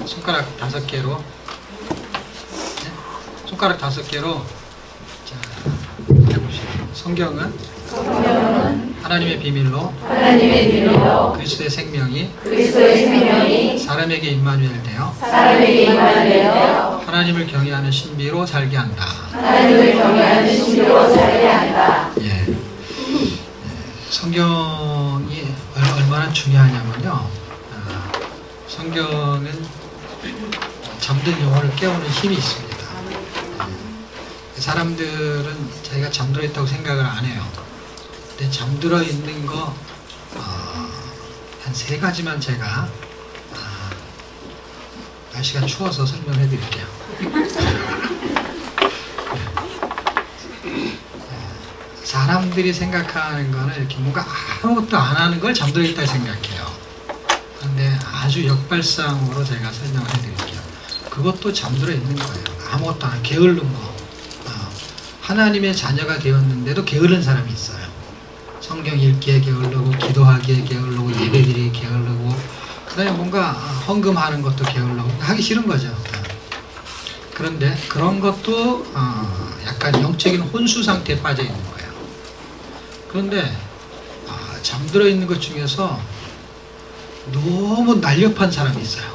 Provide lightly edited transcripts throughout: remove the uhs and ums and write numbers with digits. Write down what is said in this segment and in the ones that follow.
손가락 5개로, 네? 손가락 5개로 자, 해봅시다. 성경은 하나님의 비밀로 그리스도의 생명이 사람에게 임마누엘 되어 하나님을 경외하는 신비로 살게 한다. 예. 성경이 얼마나 중요하냐면요. 성경은 잠든 영혼을 깨우는 힘이 있습니다. 사람들은 자기가 잠들어 있다고 생각을 안 해요. 근데 잠들어 있는 거 한 3가지만 제가 날씨가 추워서 설명해 드릴게요. 사람들이 생각하는 거는 이렇게 뭔가 아무것도 안 하는 걸 잠들어 있다고 생각해요. 그런데 아주 역발상으로 제가 설명을 해드릴게요. 그것도 잠들어 있는 거예요. 아무것도 안 하고 게으른 거. 하나님의 자녀가 되었는데도 게으른 사람이 있어요. 성경 읽기에 게으르고, 기도하기에 게으르고, 예배드리기에 게으르고, 그 다음에 뭔가 헌금하는 것도 게으르고, 하기 싫은 거죠. 그런데 그런 것도 약간 영적인 혼수 상태에 빠져 있는 거예요. 그런데 잠들어 있는 것 중에서 너무 날렵한 사람이 있어요.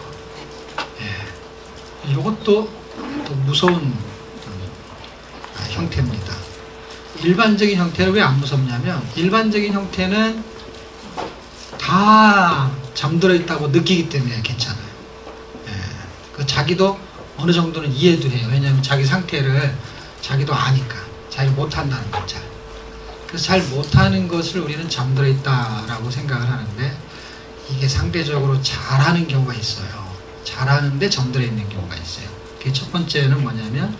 예. 이것도 또 무서운 형태입니다. 일반적인 형태는 왜 안 무섭냐면, 일반적인 형태는 다 잠들어 있다고 느끼기 때문에 괜찮아요. 예. 그 자기도 어느 정도는 이해도 해요. 왜냐하면 자기 상태를 자기도 아니까. 자기 못한다는 걸 잘. 그래서 잘 못하는 것을 우리는 잠들어 있다라고 생각을 하는데, 이게 상대적으로 잘하는 경우가 있어요. 잘하는데 잠들어 있는 경우가 있어요. 그게 첫 번째는 뭐냐면,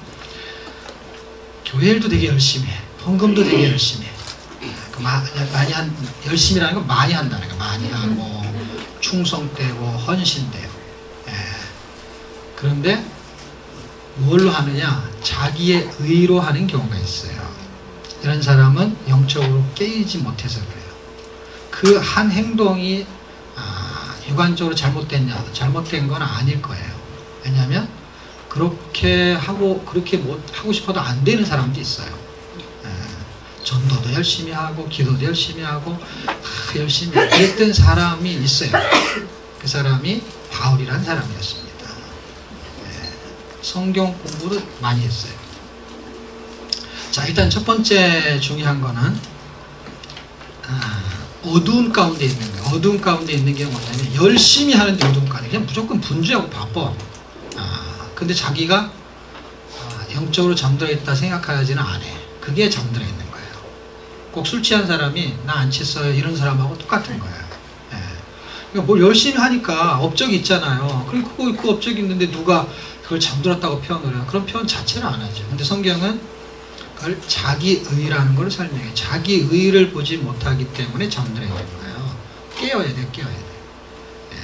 교회 일도 되게 열심히 해. 헌금도 되게 열심히 해. 열심히라는 건 많이 한다는 거예요. 많이 하고, 충성되고, 헌신되고. 예. 그런데 뭘로 하느냐? 자기의 의로 하는 경우가 있어요. 이런 사람은 영적으로 깨이지 못해서 그래요. 그 한 행동이 유관적으로 잘못된 건 아닐 거예요. 왜냐하면 그렇게 하고 싶어도 안 되는 사람도 있어요. 전도도 열심히 하고, 기도도 열심히 하고, 열심히 그랬던 사람이 있어요. 그 사람이 바울이라는 사람이었습니다. 성경 공부를 많이 했어요. 자, 일단 첫 번째 중요한 거는 어두운 가운데 있는 거예요. 어두운 가운데 있는 게 뭐냐면, 열심히 하는데 어두운 가운데, 그냥 무조건 분주하고 바빠. 근데 자기가 영적으로 잠들어 있다 생각하지는 않아. 그게 잠들어 있는 거예요. 꼭 술 취한 사람이 나 안 취했어요 이런 사람하고 똑같은 거예요. 예. 그러니까 뭘 열심히 하니까 업적이 있잖아요. 그리고 그 업적이 있는데 누가 그걸 잠들었다고 표현을 해요. 그런 표현 자체를 안 하죠. 근데 성경은 그걸 자기의라는 걸 설명해요. 자기의를 보지 못하기 때문에 잠들어 있는 거예요. 깨어야 돼요. 깨어야 돼요. 예.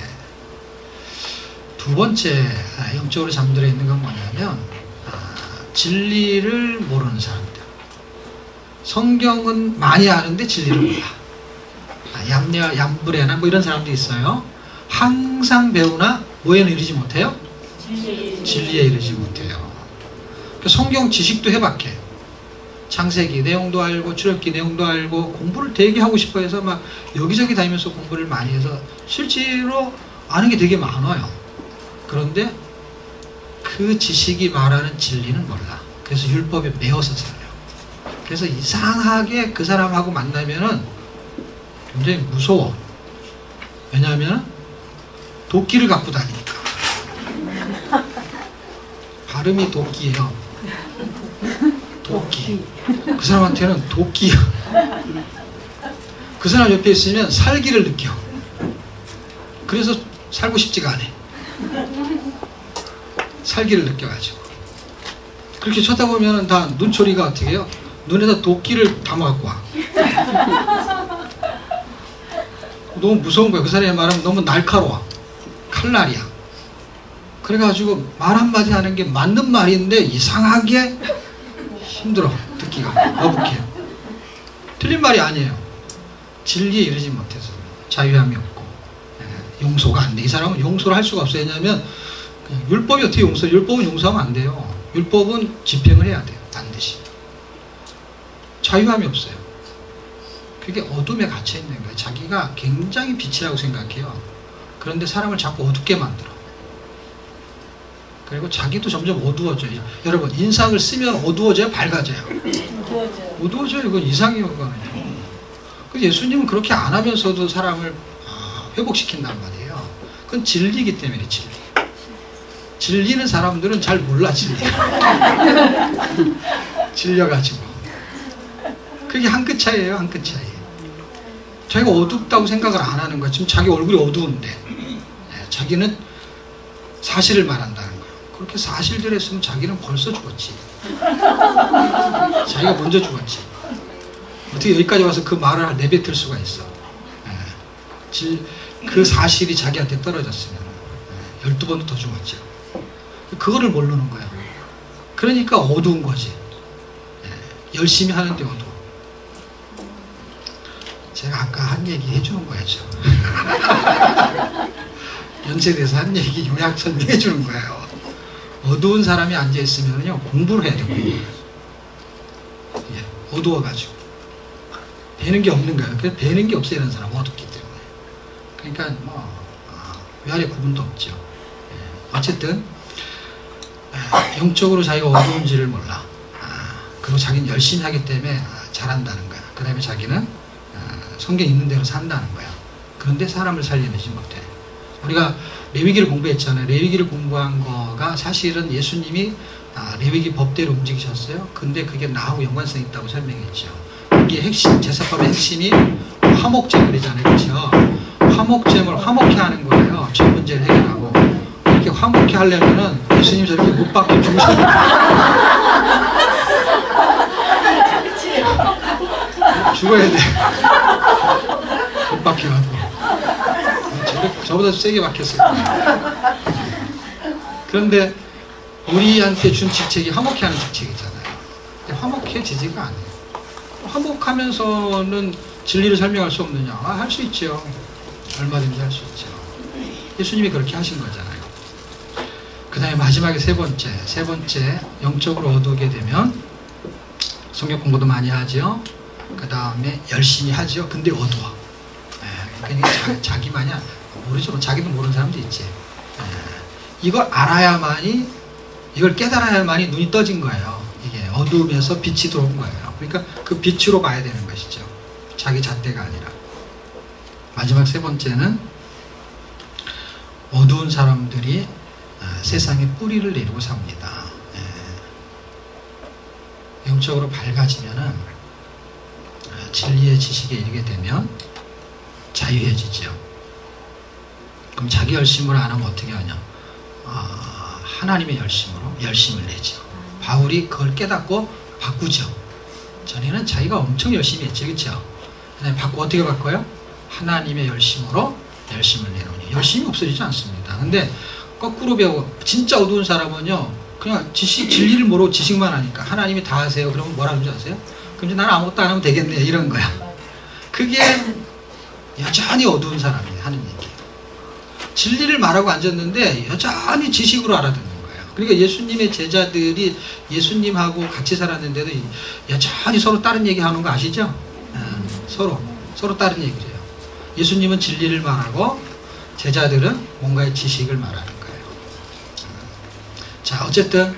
두 번째 영적으로 잠들어 있는 건 뭐냐면, 진리를 모르는 사람들. 성경은 많이 아는데 진리를 몰라. 얌브레나 뭐 이런 사람도 있어요. 항상 배우나 뭐에는 이르지 못해요? 진리에 이르지 못해요. 성경 지식도 해박해. 창세기 내용도 알고, 출애굽기 내용도 알고, 공부를 되게 하고 싶어 해서 막 여기저기 다니면서 공부를 많이 해서 실제로 아는 게 되게 많아요. 그런데 그 지식이 말하는 진리는 몰라. 그래서 율법에 매어서 살아요. 그래서 이상하게 그 사람하고 만나면은 굉장히 무서워. 왜냐하면 도끼를 갖고 다니니까. 발음이 도끼예요. 도끼. 그 사람한테는 도끼야. 그 사람 옆에 있으면 살기를 느껴. 그래서 살고 싶지가 않아. 살기를 느껴가지고. 그렇게 쳐다보면 다 눈초리가 어떻게 해요? 눈에다 도끼를 담아갖고 와. 너무 무서운 거야. 그 사람이 말하면 너무 날카로워. 칼날이야. 그래가지고 말 한마디 하는 게 맞는 말인데 이상하게 힘들어. 듣기가 거북해요. 틀린 말이 아니에요. 진리에 이르지 못해서 자유함이 없고 용서가 안 돼. 이 사람은 용서를 할 수가 없어요. 왜냐하면 율법이 어떻게 용서해요? 율법은 용서하면 안 돼요. 율법은 집행을 해야 돼요. 반드시. 자유함이 없어요. 그게 어둠에 갇혀 있는 거예요. 자기가 굉장히 빛이라고 생각해요. 그런데 사람을 자꾸 어둡게 만들어. 그리고 자기도 점점 어두워져요. 여러분, 인상을 쓰면 어두워져요? 밝아져요? 어두워져요. 이건 이상해요. 그거는요. 예수님은 그렇게 안 하면서도 사람을 회복시킨단 말이에요. 그건 진리이기 때문에 진리. 질리는 사람들은 잘 몰라, 진리. 질려가지고. 그게 한 끗 차이예요, 한 끗 차이. 자기가 어둡다고 생각을 안 하는 거야. 지금 자기 얼굴이 어두운데. 자기는 사실을 말한다는 거예요. 그렇게 사실대로 했으면 자기는 벌써 죽었지. 자기가 먼저 죽었지. 어떻게 여기까지 와서 그 말을 내뱉을 수가 있어. 그 사실이 자기한테 떨어졌으면 12번도 더 죽었죠. 그거를 모르는 거야. 그러니까 어두운 거지. 열심히 하는데 어두워. 제가 아까 한 얘기 해주는 거였죠. 연세대에서 한 얘기 요약 설명해 주는 거예요. 어두운 사람이 앉아있으면요, 공부를 해야 돼요. 어두워가지고. 배는 게 없는 거예요. 그래서 배는 게 없어야 되는 사람은 어둡기 때문에. 그러니까, 위아래 구분도 없죠. 어쨌든, 영적으로 자기가 어두운지를 몰라. 그리고 자기는 열심히 하기 때문에 잘한다는 거야. 그 다음에 자기는 성경 있는 대로 산다는 거야. 그런데 사람을 살려내지 못해. 우리가 레위기를 공부했잖아요. 레위기를 공부한 거가 사실은 예수님이 레위기 법대로 움직이셨어요. 근데 그게 나하고 연관성이 있다고 설명했죠. 이게 핵심, 제사법의 핵심이 화목제물이잖아요. 그렇죠? 화목제물, 화목해 하는 거예요. 죄 문제를 해결하고. 이렇게 화목해 하려면은 예수님 저렇게 못 박혀 죽으셔야 돼. 죽어야 돼. 못 박혀가지고. 저보다 세게 박혔을 거예요. 그런데 우리한테 준 직책이 화목해 하는 직책이잖아요. 화목해지지가 않아요. 화목하면서는 진리를 설명할 수 없느냐? 할 수 있죠. 얼마든지 할 수 있죠. 예수님이 그렇게 하신 거잖아요. 그 다음에 마지막에 세 번째, 영적으로 어두우게 되면 성경 공부도 많이 하죠. 그 다음에 열심히 하죠. 근데 어두워. 그러니까 자기만이 모르죠. 자기도 모르는 사람도 있지. 이걸 알아야만이, 이걸 깨달아야만이 눈이 떠진 거예요. 이게 어두움에서 빛이 들어온 거예요. 그러니까 그 빛으로 봐야 되는 것이죠. 자기 잣대가 아니라. 마지막 세 번째는 어두운 사람들이 세상에 뿌리를 내리고 삽니다. 영적으로 밝아지면은 진리의 지식에 이르게 되면 자유해지죠. 그럼 자기 열심으로 안 하면 어떻게 하냐? 하나님의 열심으로 열심을 내죠. 바울이 그걸 깨닫고 바꾸죠. 전에는 자기가 엄청 열심히 했죠. 그렇죠? 어떻게 바꿔요? 하나님의 열심으로 열심을 내놓으니. 열심이 없어지지 않습니다. 근데 거꾸로 배우고, 진짜 어두운 사람은요, 그냥 진리를 모르고 지식만 하니까 하나님이 다 하세요. 그러면 뭐라 그러지 아세요? 그럼 이제 나는 아무것도 안 하면 되겠네. 이런 거야. 그게 여전히 어두운 사람이 하는 얘기예요. 진리를 말하고 앉았는데 여전히 지식으로 알아듣는 거예요. 그러니까 예수님의 제자들이 예수님하고 같이 살았는데도 여전히 서로 다른 얘기하는 거 아시죠? 서로 다른 얘기를 해요. 예수님은 진리를 말하고 제자들은 뭔가의 지식을 말하는 거예요. 자, 어쨌든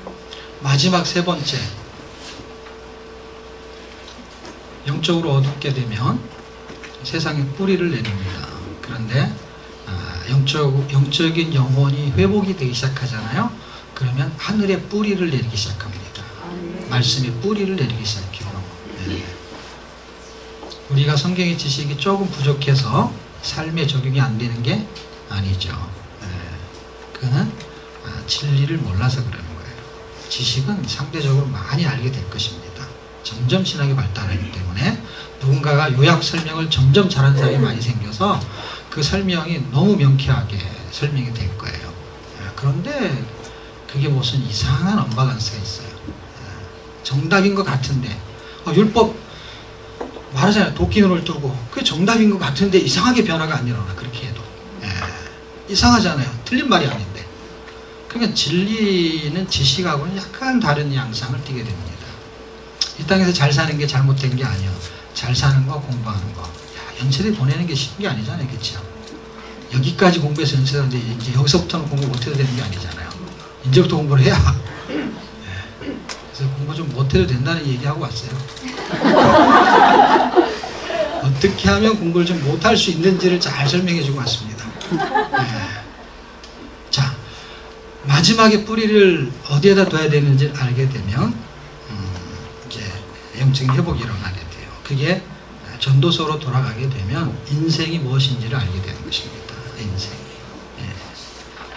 마지막 세 번째, 영적으로 어둡게 되면 세상에 뿌리를 내립니다. 그런데 영적인 영혼이 회복이 되기 시작하잖아요. 그러면 하늘에 뿌리를 내리기 시작합니다. 말씀에 뿌리를 내리기 시작해요. 우리가 성경의 지식이 조금 부족해서 삶에 적용이 안 되는 게 아니죠. 그거는 진리를 몰라서 그러는 거예요. 지식은 상대적으로 많이 알게 될 것입니다. 점점 신학이 발달하기 때문에 누군가가 요약 설명을 점점 잘하는 사람이 많이 생겨서 그 설명이 너무 명쾌하게 설명이 될 거예요. 그런데 그게 무슨 이상한 언밸런스가 있어요. 정답인 것 같은데 율법 말하잖아요. 도끼눈을 뜨고 그게 정답인 것 같은데 이상하게 변화가 안 일어나. 그렇게 해도 이상하잖아요. 틀린 말이 아닌데. 그러니까 진리는 지식하고는 약간 다른 양상을 띠게 됩니다. 이 땅에서 잘 사는 게 잘못된 게 아니에요. 잘 사는 거, 공부하는 거. 야, 연세대 보내는 게 쉬운 게 아니잖아요. 그렇죠? 여기까지 공부해서 연세대인데 이제 여기서부터는 공부 못해도 되는 게 아니잖아요. 이제부터 공부를 해야. 네. 그래서 공부 좀 못해도 된다는 얘기하고 왔어요. 어떻게 하면 공부를 좀 못할 수 있는지를 잘 설명해주고 왔습니다. 네. 자, 마지막에 뿌리를 어디에다 둬야 되는지를 알게 되면 이제 영적인 회복이 일어나게 돼요. 그게 전도서로 돌아가게 되면 인생이 무엇인지를 알게 되는 것입니다. 인생이. 예.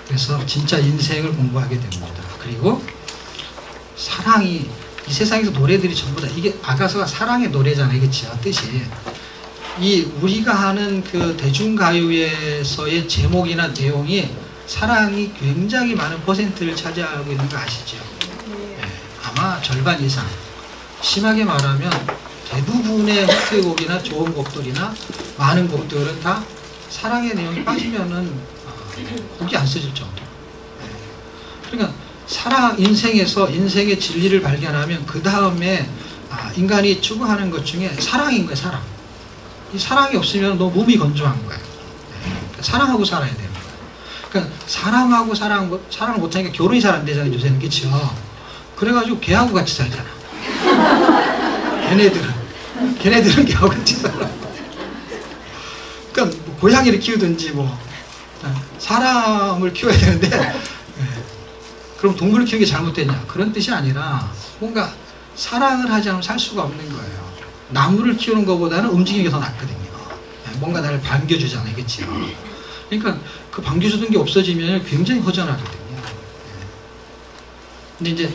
그래서 진짜 인생을 공부하게 됩니다. 그리고 사랑이 이 세상에서 노래들이 전부 다 이게 아가서가 사랑의 노래잖아요. 그렇죠? 뜻이 이 우리가 하는 그 대중가요에서의 제목이나 내용이 사랑이 굉장히 많은 퍼센트를 차지하고 있는 거 아시죠? 예. 아마 절반 이상. 심하게 말하면 대부분의 히트곡이나 좋은 곡들이나 많은 곡들은 다 사랑의 내용이 빠지면은 곡이 안 써질 정도. 그러니까 사랑 인생에서 인생의 진리를 발견하면 그 다음에 인간이 추구하는 것 중에 사랑인 거예요. 사랑. 이 사랑이 없으면 너무 몸이 건조한 거예요. 그러니까 사랑하고 살아야 되는 거예요. 그러니까 사랑하고 사랑을 못하니까 결혼이 잘 안 되잖아요. 요새는. 그렇죠? 그래가지고 걔하고 같이 살잖아. 걔네들은 걔하고 같이 살아. 그러니까 뭐 고양이를 키우든지 뭐 사람을 키워야 되는데 그럼 동물을 키우는 게 잘못됐냐? 그런 뜻이 아니라 뭔가 사랑을 하지 않으면 살 수가 없는 거예요. 나무를 키우는 것보다는 움직이는 게 더 낫거든요. 뭔가 나를 반겨주잖아요. 그렇죠? 그러니까 그 반겨주던 게 없어지면 굉장히 허전하거든요. 근데 이제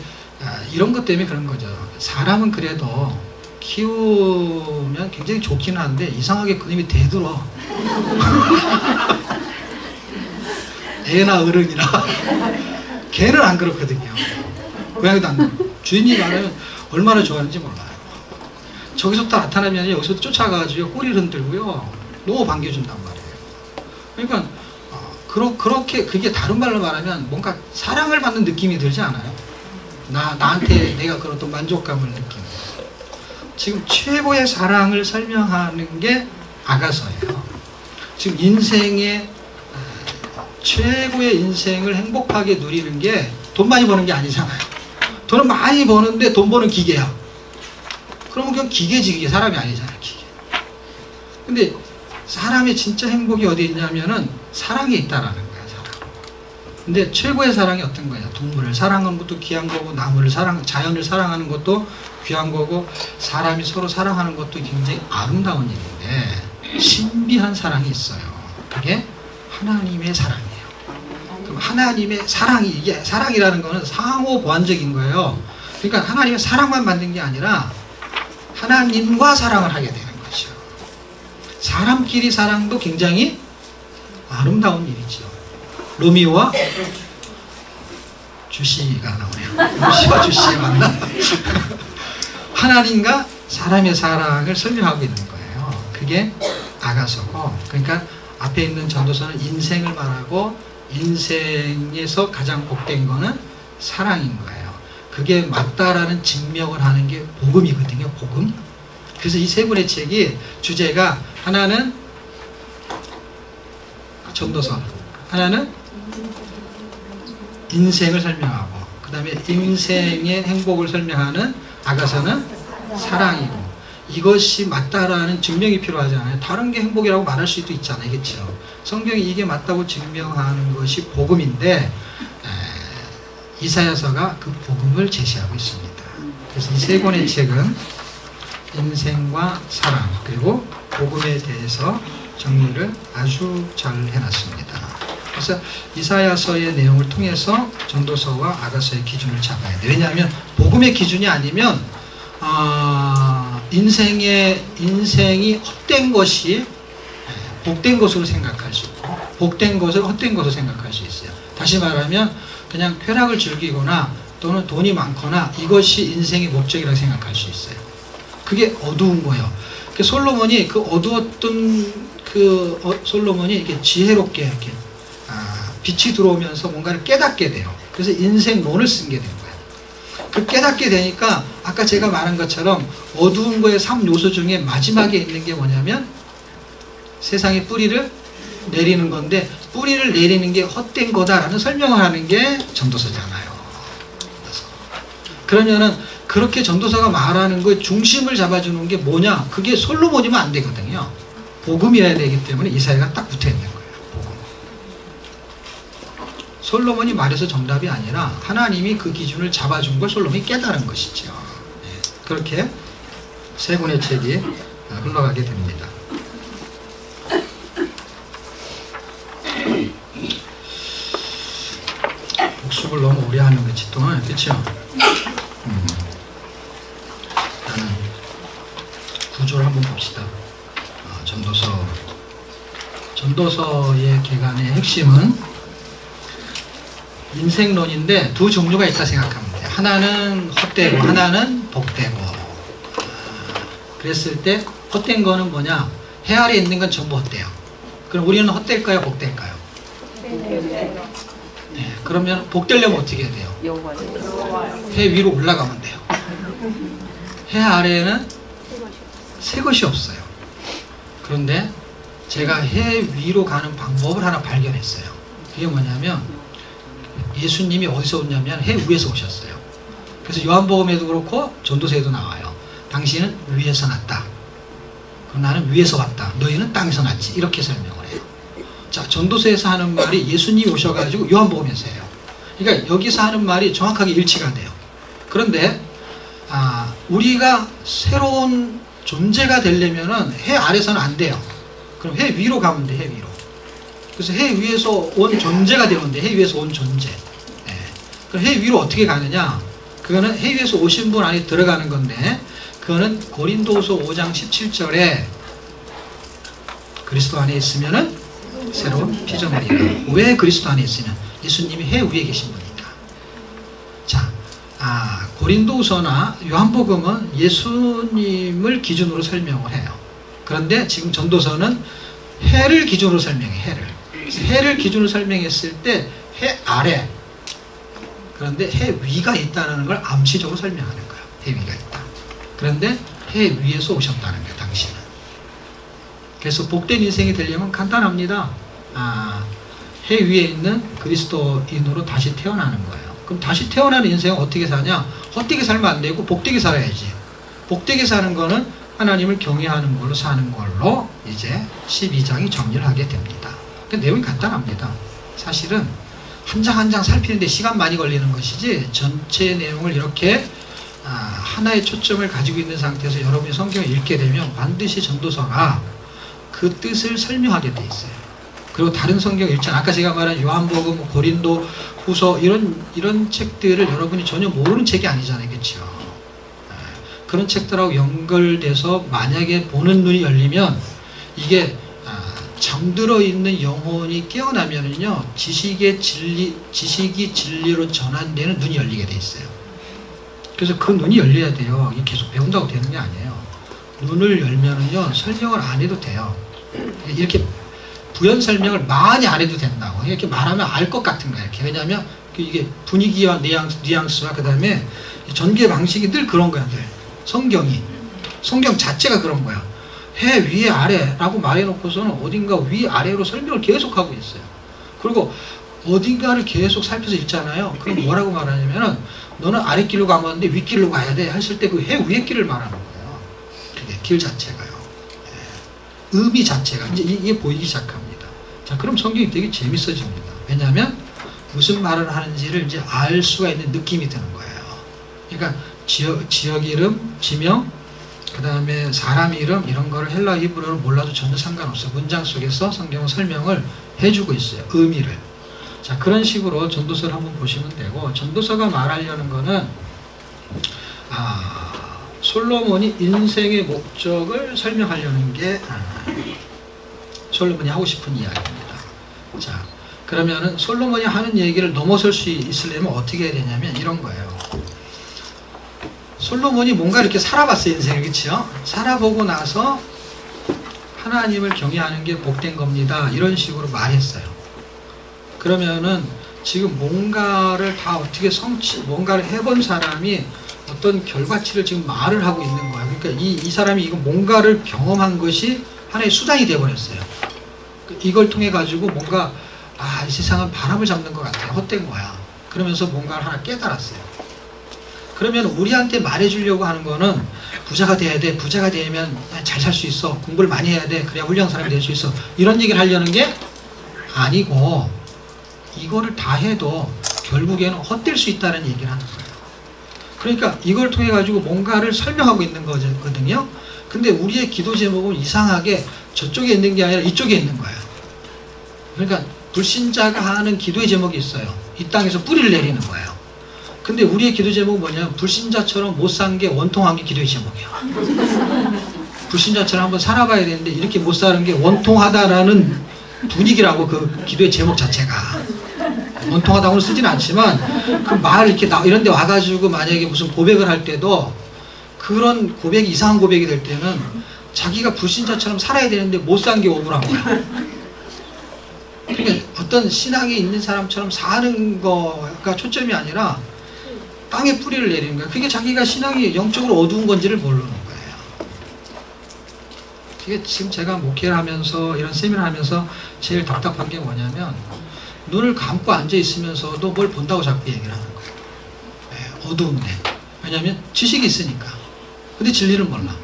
이런 것 때문에 그런 거죠. 사람은 그래도 키우면 굉장히 좋기는 한데 이상하게 그놈이 대들어. 애나 어른이나. 개는 안 그렇거든요. 고양이도 안 그렇고. 주인이 말하면 얼마나 좋아하는지 몰라요. 저기서부터 나타나면 여기서 쫓아가가지고 꼬리를 흔들고요. 너무 반겨준단 말이에요. 그러니까 그렇게 그게 다른 말로 말하면 뭔가 사랑을 받는 느낌이 들지 않아요? 나한테 내가 그런 또 만족감을 느끼는. 지금 최고의 사랑을 설명하는 게 아가서예요. 지금 인생의 최고의 인생을 행복하게 누리는 게 돈 많이 버는 게 아니잖아요. 돈을 많이 버는데 돈 버는 기계야. 그러면 그냥 기계지. 기계. 사람이 아니잖아요. 기계. 근데 사람의 진짜 행복이 어디 있냐면은 사랑에 있다라는 거야. 사랑. 근데 최고의 사랑이 어떤 거야? 동물을 사랑하는 것도 귀한 거고, 나무를 자연을 사랑하는 것도 귀한 거고, 사람이 서로 사랑하는 것도 굉장히 아름다운 일인데 신비한 사랑이 있어요. 그게 하나님의 사랑이에요. 그럼 하나님의 사랑이, 이게 사랑이라는 거는 상호 보완적인 거예요. 그러니까 하나님의 사랑만 받는 게 아니라 하나님과 사랑을 하게 되는 거죠. 사람끼리 사랑도 굉장히 아름다운 일이죠. 로미오와 주시가 나오네요. 로시와 주시가 맞나? 하나님과 사람의 사랑을 설명하고 있는 거예요. 그게 아가서고, 그러니까 앞에 있는 전도서는 인생을 말하고 인생에서 가장 복된 거는 사랑인 거예요. 그게 맞다라는 증명을 하는 게 복음이거든요. 복음. 그래서 이 세 권의 책이 주제가 하나는 전도서, 하나는 인생을 설명하고, 그 다음에 인생의 행복을 설명하는 아가서는 사랑이고, 이것이 맞다라는 증명이 필요하잖아요. 다른 게 행복이라고 말할 수도 있잖아요. 그렇죠? 성경이 이게 맞다고 증명하는 것이 복음인데 이사야서가 그 복음을 제시하고 있습니다. 그래서 이 세 권의 책은 인생과 사랑 그리고 복음에 대해서 정리를 아주 잘 해놨습니다. 그래서 이사야서의 내용을 통해서 전도서와 아가서의 기준을 잡아야 돼요. 왜냐하면 복음의 기준이 아니면 인생이 헛된 것이 복된 것으로 생각할 수 있고, 복된 것을 헛된 것으로 생각할 수 있어요. 다시 말하면 그냥 쾌락을 즐기거나 또는 돈이 많거나 이것이 인생의 목적이라고 생각할 수 있어요. 그게 어두운 거예요. 솔로몬이 그 어두웠던 솔로몬이 이렇게 지혜롭게 이렇게 빛이 들어오면서 뭔가를 깨닫게 돼요. 그래서 인생론을 쓴 게 된 거예요. 그 깨닫게 되니까 아까 제가 말한 것처럼 어두운 거의 3요소 중에 마지막에 있는 게 뭐냐면 세상에 뿌리를 내리는 건데, 뿌리를 내리는 게 헛된 거다라는 설명을 하는 게 전도서잖아요. 그러면은 그렇게 전도서가 말하는 거에 중심을 잡아주는 게 뭐냐? 그게 솔로몬이면 안 되거든요. 복음이어야 되기 때문에 이사야가 딱 붙어 있는 거예요. 복음. 솔로몬이 말해서 정답이 아니라 하나님이 그 기준을 잡아준 걸 솔로몬이 깨달은 것이죠. 네. 그렇게 세 권의 책이 흘러가게 됩니다. 복습을 너무 오래 하는 거지 또, 그렇죠? 일단은 구조를 한번 봅시다. 전도서의 기간의 핵심은 인생론인데 두 종류가 있다 생각하면 돼요. 하나는 헛되고 하나는 복되고. 그랬을 때 헛된 거는 뭐냐? 해 아래에 있는 건 전부 헛돼요. 그럼 우리는 헛될까요? 복될까요? 네, 그러면 복되려면 어떻게 해야 돼요? 해 위로 올라가면 돼요. 해 아래에는 새 것이 없어요. 그런데 제가 해 위로 가는 방법을 하나 발견했어요. 그게 뭐냐면 예수님이 어디서 오냐면 해 위에서 오셨어요. 그래서 요한복음에도 그렇고 전도서에도 나와요. 당신은 위에서 났다. 그럼 나는 위에서 왔다. 너희는 땅에서 났지. 이렇게 설명을 해요. 자, 전도서에서 하는 말이 예수님이 오셔가지고 요한복음에서 해요. 그러니까 여기서 하는 말이 정확하게 일치가 돼요. 그런데 우리가 새로운 존재가 되려면은 해 아래서는 안 돼요. 그럼 해 위로 가면 돼. 해 위로. 그래서 해 위에서 온 존재가 되면 돼. 해 위에서 온 존재. 네. 그럼 해 위로 어떻게 가느냐? 그거는 해 위에서 오신 분 안에 들어가는 건데, 그거는 고린도서 5장 17절에 그리스도 안에 있으면은 새로운 피조물이다. 왜 그리스도 안에 있으면? 예수님이 해 위에 계신 분이다. 자, 고린도서나 요한복음은 예수님을 기준으로 설명을 해요. 그런데 지금 전도서는 해를 기준으로 설명해. 해를 기준으로 설명했을 때 해 아래, 그런데 해 위가 있다는 걸 암시적으로 설명하는 거예요. 해 위가 있다. 그런데 해 위에서 오셨다는 거예요. 당신은. 그래서 복된 인생이 되려면 간단합니다. 해 위에 있는 그리스도인으로 다시 태어나는 거예요. 그럼 다시 태어나는 인생은 어떻게 사냐? 헛되게 살면 안 되고 복되게 살아야지. 복되게 사는 거는 하나님을 경외하는 걸로 사는 걸로 이제 12장이 정리를 하게 됩니다. 그 내용이 간단합니다. 사실은 한 장 한 장 살피는데 시간 많이 걸리는 것이지, 전체 내용을 이렇게 하나의 초점을 가지고 있는 상태에서 여러분이 성경을 읽게 되면 반드시 전도서가 그 뜻을 설명하게 돼 있어요. 그리고 다른 성경 읽잖아요. 아까 제가 말한 요한복음, 고린도 후서 이런 책들을 여러분이 전혀 모르는 책이 아니잖아요. 그렇죠? 그런 책들하고 연결돼서 만약에 보는 눈이 열리면 이게 잠들어 있는 영혼이 깨어나면은요, 지식이 진리로 전환되는 눈이 열리게 돼 있어요. 그래서 그 눈이 열려야 돼요. 이게 계속 배운다고 되는 게 아니에요. 눈을 열면은요, 설명을 안 해도 돼요. 이렇게 부연 설명을 많이 안 해도 된다고. 이렇게 말하면 알 것 같은 거예요. 이렇게. 왜냐하면 이게 분위기와 뉘앙스와 그 다음에 전개 방식이 늘 그런 거야. 늘. 성경 자체가 그런 거야. 해 위에 아래라고 말해놓고서는 어딘가 위 아래로 설명을 계속하고 있어요. 그리고 어딘가를 계속 살펴서 읽잖아요. 그럼 뭐라고 말하냐면은 너는 아랫길로 가면 안 돼, 윗길로 가야 돼 했을 때 그 해 위의 길을 말하는 거예요. 그게 길 자체가요. 의미 자체가 이제 이게 보이기 시작합니다. 자, 그럼 성경이 되게 재밌어집니다. 왜냐하면 무슨 말을 하는지를 이제 알 수가 있는 느낌이 드는 거예요. 그러니까 지역 이름, 지명, 그 다음에 사람 이름, 이런 거를 헬라 히브리어를 몰라도 전혀 상관없어요. 문장 속에서 성경은 설명을 해주고 있어요. 의미를. 자, 그런 식으로 전도서를 한번 보시면 되고, 전도서가 말하려는 거는 솔로몬이 인생의 목적을 설명하려는 게 솔로몬이 하고 싶은 이야기입니다. 자, 그러면은 솔로몬이 하는 얘기를 넘어설 수 있으려면 어떻게 해야 되냐면 이런 거예요. 솔로몬이 뭔가 이렇게 살아봤어요. 인생을. 그렇죠? 살아보고 나서 하나님을 경외하는 게 복된 겁니다. 이런 식으로 말했어요. 그러면은 지금 뭔가를 다 어떻게 뭔가를 해본 사람이 어떤 결과치를 지금 말을 하고 있는 거예요. 그러니까 이 사람이 이거 뭔가를 경험한 것이 하나의 수단이 되어버렸어요. 이걸 통해 가지고 뭔가 이 세상은 바람을 잡는 것 같아. 헛된 거야. 그러면서 뭔가를 하나 깨달았어요. 그러면 우리한테 말해주려고 하는 거는 부자가 돼야 돼. 부자가 되면 잘 살 수 있어. 공부를 많이 해야 돼. 그래야 훌륭한 사람이 될 수 있어. 이런 얘기를 하려는 게 아니고 이거를 다 해도 결국에는 헛될 수 있다는 얘기를 하는 거예요. 그러니까 이걸 통해 가지고 뭔가를 설명하고 있는 거거든요. 근데 우리의 기도 제목은 이상하게 저쪽에 있는 게 아니라 이쪽에 있는 거예요. 그러니까 불신자가 하는 기도의 제목이 있어요. 이 땅에서 뿌리를 내리는 거예요. 근데 우리의 기도 제목은 뭐냐면 불신자처럼 못 산 게 원통한 게 기도의 제목이야. 불신자처럼 한번 살아봐야 되는데 이렇게 못 사는 게 원통하다라는 분위기라고 그 기도의 제목 자체가. 원통하다고는 쓰진 않지만 그 말 이렇게 이런 데 와가지고 만약에 무슨 고백을 할 때도 그런 고백이 이상한 고백이 될 때는 자기가 불신자처럼 살아야 되는데 못 산 게 억울한 거야. 그러니까 어떤 신앙이 있는 사람처럼 사는 거가 초점이 아니라 땅에 뿌리를 내리는 거야. 그게 자기가 신앙이 영적으로 어두운 건지를 모르는 거예요. 그게 지금 제가 목회를 하면서 이런 세미나를 하면서 제일 답답한 게 뭐냐면 눈을 감고 앉아 있으면서도 뭘 본다고 자꾸 얘기를 하는 거예요. 네, 어두운데. 왜냐하면 지식이 있으니까. 근데 진리를 몰라.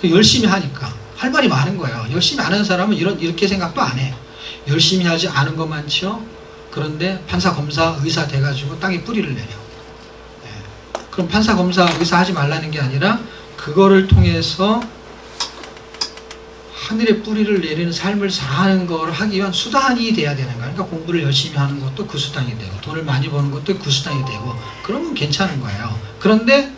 열심히 하니까. 할 말이 많은 거예요. 열심히 안 하는 사람은 이렇게 생각도 안 해. 열심히 하지 않은 것만치요. 그런데 판사, 검사, 의사 돼가지고 땅에 뿌리를 내려. 네. 그럼 판사, 검사, 의사 하지 말라는 게 아니라 그거를 통해서 하늘의 뿌리를 내리는 삶을 사는 걸 하기 위한 수단이 돼야 되는 거야. 그러니까 공부를 열심히 하는 것도 그 수단이 되고 돈을 많이 버는 것도 그 수단이 되고 그러면 괜찮은 거예요. 그런데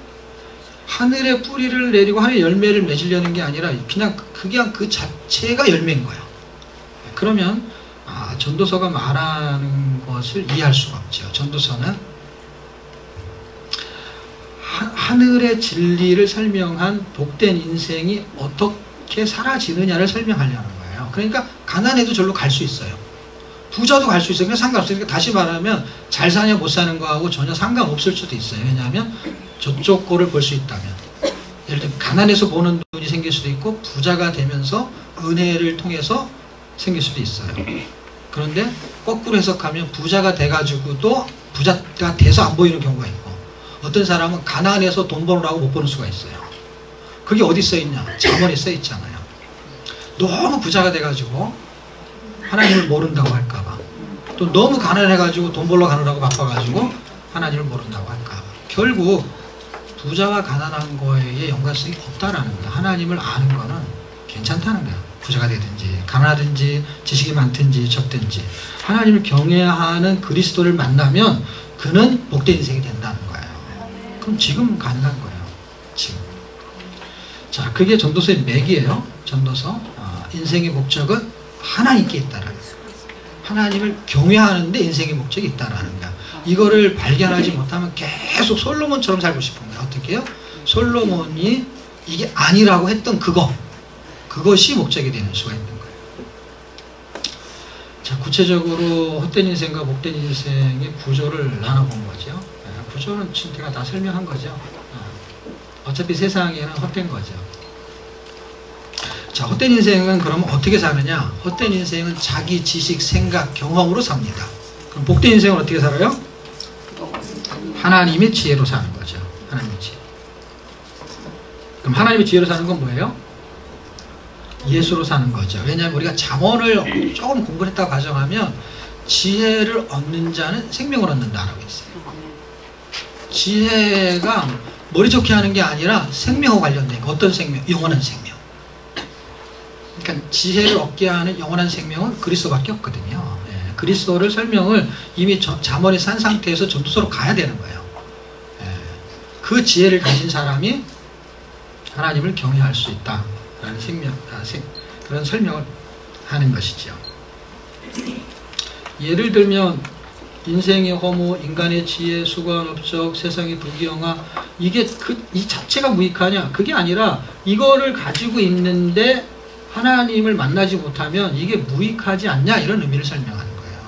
하늘의 뿌리를 내리고 하늘의 열매를 맺으려는 게 아니라 그냥 그 자체가 열매인 거예요. 그러면 전도서가 말하는 것을 이해할 수가 없죠. 전도서는 하늘의 진리를 설명한 복된 인생이 어떻게 사라지느냐를 설명하려는 거예요. 그러니까 가난해도 절로 갈 수 있어요. 부자도 갈 수 있어요. 그냥 상관없어요. 그러니까 다시 말하면 잘 사냐 못 사는 거하고 전혀 상관없을 수도 있어요. 왜냐하면 저쪽 거를 볼 수 있다면. 예를 들면 가난해서 보는 눈이 생길 수도 있고 부자가 되면서 은혜를 통해서 생길 수도 있어요. 그런데 거꾸로 해석하면 부자가 돼가지고도 부자가 돼서 안 보이는 경우가 있고 어떤 사람은 가난해서 돈 벌으라고 못 버는 수가 있어요. 그게 어디 써있냐? 잠언에 써있잖아요. 너무 부자가 돼가지고 하나님을 모른다고 할까봐 또 너무 가난해가지고 돈 벌러 가느라고 바빠가지고 하나님을 모른다고 할까봐 결국 부자와 가난한 거에 연관성이 없다라는 거예요. 하나님을 아는 거는 괜찮다는 거예요. 부자가 되든지 가난하든지 지식이 많든지 적든지 하나님을 경외하는 그리스도를 만나면 그는 복된 인생이 된다는 거예요. 그럼 지금 가능한 거예요. 지금. 자, 그게 전도서의 맥이에요. 전도서. 인생의 목적은 하나님께 있다라는 거예요. 하나님을 경외하는데 인생의 목적이 있다라는 거야. 이거를 발견하지 못하면 계속 솔로몬처럼 살고 싶은 거야. 어떻게 해요? 솔로몬이 이게 아니라고 했던 그것이 목적이 되는 수가 있는 거예요. 자, 구체적으로 헛된 인생과 복된 인생의 구조를 나눠본 거죠. 구조는 지금 제가 다 설명한 거죠. 어차피 세상에는 헛된 거죠. 자, 헛된 인생은 그러면 어떻게 사느냐? 헛된 인생은 자기 지식, 생각, 경험으로 삽니다. 그럼 복된 인생은 어떻게 살아요? 하나님의 지혜로 사는 거죠. 하나님의 지혜. 그럼 하나님의 지혜로 사는 건 뭐예요? 예수로 사는 거죠. 왜냐하면 우리가 잠언을 조금 공부를 했다고 가정하면 지혜를 얻는 자는 생명을 얻는다라고 했어요. 지혜가 머리 좋게 하는 게 아니라 생명과 관련된 거. 어떤 생명? 영원한 생명. 그러니까 지혜를 얻게 하는 영원한 생명은 그리스도밖에 없거든요. 예, 그리스도를 설명을 이미 잠언에 산 상태에서 전도서로 가야 되는 거예요. 예, 그 지혜를 가진 사람이 하나님을 경외할 수 있다라는 그런 설명을 하는 것이죠. 예를 들면 인생의 허무, 인간의 지혜, 수고한 업적, 세상의 부귀영화 이게 이 자체가 무익하냐? 그게 아니라 이거를 가지고 있는데 하나님을 만나지 못하면 이게 무익하지 않냐? 이런 의미를 설명하는 거예요.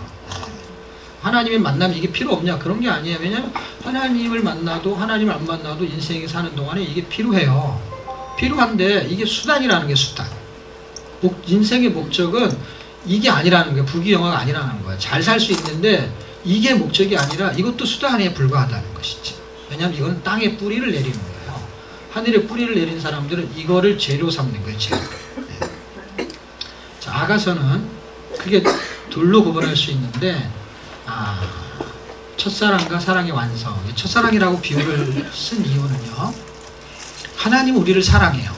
하나님의 만남 이게 필요 없냐? 그런 게 아니에요. 왜냐하면 하나님을 만나도 하나님을 안 만나도 인생에 사는 동안에 이게 필요해요. 필요한데 이게 수단이라는 게 수단. 인생의 목적은 이게 아니라는 거예요. 부귀영화가 아니라는 거예요. 잘 살 수 있는데 이게 목적이 아니라 이것도 수단에 불과하다는 것이죠. 왜냐하면 이건 땅에 뿌리를 내리는 거예요. 하늘에 뿌리를 내린 사람들은 이거를 재료 삼는 거예요. 재료. 네. 자, 아가서는 그게 둘로 구분할 수 있는데 첫사랑과 사랑의 완성. 첫사랑이라고 비유를 쓴 이유는요. 하나님 우리를 사랑해요.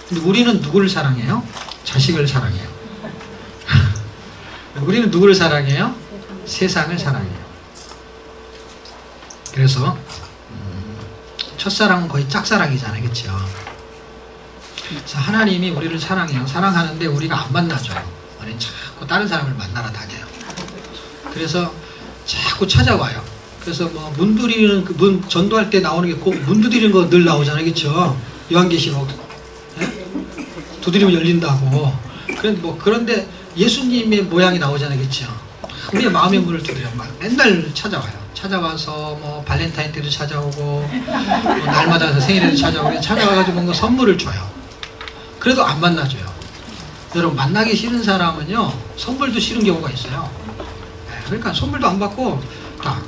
근데 우리는 누구를 사랑해요? 자식을 사랑해요. 우리는 누구를 사랑해요? 세상을 사랑해요. 그래서 첫사랑은 거의 짝사랑이잖아요. 그렇죠? 그래서 하나님이 우리를 사랑해요. 사랑하는데 우리가 안 만나줘요. 우리는 자꾸 다른 사람을 만나러 다녀요. 그래서 자꾸 찾아와요. 그래서 뭐 문두리는 문 전도할 때 나오는 게 꼭 문 두드리는 거 늘 나오잖아요. 그렇죠? 요한계시록 두드리면 열린다고. 그런데 예수님의 모양이 나오잖아요. 그렇죠? 우리의 마음의 문을 두드려 막 맨날 찾아와요. 찾아와서 뭐 발렌타인 때도 찾아오고 뭐 날마다 생일에도 찾아오고 찾아와가지고 뭔가 선물을 줘요. 그래도 안 만나줘요. 여러분 만나기 싫은 사람은요 선물도 싫은 경우가 있어요. 그러니까 선물도 안 받고 딱.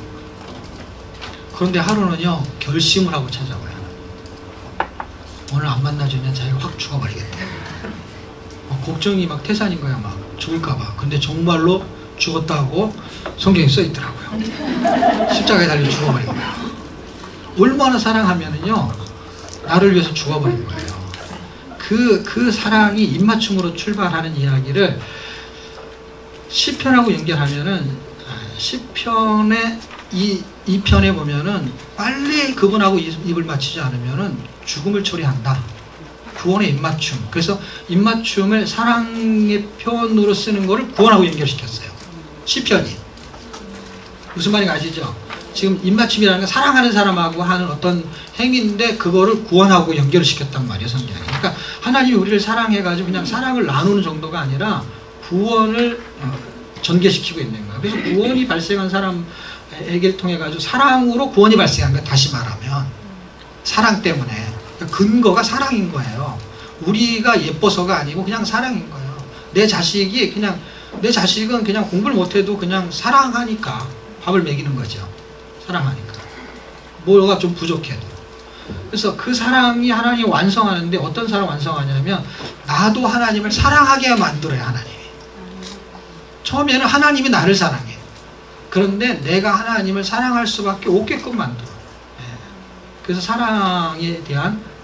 그런데 하루는요 결심을 하고 찾아와요. 오늘 안 만나주면 자기가 확 죽어버리겠다. 걱정이 막 태산인 거야. 막 죽을까봐. 근데 정말로 죽었다고 성경에 써있더라고요. 십자가에 달려 죽어버린 거야. 얼마나 사랑하면은요 나를 위해서 죽어버린 거예요. 그 사랑이 입맞춤으로 출발하는 이야기를 시편하고 연결하면은 시편의 이 편에 보면은 빨리 그분하고 입을 맞추지 않으면은 죽음을 초래한다. 구원의 입맞춤. 그래서 입맞춤을 사랑의 표현으로 쓰는 거를 구원하고 연결시켰어요. 시편이. 무슨 말인지 아시죠? 지금 입맞춤이라는 건 사랑하는 사람하고 하는 어떤 행위인데 그거를 구원하고 연결시켰단 말이에요. 성경이. 그러니까 하나님이 우리를 사랑해가지고 그냥 사랑을 나누는 정도가 아니라 구원을 전개시키고 있는 거예요. 그래서 구원이 발생한 사람에게 통해 가지고 사랑으로 구원이 발생한 거예요. 다시 말하면 사랑 때문에. 근거가 사랑인 거예요. 우리가 예뻐서가 아니고 그냥 사랑인 거예요. 내 자식은 그냥 공부를 못해도 그냥 사랑하니까 밥을 먹이는 거죠. 사랑하니까. 뭐가 좀 부족해도. 그래서 그 사랑이 하나님이 완성하는데 어떤 사람 완성하냐면 나도 하나님을 사랑하게 만들어요. 하나님이. 처음에는 하나님이 나를 사랑해. 그런데 내가 하나님을 사랑할 수밖에 없게끔 만들어. 그래서 사랑에 대한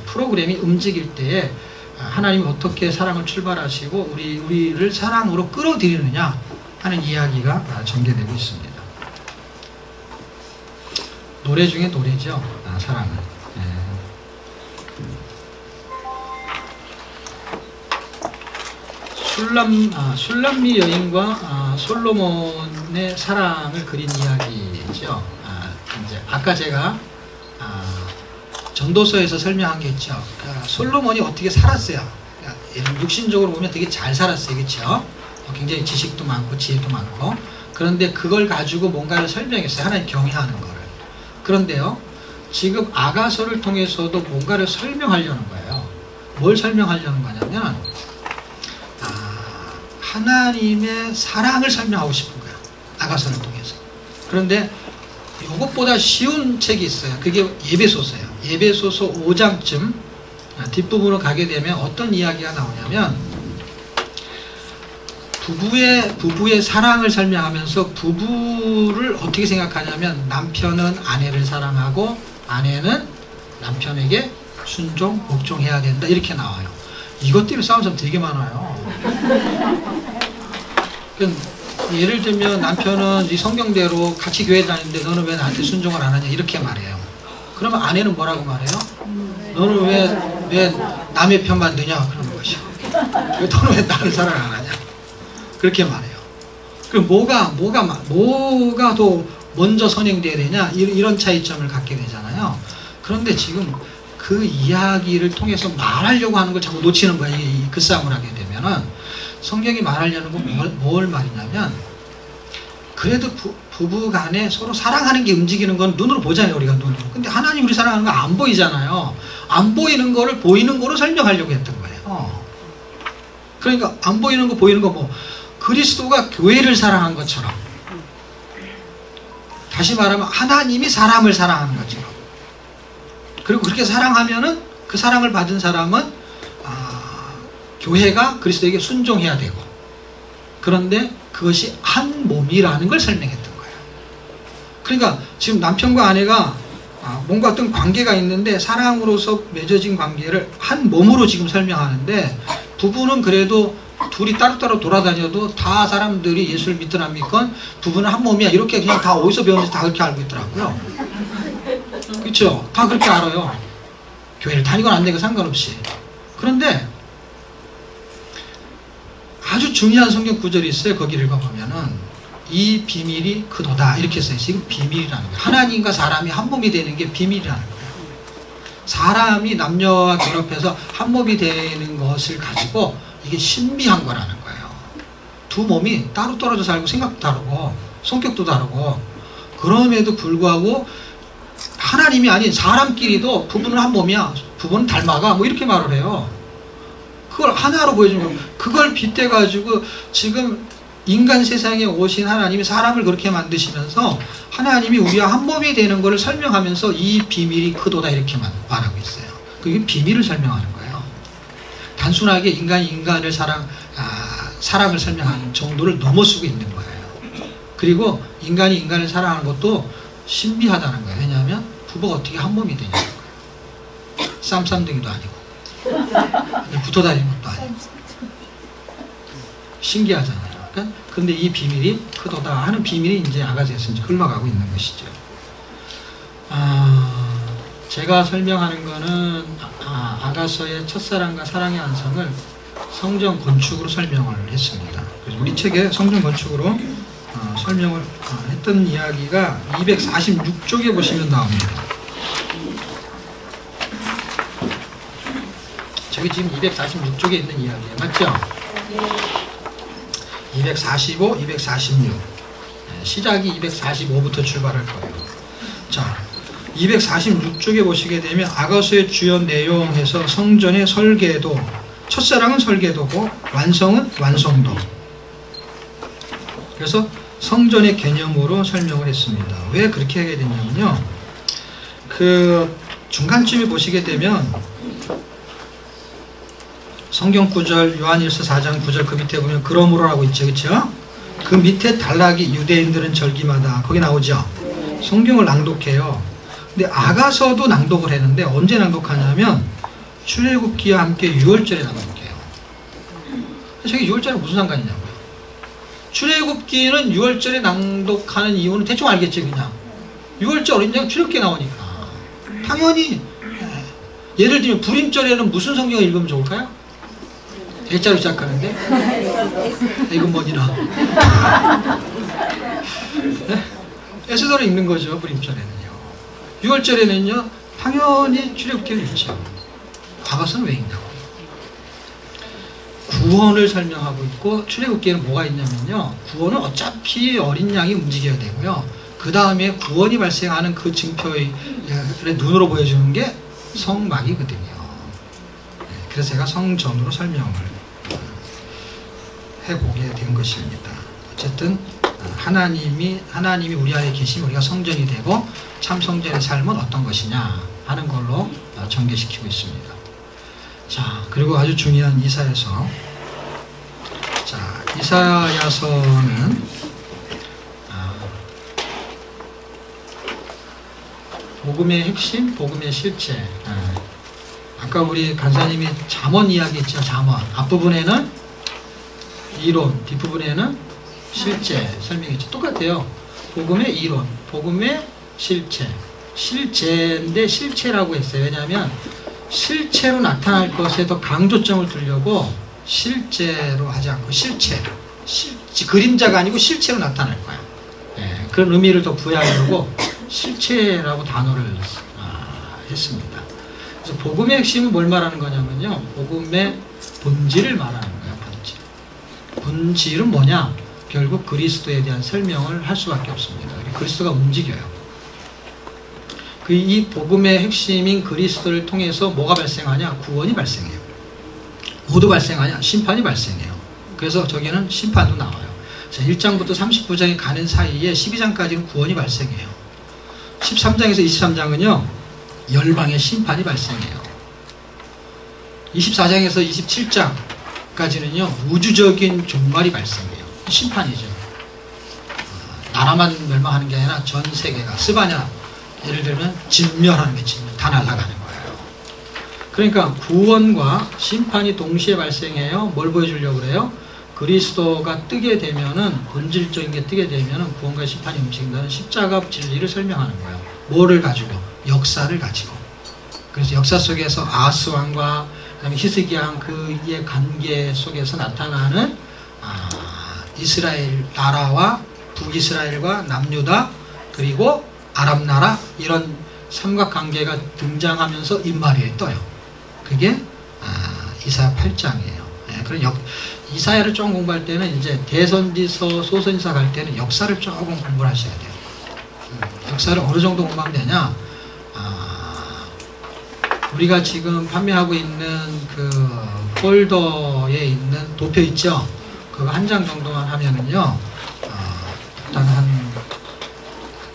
프로그램이 움직일 때에 하나님이 어떻게 사랑을 출발하시고 우리를 사랑으로 끌어들이느냐 하는 이야기가 전개되고 있습니다. 노래 중에 노래죠. 사랑은. 술람미 여인과 솔로몬의 사랑을 그린 이야기죠. 이제 아까 제가 전도서에서 설명한 게 있죠. 솔로몬이 어떻게 살았어요. 육신적으로 보면 되게 잘 살았어요. 그렇죠? 굉장히 지식도 많고 지혜도 많고. 그런데 그걸 가지고 뭔가를 설명했어요. 하나님 경외하는 거를. 그런데요. 지금 아가서를 통해서도 뭔가를 설명하려는 거예요. 뭘 설명하려는 거냐면 하나님의 사랑을 설명하고 싶은 거예요. 아가서를 통해서. 그런데 이것보다 쉬운 책이 있어요. 그게 에베소서예요. 에베소서 5장쯤 뒷부분으로 가게 되면 어떤 이야기가 나오냐면 부부의 사랑을 설명하면서 부부를 어떻게 생각하냐면 남편은 아내를 사랑하고 아내는 남편에게 순종, 복종해야 된다 이렇게 나와요. 이것 때문에 싸우는 사람 되게 많아요. 예를 들면 남편은 네 성경대로 같이 교회 다니는데 너는 왜 나한테 순종을 안 하냐 이렇게 말해요. 그러면 아내는 뭐라고 말해요? 너는 왜 남의 편만 드냐 그러는 것이고 너는 왜 나를 사랑 안 하냐 그렇게 말해요. 그럼 뭐가 더 먼저 선행돼야 되냐 이런 차이점을 갖게 되잖아요. 그런데 지금 그 이야기를 통해서 말하려고 하는 걸 자꾸 놓치는 거예요. 그 싸움을 하게 되면은 성경이 말하려는 건 뭘 말이냐면 그래도 부부 간에 서로 사랑하는 게 움직이는 건 눈으로 보잖아요, 우리가 눈으로. 근데 하나님 우리 사랑하는 거 안 보이잖아요. 안 보이는 거를 보이는 거로 설명하려고 했던 거예요. 그러니까 안 보이는 거 보이는 거 뭐 그리스도가 교회를 사랑한 것처럼, 다시 말하면 하나님이 사람을 사랑하는 것처럼, 그리고 그렇게 사랑하면은 그 사랑을 받은 사람은 교회가 그리스도에게 순종해야 되고, 그런데 그것이 한 몸이라는 걸 설명했던 거예요. 그러니까 지금 남편과 아내가 뭔가 어떤 관계가 있는데 사랑으로서 맺어진 관계를 한 몸으로 지금 설명하는데, 부부는 그래도 둘이 따로따로 돌아다녀도 다 사람들이 예수를 믿든 안 믿건 부부는 한 몸이야, 이렇게 그냥 다 어디서 배웠는지 다 그렇게 알고 있더라고요. 그렇죠? 다 그렇게 알아요. 교회를 다니건 안 다니건 상관없이. 그런데 아주 중요한 성경 구절이 있어요. 거기를 읽어보면은 이 비밀이 크도다 이렇게 써있어요. 지금 비밀이라는 거예요. 하나님과 사람이 한 몸이 되는 게 비밀이라는 거예요. 사람이 남녀와 결합해서 한 몸이 되는 것을 가지고 이게 신비한 거라는 거예요. 두 몸이 따로 떨어져 살고 생각도 다르고 성격도 다르고, 그럼에도 불구하고 하나님이 아닌 사람끼리도 부부는 한 몸이야, 부부는 닮아가, 뭐 이렇게 말을 해요. 그걸 하나로 보여주는 거예요. 그걸 빗대가지고 지금 인간 세상에 오신 하나님이 사람을 그렇게 만드시면서 하나님이 우리와 한 몸이 되는 것을 설명하면서 이 비밀이 크도다 이렇게 말하고 있어요. 그게 비밀을 설명하는 거예요. 단순하게 인간이 인간을 사랑을 설명하는 정도를 넘어서고 있는 거예요. 그리고 인간이 인간을 사랑하는 것도 신비하다는 거예요. 왜냐하면 부부가 어떻게 한 몸이 되냐는 거예요. 쌈쌈둥이도 아니고 붙어 다니는 것도 아니고 신기하잖아요. 그러니까 근데 이 비밀이 크도다 하는 비밀이 이제 아가서에서 이제 흘러가고 있는 것이죠. 제가 설명하는 거는 아가서의 첫사랑과 사랑의 완성을 성전 건축으로 설명을 했습니다. 그래서 우리 책에 성전 건축으로 설명을 했던 이야기가 246쪽에 보시면 나옵니다. 저기 지금 246쪽에 있는 이야기예요. 맞죠? 245, 246. 시작이 245부터 출발할 거예요. 자, 246쪽에 보시게 되면 아가서의 주요 내용에서 성전의 설계도, 첫사랑은 설계도고 완성은 완성도. 그래서 성전의 개념으로 설명을 했습니다. 왜 그렇게 하게 됐냐면요, 그 중간쯤에 보시게 되면 성경 구절 요한일서 4장 9절 그 밑에 보면 그러므로라고 있죠. 그렇죠? 그 밑에 단락이 유대인들은 절기마다 거기 나오죠. 성경을 낭독해요. 근데 아가서도 낭독을 했는데 언제 낭독하냐면 출애굽기와 함께 6월절에 낭독해요. 저게 6월절에 무슨 상관이냐고요. 출애굽기는 6월절에 낭독하는 이유는 대충 알겠지. 그냥 6월절 어린양 출애굽기에 나오니까 당연히. 예를 들면 불임절에는 무슨 성경을 읽으면 좋을까요? 대자로 시작하는데 이건 뭐니나 네? 에스더를 읽는 거죠. 불임절에는요. 6월절에는요 당연히 출애굽기를 읽죠. 아가서는 왜 읽냐고. 구원을 설명하고 있고, 출애굽기에는 뭐가 있냐면요, 구원은 어차피 어린 양이 움직여야 되고요, 그 다음에 구원이 발생하는 그 증표의 눈으로 보여주는 게 성막이거든요. 그래서 제가 성전으로 설명을 해보게 된 것입니다. 어쨌든 하나님이 우리 안에 계시면 우리가 성전이 되고 참 성전의 삶은 어떤 것이냐 하는 걸로 전개시키고 있습니다. 자, 그리고 아주 중요한 이사야서. 자, 이사야서는 복음의 핵심, 복음의 실체. 아까 우리 간사님이 잠언 이야기 했죠. 잠언 앞부분에는 이론, 뒷부분에는 실제 설명했죠. 똑같아요. 복음의 이론, 복음의 실체. 실제인데 실체라고 했어요. 왜냐하면 실체로 나타날 것에 더 강조점을 두려고 실제로 하지 않고 실체, 그림자가 아니고 실체로 나타날 거야. 그런 의미를 더 부여하려고 실체라고 단어를 했습니다. 그래서 복음의 핵심은 뭘 말하는 거냐면요, 복음의 본질을 말하는 거예요. 본질은 뭐냐? 결국 그리스도에 대한 설명을 할 수밖에 없습니다. 그리스도가 움직여요. 이 복음의 핵심인 그리스도를 통해서 뭐가 발생하냐? 구원이 발생해요. 모두 발생하냐? 심판이 발생해요. 그래서 저기는 심판도 나와요. 자, 1장부터 39장에 가는 사이에 12장까지는 구원이 발생해요. 13장에서 23장은요, 열방의 심판이 발생해요. 24장에서 27장까지는요, 우주적인 종말이 발생해요. 심판이죠. 나라만 멸망하는 게 아니라 전 세계가, 스바냐, 예를 들면 진멸하는 게 진멸, 다 날아가는 거예요. 그러니까 구원과 심판이 동시에 발생해요. 뭘 보여주려고 그래요? 그리스도가 뜨게 되면은, 본질적인 게 뜨게 되면은 구원과 심판이 움직인다는 십자가 진리를 설명하는 거예요. 뭐를 가지고? 역사를 가지고. 그래서 역사 속에서 아하스 왕과 그다음에 히스기야 왕 그의 관계 속에서 나타나는 이스라엘 나라와 북이스라엘과 남유다 그리고 아랍 나라 이런 삼각관계가 등장하면서 인마리에 떠요. 그게 이사야 8장이에요. 네, 그런 이사야를 조금 공부할 때는 이제 대선지서 소선지서 갈 때는 역사를 조금 공부를 하셔야 돼요. 역사를 어느 정도 공부하면 되냐? 우리가 지금 판매하고 있는 그 폴더에 있는 도표 있죠? 그거 한 장 정도만 하면은요, 일단 한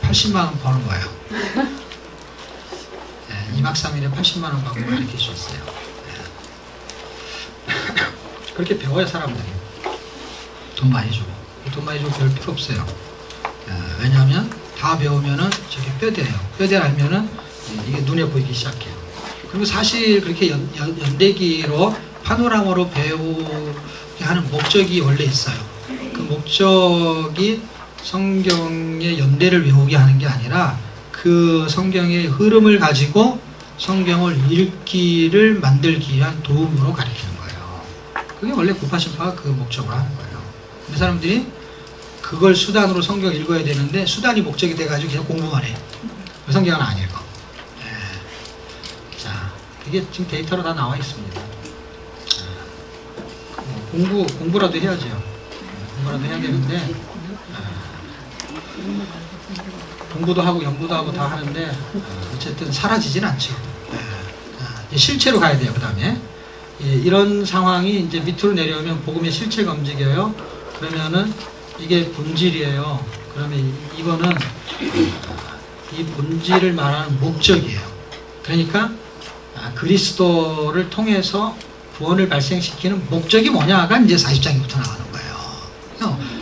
80만원 버는 거예요. 네, 2박 3일에 80만원 받고 가르칠 수 있어요. 네. 그렇게 배워야 사람들이 돈 많이 주고. 돈 많이 주고 별 필요 없어요. 왜냐하면 다 배우면은 저게 뼈대예요. 뼈대 알면은 이게 눈에 보이기 시작해요. 그리고 사실 그렇게 연대기로 파노라마로 배우게 하는 목적이 원래 있어요. 그 목적이 성경의 연대를 외우게 하는 게 아니라 그 성경의 흐름을 가지고 성경을 읽기를 만들기 위한 도움으로 가르치는 거예요. 그게 원래 구파신파가 그 목적으로 하는 거예요. 근데 사람들이 그걸 수단으로 성경을 읽어야 되는데 수단이 목적이 돼가지고 그냥 공부만 해. 성경은 안 읽어. 자, 이게 지금 데이터로 다 나와 있습니다. 공부라도 해야죠. 공부라도 해야 되는데 공부도 하고 연구도 하고 다 하는데 어쨌든 사라지진 않죠. 실체로 가야 돼요. 그 다음에 이런 상황이 이제 밑으로 내려오면 복음의 실체가 움직여요. 그러면은 이게 본질이에요. 그러면 이거는 이 본질을 말하는 목적이에요. 그러니까 그리스도를 통해서 구원을 발생시키는 목적이 뭐냐가 이제 40장부터 나가는 거예요.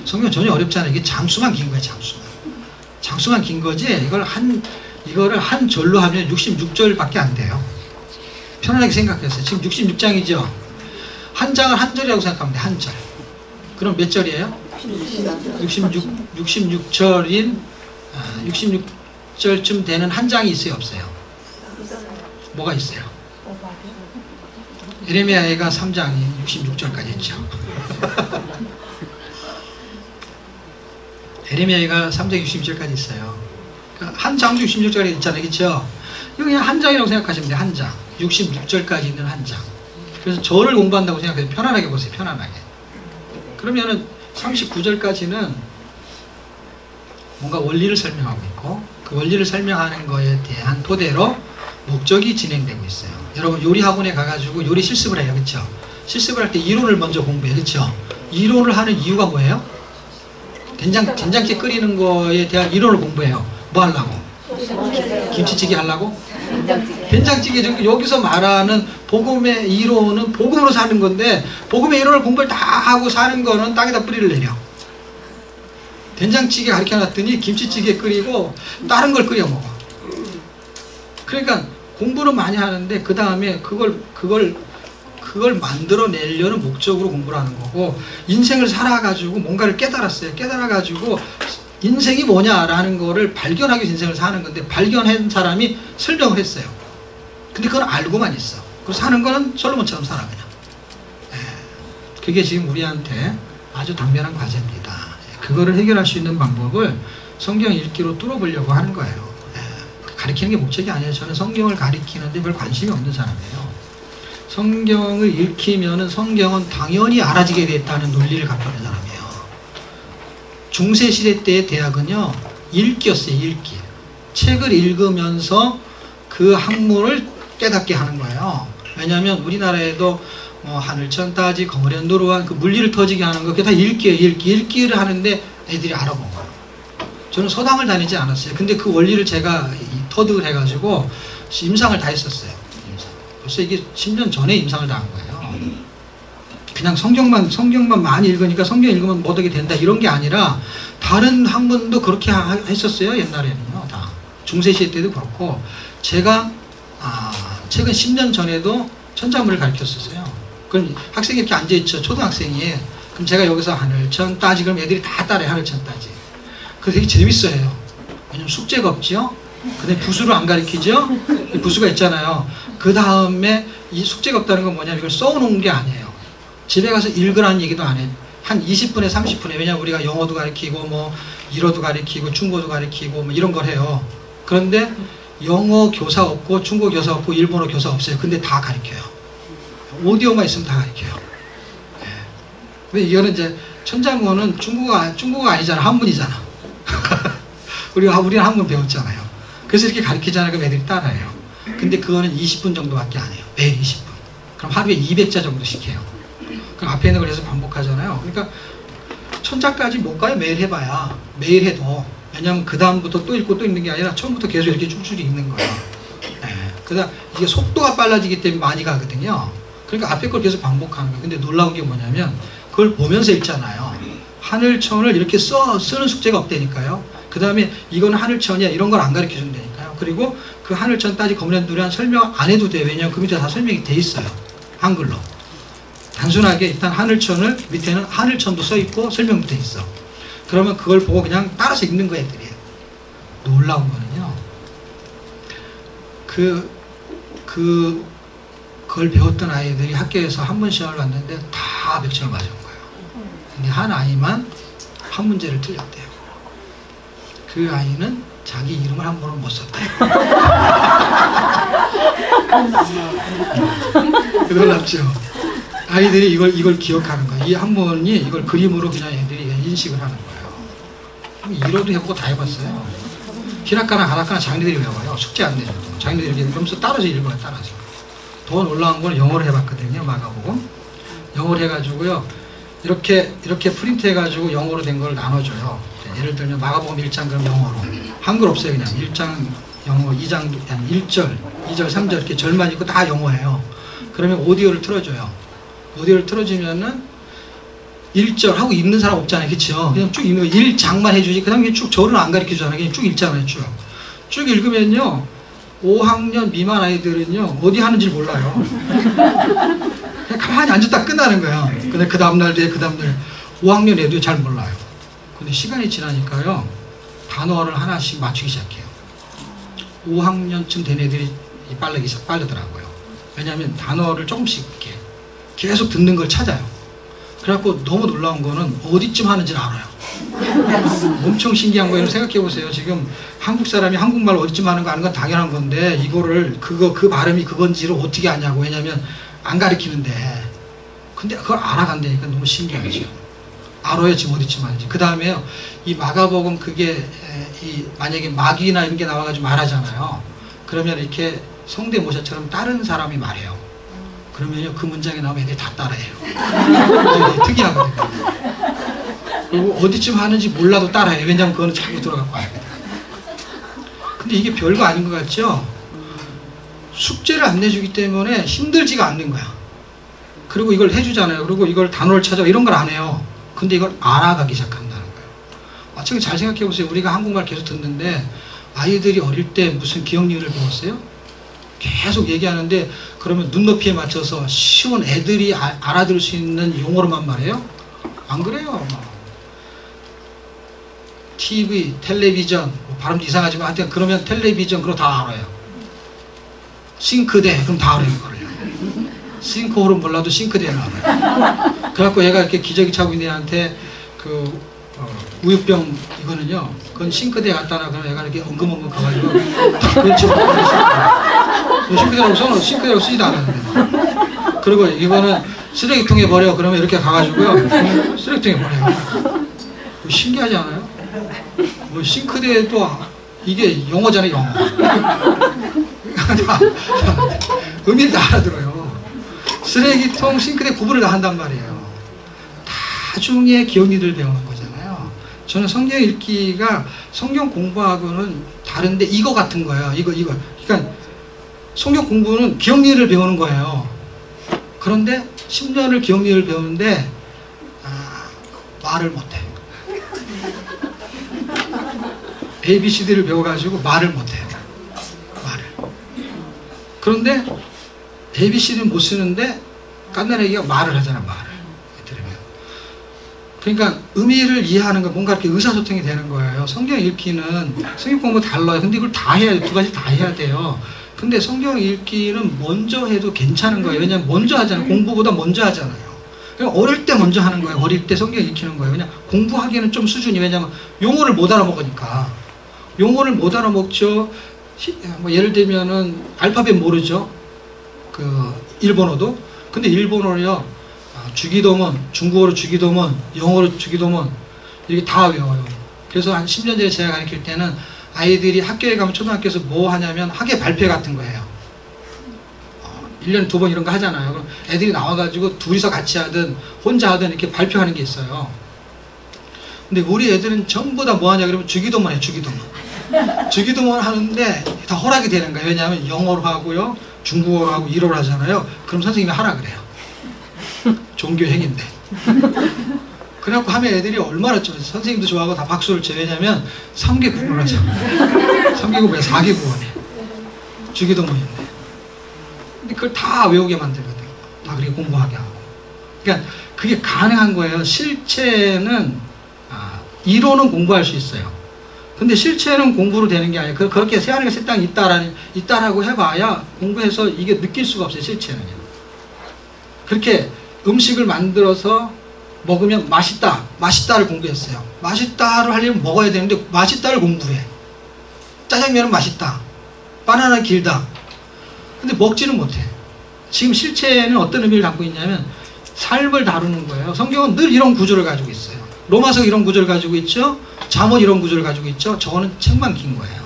성경 전혀 어렵지 않아요. 이게 장수만 긴 거예요. 장수만 긴 거지 이거를 한 절로 하면 66절밖에 안 돼요. 편안하게 생각했어요. 지금 66장이죠. 한 장을 한 절이라고 생각하면 돼. 한 절. 그럼 몇 절이에요? 66절인 66절쯤 되는 한 장이 있어요? 없어요? 뭐가 있어요? 예레미야가 3장이 66절까지 있죠. 예레미야가 3장 66절까지 있어요. 한 장도 66절까지 있잖아요. 그렇죠? 이거 그냥 한 장이라고 생각하시면 돼요. 한 장. 66절까지 있는 한 장. 그래서 절을 공부한다고 생각해서 편안하게 보세요. 편안하게. 그러면은 39절까지는 뭔가 원리를 설명하고 있고 그 원리를 설명하는 거에 대한 토대로 목적이 진행되고 있어요. 여러분 요리 학원에 가가지고 요리 실습을 해요. 그렇죠? 실습을 할 때 이론을 먼저 공부해요. 그렇죠? 이론을 하는 이유가 뭐예요? 된장찌개 끓이는 거에 대한 이론을 공부해요. 뭐 하려고? 김치찌개 하려고? 된장찌개. 여기서 말하는 복음의 이론은 복음으로 사는 건데 복음의 이론을 공부를 다 하고 사는 거는 땅에다 뿌리를 내려. 된장찌개 가르쳐 놨더니 김치찌개 끓이고 다른 걸 끓여 먹어. 그러니까 공부는 많이 하는데 그 다음에 그걸 만들어내려는 목적으로 공부를 하는 거고 인생을 살아가지고 뭔가를 깨달았어요. 깨달아가지고 인생이 뭐냐라는 거를 발견하기 위해서 인생을 사는 건데 발견한 사람이 설명을 했어요. 근데 그건 알고만 있어. 그리고 사는 거는 솔로몬처럼 살아 그냥. 그게 지금 우리한테 아주 당면한 과제입니다. 그거를 해결할 수 있는 방법을 성경 읽기로 뚫어보려고 하는 거예요. 가르치는 게 목적이 아니에요. 저는 성경을 가르치는데 별 관심이 없는 사람이에요. 성경을 읽히면은 성경은 당연히 알아지게 됐다는 논리를 갖고 있는 사람이에요. 중세시대 때의 대학은요, 읽기였어요. 읽기. 책을 읽으면서 그 학문을 깨닫게 하는 거예요. 왜냐하면 우리나라에도 뭐 하늘천 따지 거머리한 노루한 그 물리를 터지게 하는 거 그게 다 읽기예요. 읽기를 하는데 애들이 알아본 거예요. 저는 서당을 다니지 않았어요. 근데 그 원리를 제가 터득을 해가지고 임상을 다 했었어요. 벌써 이게 10년 전에 임상을 다 한 거예요. 그냥 성경만 많이 읽으니까 성경 읽으면 못 하게 된다 이런 게 아니라 다른 학문도 그렇게 했었어요. 옛날에는요. 다 중세시대 때도 그렇고 제가 최근 10년 전에도 천자문을 가르쳤었어요. 그럼 학생이 이렇게 앉아있죠. 초등학생이. 그럼 제가 여기서 하늘천 따지 그럼 애들이 다 따라해. 하늘천 따지. 그래서 되게 재밌어요. 왜냐면 숙제가 없죠. 근데 부수를 안 가르치죠. 부수가 있잖아요. 그 다음에 이 숙제가 없다는 건 뭐냐면 이걸 써놓은 게 아니에요. 집에 가서 읽으라는 얘기도 안 해요. 한 20분에 30분에. 왜냐면 우리가 영어도 가르치고 뭐 일어도 가르치고 중국어도 가르치고 뭐 이런 걸 해요. 그런데 영어 교사 없고 중국어 교사 없고 일본어 교사 없어요. 근데 다 가르쳐요. 오디오만 있으면 다 가르쳐요. 네. 근데 이거는 이제 천자문은 중국어가 아니잖아. 한문이잖아. 우리는 한문 배웠잖아요. 그래서 이렇게 가르치잖아요. 그럼 애들이 따라해요. 근데 그거는 20분 정도밖에 안 해요. 매일 20분. 그럼 하루에 200자 정도 시켜요. 그럼 앞에 있는 걸 해서 반복하잖아요. 그러니까 1000자까지 못 가요. 매일 해봐야. 매일 해도. 왜냐면 그 다음부터 또 읽고 또 읽는 게 아니라 처음부터 계속 이렇게 쭉쭉 읽는 거예요. 네. 그다음 이게 속도가 빨라지기 때문에 많이 가거든요. 그러니까 앞에 걸 계속 반복하는 거예요. 근데 놀라운 게 뭐냐면 그걸 보면서 읽잖아요. 하늘천을 이렇게 쓰는 숙제가 없다니까요. 그 다음에 이거는 하늘천이야 이런 걸 안 가르쳐 준다니까요. 그리고 그 하늘천 따지 거머리한 노래한 설명 안 해도 돼요. 왜냐하면 그 밑에 다 설명이 돼 있어요. 한글로. 단순하게 일단 하늘천을 밑에는 하늘천도 써 있고 설명도 돼 있어. 그러면 그걸 보고 그냥 따라서 읽는 거 애들이. 놀라운 거는요. 그걸 배웠던 아이들이 학교에서 한문 시험을 봤는데 다 100점을 맞은 거예요. 근데 한 아이만 한 문제를 틀렸대요. 그 아이는 자기 이름을 한 번은 못 썼대요. 놀랍죠? 아이들이 이걸 기억하는 거예요. 이 한문이 이걸 그림으로 그냥 애들이 인식을 하는 거예요. 이로도 해보고 다 해봤어요. 히라카나 가라카나 자기네들이 외워요. 숙제 안 내줘도. 자기네들이 이렇게 그러면서 따라서 읽어요. 따라서. 더 놀라운 건 영어로 해봤거든요. 마가복음. 영어로 해가지고요. 이렇게 프린트 해가지고 영어로 된 걸 나눠줘요. 예를 들면 마가복음 1장 그럼 영어로. 한글 없어요. 그냥 1장 영어, 2장 1절, 2절, 3절 이렇게 절만 있고 다 영어예요. 그러면 오디오를 틀어줘요. 오디오를 틀어주면은 1절 하고 읽는 사람 없잖아요. 그쵸? 그냥 쭉 읽는 거 1장만 해주지. 그 다음에 쭉 절은 안 가르쳐주잖아요. 그냥 쭉 읽잖아요. 쭉 읽으면요. 5학년 미만 아이들은요. 어디 하는지 몰라요. 그냥 가만히 앉았다 끝나는 거예요. 근데 그 다음날 뒤에 그 다음날 5학년 애도 잘 몰라요. 근데 시간이 지나니까요. 단어를 하나씩 맞추기 시작해요. 5학년쯤 된 애들이 빠르더라고요. 왜냐하면 단어를 조금씩 이렇게 계속 듣는 걸 찾아요. 그래갖고 너무 놀라운 거는 어디쯤 하는지는 알아요. 엄청 신기한 거예요. 생각해보세요. 지금 한국 사람이 한국말 어디쯤 하는 거 아는 건 당연한 건데 이거를 그 발음이 그건지를 어떻게 아냐고. 왜냐면 안 가르치는데. 근데 그걸 알아간다니까 너무 신기하죠. 알아요. 지금 어디쯤 하는지. 그 다음에요. 이 마가복음 그게 만약에 마귀나 이런 게 나와가지고 말하잖아요. 그러면 이렇게 성대모사처럼 다른 사람이 말해요. 그러면요. 그 문장에 나오면 애들이 다 따라해요. 특이하거든요. 그리고 어디쯤 하는지 몰라도 따라해요. 왜냐하면 그거는 자꾸 들어갖고 와요. 근데 이게 별거 아닌 것 같죠? 숙제를 안 내주기 때문에 힘들지가 않는 거야. 그리고 이걸 해주잖아요. 그리고 이걸 단어를 찾아 이런 걸 안 해요. 근데 이걸 알아가기 시작한다는 거예요. 마치 잘 생각해보세요. 우리가 한국말 계속 듣는데 아이들이 어릴 때 무슨 기억력을 배웠어요? 계속 얘기하는데 그러면 눈높이에 맞춰서 쉬운 애들이 알아들을 수 있는 용어로만 말해요? 안 그래요. TV, 텔레비전, 발음도 이상하지만 하여튼 그러면 텔레비전 그럼 다 알아요. 싱크대 그럼 다 알아요. 그거를요. 싱크홀은 몰라도 싱크대는 알아요. 그래갖고 얘가 이렇게 기저귀 차고 있는 애한테 우유병 이거는요. 그건 싱크대에 갖다 놔. 그러면 얘가 이렇게 엉금엉금 가가지고 그렇죠. 싱크대라고 써놓은 싱크대라고 쓰지도 않았는데. 그리고 이거는 쓰레기통에 버려. 그러면 이렇게 가가지고요. 쓰레기통에 버려요. 신기하지 않아요? 뭐 싱크대도 이게 영어잖아요, 영어. 의미를 다 알아들어요. 쓰레기통, 싱크대 구분을 다 한단 말이에요. 나중에 기억니들 배우는 거잖아요. 저는 성경 읽기가 성경 공부하고는 다른데 이거 같은 거예요. 이거. 그러니까 성경 공부는 기억니를 배우는 거예요. 그런데 10년을 기억니를 배우는데 말을 못해요. ABCD를 배워가지고 말을 못해요. 말을. 그런데 ABCD는 못 쓰는데 깐나레기가 말을 하잖아. 말을 들으면. 그러니까 의미를 이해하는 거 뭔가 이렇게 의사소통이 되는 거예요. 성경 읽기는 성경 공부 달라요. 근데 이걸 다 해야 돼. 두 가지 다 해야 돼요. 근데 성경 읽기는 먼저 해도 괜찮은 거예요. 왜냐면 먼저 하잖아요. 공부보다 먼저 하잖아요. 어릴 때 먼저 하는 거예요. 어릴 때 성경 읽히는 거예요. 그냥 공부하기에는 좀 수준이, 왜냐면 용어를 못 알아먹으니까. 용어를 못 알아먹죠. 뭐 예를 들면은 알파벳 모르죠. 그 일본어도. 근데 일본어를요, 주기도문, 중국어로 주기도문, 영어로 주기도문 이렇게 다 외워요. 그래서 한 10년 전에 제가 가르칠 때는 아이들이 학교에 가면 초등학교에서 뭐 하냐면 학예 발표 같은 거 해요. 1년에 2번 이런 거 하잖아요. 그럼 애들이 나와가지고 둘이서 같이 하든 혼자 하든 이렇게 발표하는 게 있어요. 근데 우리 애들은 전부 다 뭐 하냐 그러면 주기도문 해요. 주기도문. 주기도문 하는데 다 허락이 되는 거예요. 왜냐하면 영어로 하고요, 중국어로 하고 일어로 하잖아요. 그럼 선생님이 하라 그래요. 종교 행인데. 그래갖고 하면 애들이 얼마나 선생님도 좋아하고 다 박수를 쳐요. 왜냐면 3개 구분을 하죠. 3개 구분에 4개 구분에 주기도문인데. 근데 그걸 다 외우게 만들거든요. 다 그렇게 공부하게 하고. 그러니까 그게 가능한 거예요. 실체는 이론은 공부할 수 있어요. 근데 실체는 공부로 되는 게 아니에요. 그렇게 새하늘과 새 땅이 있다라고 해봐야 공부해서 이게 느낄 수가 없어요. 실체는요. 그렇게 음식을 만들어서 먹으면 맛있다를 공부했어요. 맛있다를 하려면 먹어야 되는데 맛있다를 공부해. 짜장면은 맛있다, 바나나는 길다. 근데 먹지는 못해. 지금 실체는 어떤 의미를 갖고 있냐면 삶을 다루는 거예요. 성경은 늘 이런 구조를 가지고 있어요. 로마서 이런 구조를 가지고 있죠. 잠언 이런 구조를 가지고 있죠. 저거는 책만 긴 거예요.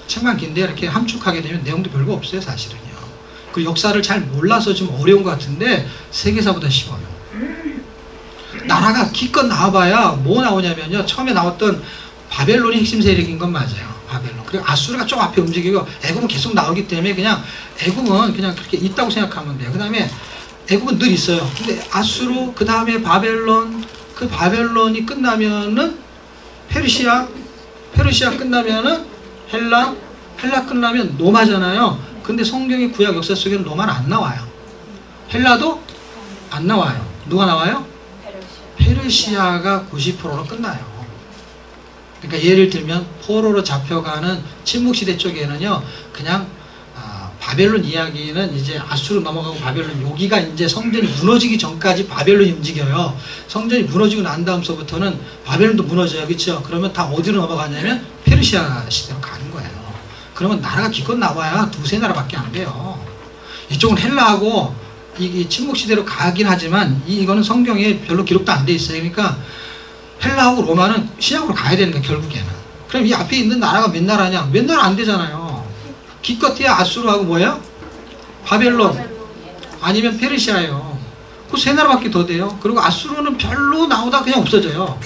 책만 긴데 이렇게 함축하게 되면 내용도 별거 없어요, 사실은요. 그 역사를 잘 몰라서 좀 어려운 것 같은데 세계사보다 쉬워요. 나라가 기껏 나와봐야 뭐 나오냐면요, 처음에 나왔던 바벨론이 핵심 세력인 건 맞아요. 바벨론. 그리고 아수르가 좀 앞에 움직이고 애굽은 계속 나오기 때문에 그냥 애굽은 그냥 그렇게 있다고 생각하면 돼요. 그 다음에 애굽은 늘 있어요. 근데 아수르, 그 다음에 바벨론, 그 바벨론이 끝나면은 페르시아 끝나면은 헬라 끝나면 로마잖아요. 근데 성경의 구약 역사 속에는 로마는 안 나와요. 헬라도 안 나와요. 누가 나와요? 페르시아가 90%로 끝나요. 그러니까 예를 들면 포로로 잡혀가는 침묵시대 쪽에는요, 그냥 바벨론 이야기는 이제 아수르 넘어가고 바벨론, 여기가 이제 성전이 무너지기 전까지 바벨론이 움직여요. 성전이 무너지고 난 다음서부터는 바벨론도 무너져요. 그렇죠? 그러면 다 어디로 넘어가냐면 페르시아 시대로 가는 거예요. 그러면 나라가 기껏 나와야 두세 나라밖에 안 돼요. 이쪽은 헬라하고 이 침묵시대로 가긴 하지만 이거는 성경에 별로 기록도 안 돼 있어요. 그러니까 헬라하고 로마는 신약으로 가야 되는 거예요, 결국에는. 그럼 이 앞에 있는 나라가 몇 나라냐? 몇 나라 안 되잖아요. 기껏해야 아수르하고 뭐예요? 바벨론 아니면 페르시아예요. 그 세 나라밖에 더 돼요. 그리고 아수르는 별로 나오다 그냥 없어져요.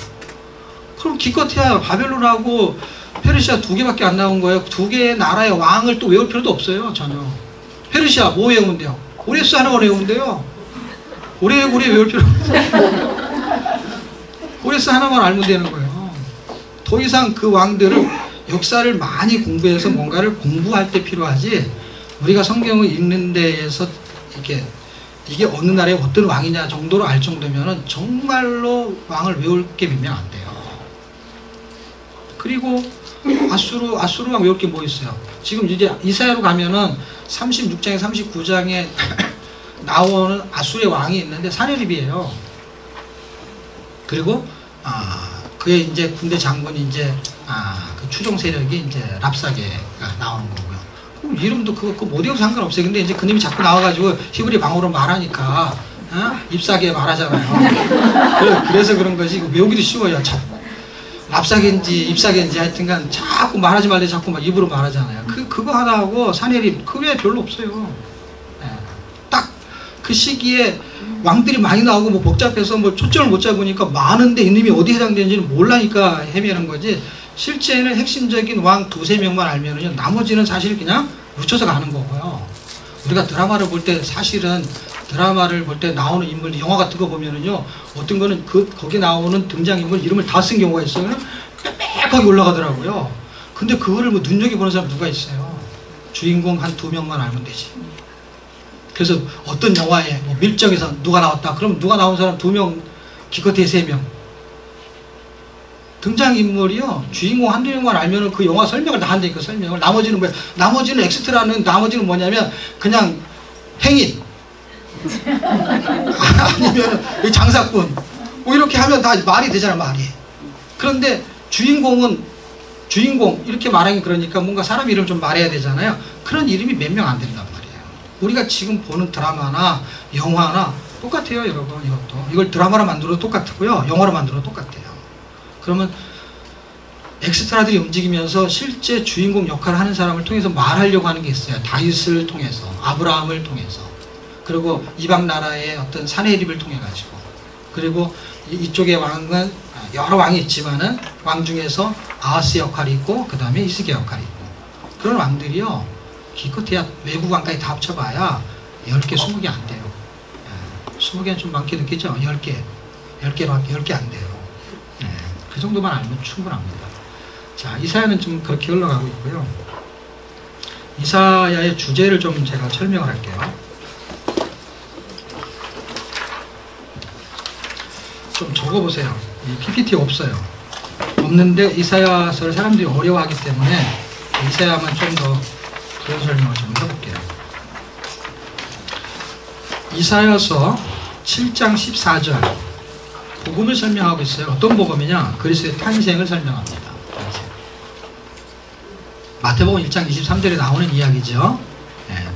그럼 기껏해야 바벨론하고 페르시아 2개밖에 안 나온 거예요. 2개의 나라의 왕을 또 외울 필요도 없어요, 전혀. 페르시아 뭐 외우면 돼요? 오레스 하나만 외우면 돼요. 오래 외울 필요 없어요. 오레스 하나만 알면 되는 거예요. 더 이상 그 왕들을 역사를 많이 공부해서 뭔가를 공부할 때 필요하지, 우리가 성경을 읽는 데에서 이게 어느 나라에 어떤 왕이냐 정도로 알 정도면은 정말로 왕을 외울 게 몇 명 안 돼요. 그리고 아수르 왕 외울 게 뭐 있어요? 지금 이제 이사야로 가면은 36장에 39장에 나오는 아수르의 왕이 있는데 사네립이에요. 그리고 그의 이제 군대 장군이 이제 그 추종 세력이 이제 랍사게가 나오는 거고요. 이름도 그거 못 외워도 상관없어요. 근데 이제 그님이 자꾸 나와가지고 히브리 방어로 말하니까 잎사귀에 말하잖아요. 그래서 그런 것이 외우기도 쉬워요. 랍사귀인지 잎사귀인지 하여튼간 자꾸 말하지 말래 자꾸 막 입으로 말하잖아요. 그거 하나하고 산해립 그 외에 별로 없어요. 딱 그 시기에 왕들이 많이 나오고 뭐 복잡해서 뭐 초점을 못 잡으니까 많은데 이놈이 어디에 해당되는지는 몰라니까 헤매는 거지. 실제는 핵심적인 왕 두세 명만 알면은요, 나머지는 사실 그냥 묻혀서 가는 거고요. 우리가 드라마를 볼 때 사실은 드라마를 볼 때 나오는 인물, 영화 같은 거 보면은요, 어떤 거는 거기 나오는 등장인물 이름을 다 쓴 경우가 있어요. 빽빽하게 올라가더라고요. 근데 그거를 뭐 눈여겨보는 사람 누가 있어요? 주인공 한 2명만 알면 되지. 그래서 어떤 영화에 뭐 밀정에서 누가 나왔다. 그럼 누가 나온 사람 2명, 기껏해 3명. 등장인물이요, 주인공 한두 명만 알면은 그 영화 설명을 다 한다니까, 설명을. 나머지는 뭐야? 나머지는 엑스트라는, 나머지는 뭐냐면, 그냥 행인. 아니면 장사꾼. 뭐 이렇게 하면 다 말이 되잖아, 말이. 그런데 주인공, 이렇게 말하기 그러니까 뭔가 사람 이름 좀 말해야 되잖아요. 그런 이름이 몇 명 안 된단 말이에요. 우리가 지금 보는 드라마나 영화나 똑같아요, 여러분. 이걸 드라마로 만들어도 똑같고요, 영화로 만들어도 똑같아요. 그러면 엑스트라들이 움직이면서 실제 주인공 역할을 하는 사람을 통해서 말하려고 하는 게 있어요. 다윗을 통해서, 아브라함을 통해서, 그리고 이방 나라의 어떤 산헤립을 통해 가지고, 그리고 이쪽의 왕은 여러 왕이 있지만은 왕 중에서 아하스 역할이 있고, 그 다음에 히스기야 역할이 있고, 그런 왕들이요, 기껏해야 외국 왕까지 다 합쳐봐야 10개, 20개 안 돼요. 20개는 좀 많게 느끼죠? 10개 안 돼요. 그 정도만 알면 충분합니다. 자, 이사야는 좀 그렇게 흘러가고 있고요. 이사야의 주제를 좀 제가 설명을 할게요. 좀 적어보세요. 이 PPT 없어요. 없는데 이사야서를 사람들이 어려워하기 때문에 이사야만 좀 더 그런 설명을 좀 해볼게요. 이사야서 7장 14절 복음을 설명하고 있어요. 어떤 복음이냐? 그리스도의 탄생을 설명합니다. 탄생. 마태복음 1장 23절에 나오는 이야기죠.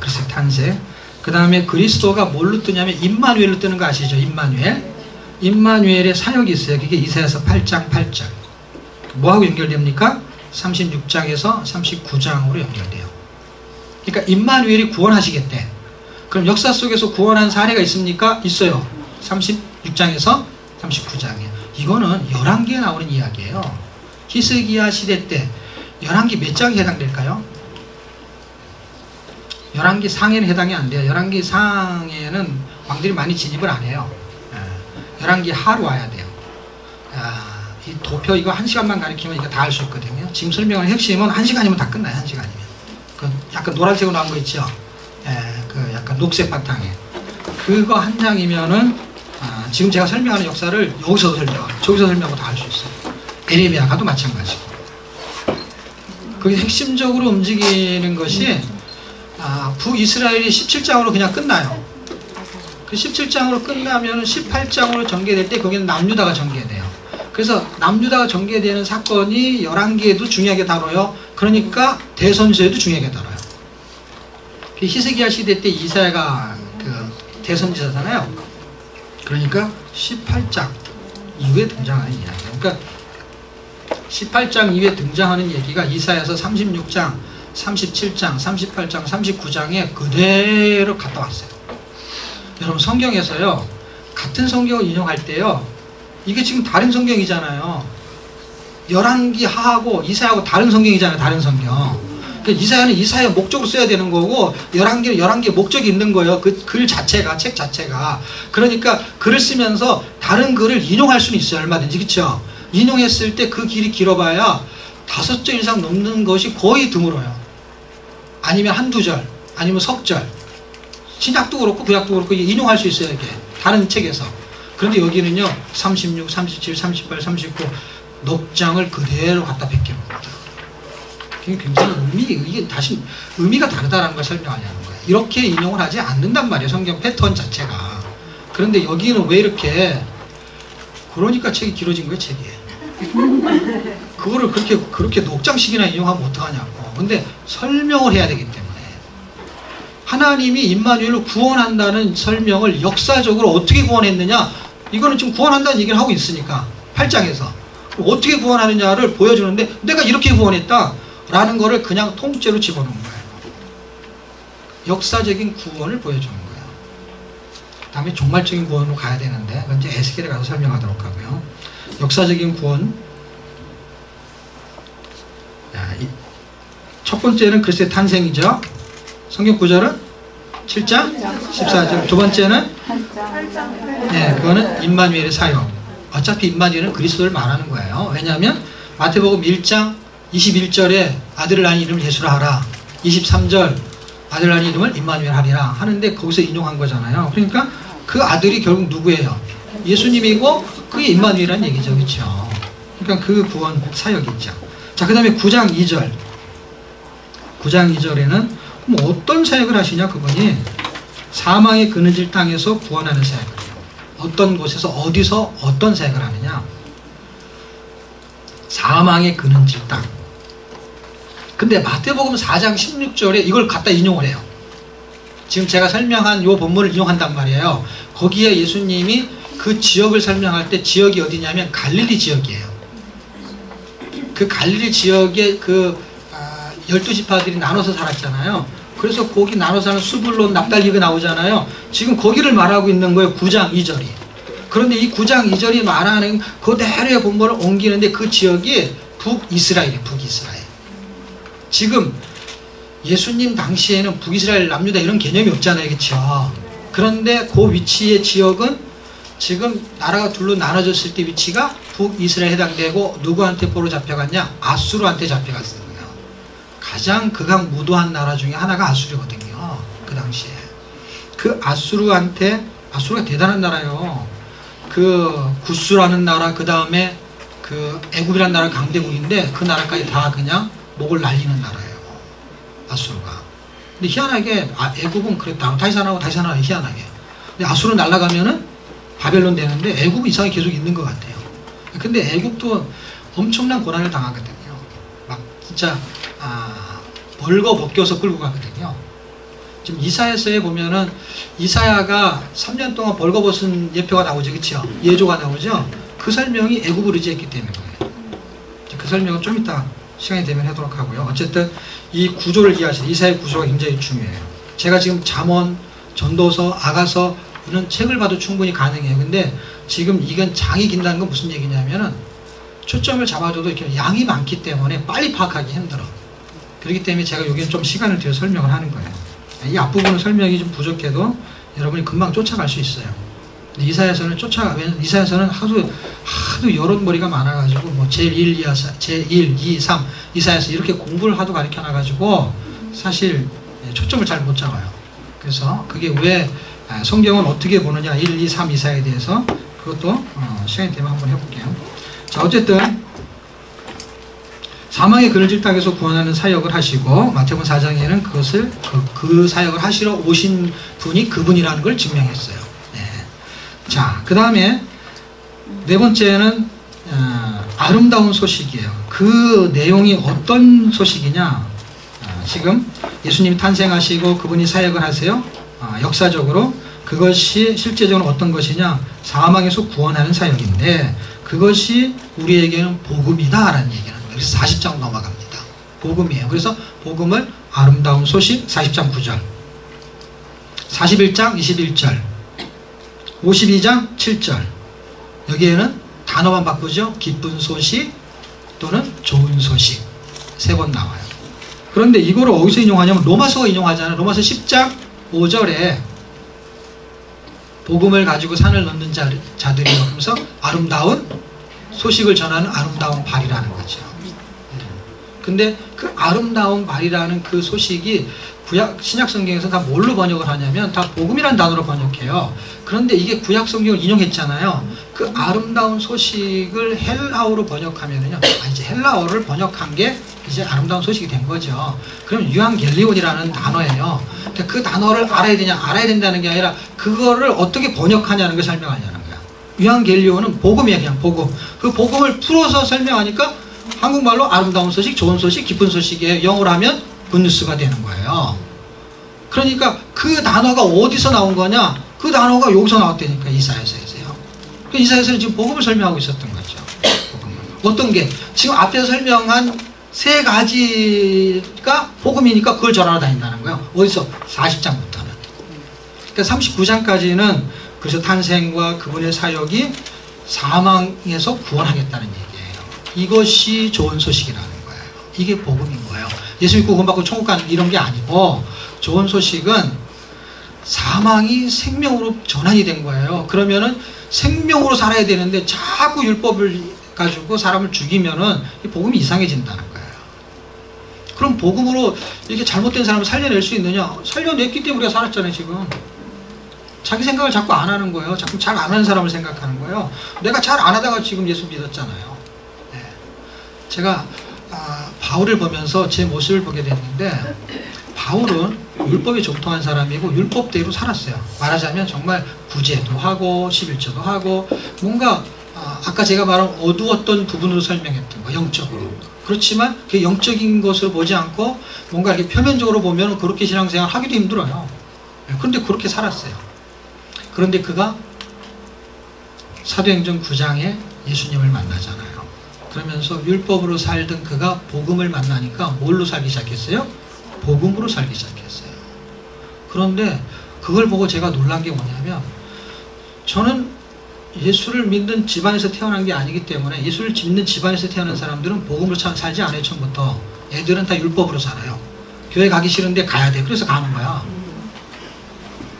그리스도의 탄생. 그 다음에 그리스도가 뭘로 뜨냐면 임마누엘로 뜨는 거 아시죠? 임마누엘의 사역이 있어요. 그게 이사야서 8장 8절. 뭐하고 연결됩니까? 36장에서 39장으로 연결돼요. 그러니까 임마누엘이 구원하시겠대. 그럼 역사 속에서 구원한 사례가 있습니까? 있어요. 36장에서 39장이에요. 이거는 열왕기에 나오는 이야기예요. 히스기야 시대 때 열왕기 몇 장이 해당될까요? 열왕기 상에는 해당이 안 돼요. 열왕기 상에는 왕들이 많이 진입을 안 해요. 열왕기 하로 와야 돼요. 이 도표 이거 1시간만 가리키면 이거 다 할 수 있거든요. 지금 설명할 핵심은 1시간이면 다 끝나요. 1시간이면. 그 약간 노란색으로 나온 거 있죠? 그 약간 녹색 바탕에. 그거 한 장이면은 지금 제가 설명하는 역사를 여기서도 설명하고 저기서 설명하고 다 할 수 있어요. 에레미야가도 마찬가지고. 그게 핵심적으로 움직이는 것이 북이스라엘이 17장으로 그냥 끝나요. 그 17장으로 끝나면 18장으로 전개될 때 거기는 남유다가 전개돼요. 그래서 남유다가 전개되는 사건이 열왕기에도 중요하게 다뤄요. 그러니까 대선지서에도 중요하게 다뤄요. 히스기야 시대 때 이사야가 그 대선지서잖아요. 그러니까 18장 이후에 등장하는 이야기예요. 그러니까 18장 이후에 등장하는 얘기가 이사야서 36장, 37장, 38장, 39장에 그대로 갔다 왔어요. 여러분 성경에서요, 같은 성경을 인용할 때요, 이게 지금 다른 성경이잖아요. 열왕기 하하고 이사야하고 다른 성경이잖아요. 다른 성경. 그러니까 이사야는 이사야 목적으로 써야 되는 거고, 열왕기는 열왕기에 목적이 있는 거예요. 그 글 자체가, 책 자체가. 그러니까 글을 쓰면서 다른 글을 인용할 수는 있어요. 얼마든지. 그렇죠? 인용했을 때 그 길이 길어봐야 5절 이상 넘는 것이 거의 드물어요. 아니면 한두 절, 아니면 석절. 신약도 그렇고 구약도 그렇고 인용할 수 있어요. 이게 다른 책에서. 그런데 여기는요, 36, 37, 38, 39 녹장을 그대로 갖다 베껴놓습니다. 굉장히 이게 다시 의미가 다르다는 걸 설명하려는 거예요. 이렇게 인용을 하지 않는단 말이에요. 성경 패턴 자체가. 그런데 여기는 왜 이렇게, 그러니까 책이 길어진 거예요, 책이. 그거를 그렇게 녹장식이나 인용하면 어떡하냐고. 근데 설명을 해야 되기 때문에. 하나님이 임마누엘로 구원한다는 설명을 역사적으로 어떻게 구원했느냐, 이거는 지금 구원한다는 얘기를 하고 있으니까 8장에서 어떻게 구원하느냐를 보여주는데, 내가 이렇게 구원했다 라는 거를 그냥 통째로 집어넣은 거예요. 역사적인 구원을 보여주는 거예요. 다음에 종말적인 구원으로 가야 되는데, 그건 이제 에스겔에 가서 설명하도록 하고요. 역사적인 구원, 첫 번째는 그리스도의 탄생이죠. 성경 구절은 7장 14절. 두 번째는 그거는 임마누엘의 사역. 어차피 임마누엘은 그리스도를 말하는 거예요. 왜냐하면 마태복음 1장 21절에 아들을 낳은 이름을 예수라 하라, 23절 아들을 낳은 이름을 임마누엘 하리라 하는데 거기서 인용한 거잖아요. 그러니까 그 아들이 결국 누구예요? 예수님이고 그게 임마누엘이라는 얘기죠. 그렇죠? 그러니까 그 구원 사역이 있죠. 자, 그 다음에 9장 2절. 9장 2절에는 그럼 어떤 사역을 하시냐? 그분이 사망의 그늘질 땅에서 구원하는 사역을 해요. 어떤 곳에서 어디서 어떤 사역을 하느냐? 사망의 그늘질 땅. 근데 마태복음 4장 16절에 이걸 갖다 인용을 해요. 지금 제가 설명한 이 본문을 인용한단 말이에요. 거기에 예수님이 그 지역을 설명할 때 지역이 어디냐면 갈릴리 지역이에요. 그 갈릴리 지역에 그 12지파들이 나눠서 살았잖아요. 그래서 거기 나눠서 사는 수불론, 납달리가 나오잖아요. 지금 거기를 말하고 있는 거예요. 9장 2절이. 그런데 이 9장 2절이 말하는 그대로의 본문을 옮기는데 그 지역이 북이스라엘이에요. 북이스라엘. 지금 예수님 당시에는 북이스라엘, 남유다 이런 개념이 없잖아요. 그렇죠? 그런데 그 위치의 지역은 지금 나라가 둘로 나눠졌을 때 위치가 북이스라엘에 해당되고, 누구한테 포로 잡혀갔냐? 아수르한테 잡혀갔어요. 가장 극악무도한 나라 중에 하나가 아수르거든요. 그 당시에. 그 아수르한테, 아수르가 대단한 나라예요. 그 구스라는 나라, 그 다음에 그 애굽이라는 나라 강대국인데 그 나라까지 다 그냥 목을 날리는 나라예요. 아수르가. 근데 희한하게 애굽은 그랬다. 다시 하나고 다시 하나 희한하게. 근데 아수르 날아가면은 바벨론 되는데 애굽은 이상하게 계속 있는 것 같아요. 근데 애굽도 엄청난 고난을 당하거든요. 막 진짜 벌거 벗겨서 끌고 가거든요. 지금 이사야서에 보면은 이사야가 3년 동안 벌거벗은 예표가 나오죠. 그렇죠? 예조가 나오죠. 그 설명이 애굽을 의지했기 때문에 거예요. 그 설명은 좀 이따 시간이 되면 하도록 하고요. 어쨌든 이 구조를 이해하시는, 이사야 구조가 굉장히 중요해요. 제가 지금 잠언, 전도서, 아가서 이런 책을 봐도 충분히 가능해요. 근데 지금 이건 장이 긴다는 건 무슨 얘기냐면은 초점을 잡아줘도 이렇게 양이 많기 때문에 빨리 파악하기 힘들어. 그렇기 때문에 제가 여기는 좀 시간을 들여 설명을 하는 거예요. 이 앞부분은 설명이 좀 부족해도 여러분이 금방 쫓아갈 수 있어요. 근데 이사야서는 이사야서는 하도 여론머리가 많아가지고 뭐 제1, 2, 3 이사야서 이렇게 공부를 하도 가르쳐놔가지고 사실 초점을 잘 못 잡아요. 그래서 그게 왜 성경은 어떻게 보느냐, 1, 2, 3 이사야에 대해서 그것도 시간이 되면 한번 해볼게요. 자, 어쨌든 사망의 그늘질 땅에서 구원하는 사역을 하시고, 마태복음 4장에는 그것을 그 사역을 하시러 오신 분이 그분이라는 걸 증명했어요. 네. 자, 그 다음에 네 번째는 아름다운 소식이에요. 그 내용이 어떤 소식이냐? 지금 예수님이 탄생하시고 그분이 사역을 하세요. 역사적으로 그것이 실제적으로 어떤 것이냐? 사망에서 구원하는 사역인데 그것이 우리에게는 복음이다 라는 얘기는. 그래서 40장 넘어갑니다. 복음이에요. 그래서 복음을 아름다운 소식 40장 9절, 41장 21절, 52장 7절. 여기에는 단어만 바꾸죠. 기쁜 소식 또는 좋은 소식 세 번 나와요. 그런데 이거를 어디서 인용하냐면 로마서가 인용하잖아요. 로마서 10장 5절에 복음을 가지고 산을 넘는 자들이 하면서 아름다운 소식을 전하는 아름다운 발이라는 거죠. 근데 그 아름다운 발이라는 그 소식이 구약 신약 성경에서 다 뭘로 번역을 하냐면 다 복음이라는 단어로 번역해요. 그런데 이게 구약 성경을 인용했잖아요. 그 아름다운 소식을 헬라어로 번역하면은요, 이제 헬라어를 번역한 게 이제 아름다운 소식이 된 거죠. 그럼 유앙겔리온이라는 단어예요. 그러니까 그 단어를 알아야 되냐, 알아야 된다는 게 아니라 그거를 어떻게 번역하냐는 걸 설명하냐는 거야. 유앙겔리온은 복음이야, 그냥 복음. 그 복음을 풀어서 설명하니까 한국말로 아름다운 소식, 좋은 소식, 기쁜 소식이에요. 영어로 하면 굿뉴스가 되는 거예요. 그러니까 그 단어가 어디서 나온 거냐? 그 단어가 여기서 나왔다니까, 이사야서에서요. 이사야서는 지금 복음을 설명하고 있었던 거죠. 복음을. 어떤 게? 지금 앞에서 설명한 세 가지가 복음이니까 그걸 전하러 다닌다는 거예요. 어디서? 40장부터는. 그러니까 39장까지는 그래서 탄생과 그분의 사역이 사망에서 구원하겠다는 얘기예요. 이것이 좋은 소식이라는 거예요. 이게 복음인 거예요. 예수 믿고 구원받고 천국 가는 이런 게 아니고, 좋은 소식은 사망이 생명으로 전환이 된 거예요. 그러면은 생명으로 살아야 되는데 자꾸 율법을 가지고 사람을 죽이면은 이 복음이 이상해진다는 거예요. 그럼 복음으로 이렇게 잘못된 사람을 살려낼 수 있느냐? 살려냈기 때문에 우리가 살았잖아요, 지금. 자기 생각을 자꾸 안 하는 거예요. 자꾸 잘 안 하는 사람을 생각하는 거예요. 내가 잘 안 하다가 지금 예수 믿었잖아요. 네. 제가 바울을 보면서 제 모습을 보게 됐는데, 바울은 율법에 정통한 사람이고 율법대로 살았어요. 말하자면 정말 구제도 하고 11조도 하고, 뭔가 아까 제가 말한 어두웠던 부분으로 설명했던 거, 영적으로. 그렇지만 그 영적인 것을 보지 않고 뭔가 이렇게 표면적으로 보면 그렇게 신앙생활 하기도 힘들어요. 그런데 그렇게 살았어요. 그런데 그가 사도행전 9장에 예수님을 만나잖아요. 그러면서 율법으로 살던 그가 복음을 만나니까 뭘로 살기 시작했어요? 복음으로 살기 시작했어요. 그런데 그걸 보고 제가 놀란 게 뭐냐면, 저는 예수를 믿는 집안에서 태어난 게 아니기 때문에, 예수를 믿는 집안에서 태어난 사람들은 복음으로 살지 않아요. 처음부터 애들은 다 율법으로 살아요. 교회 가기 싫은데 가야 돼. 그래서 가는 거야.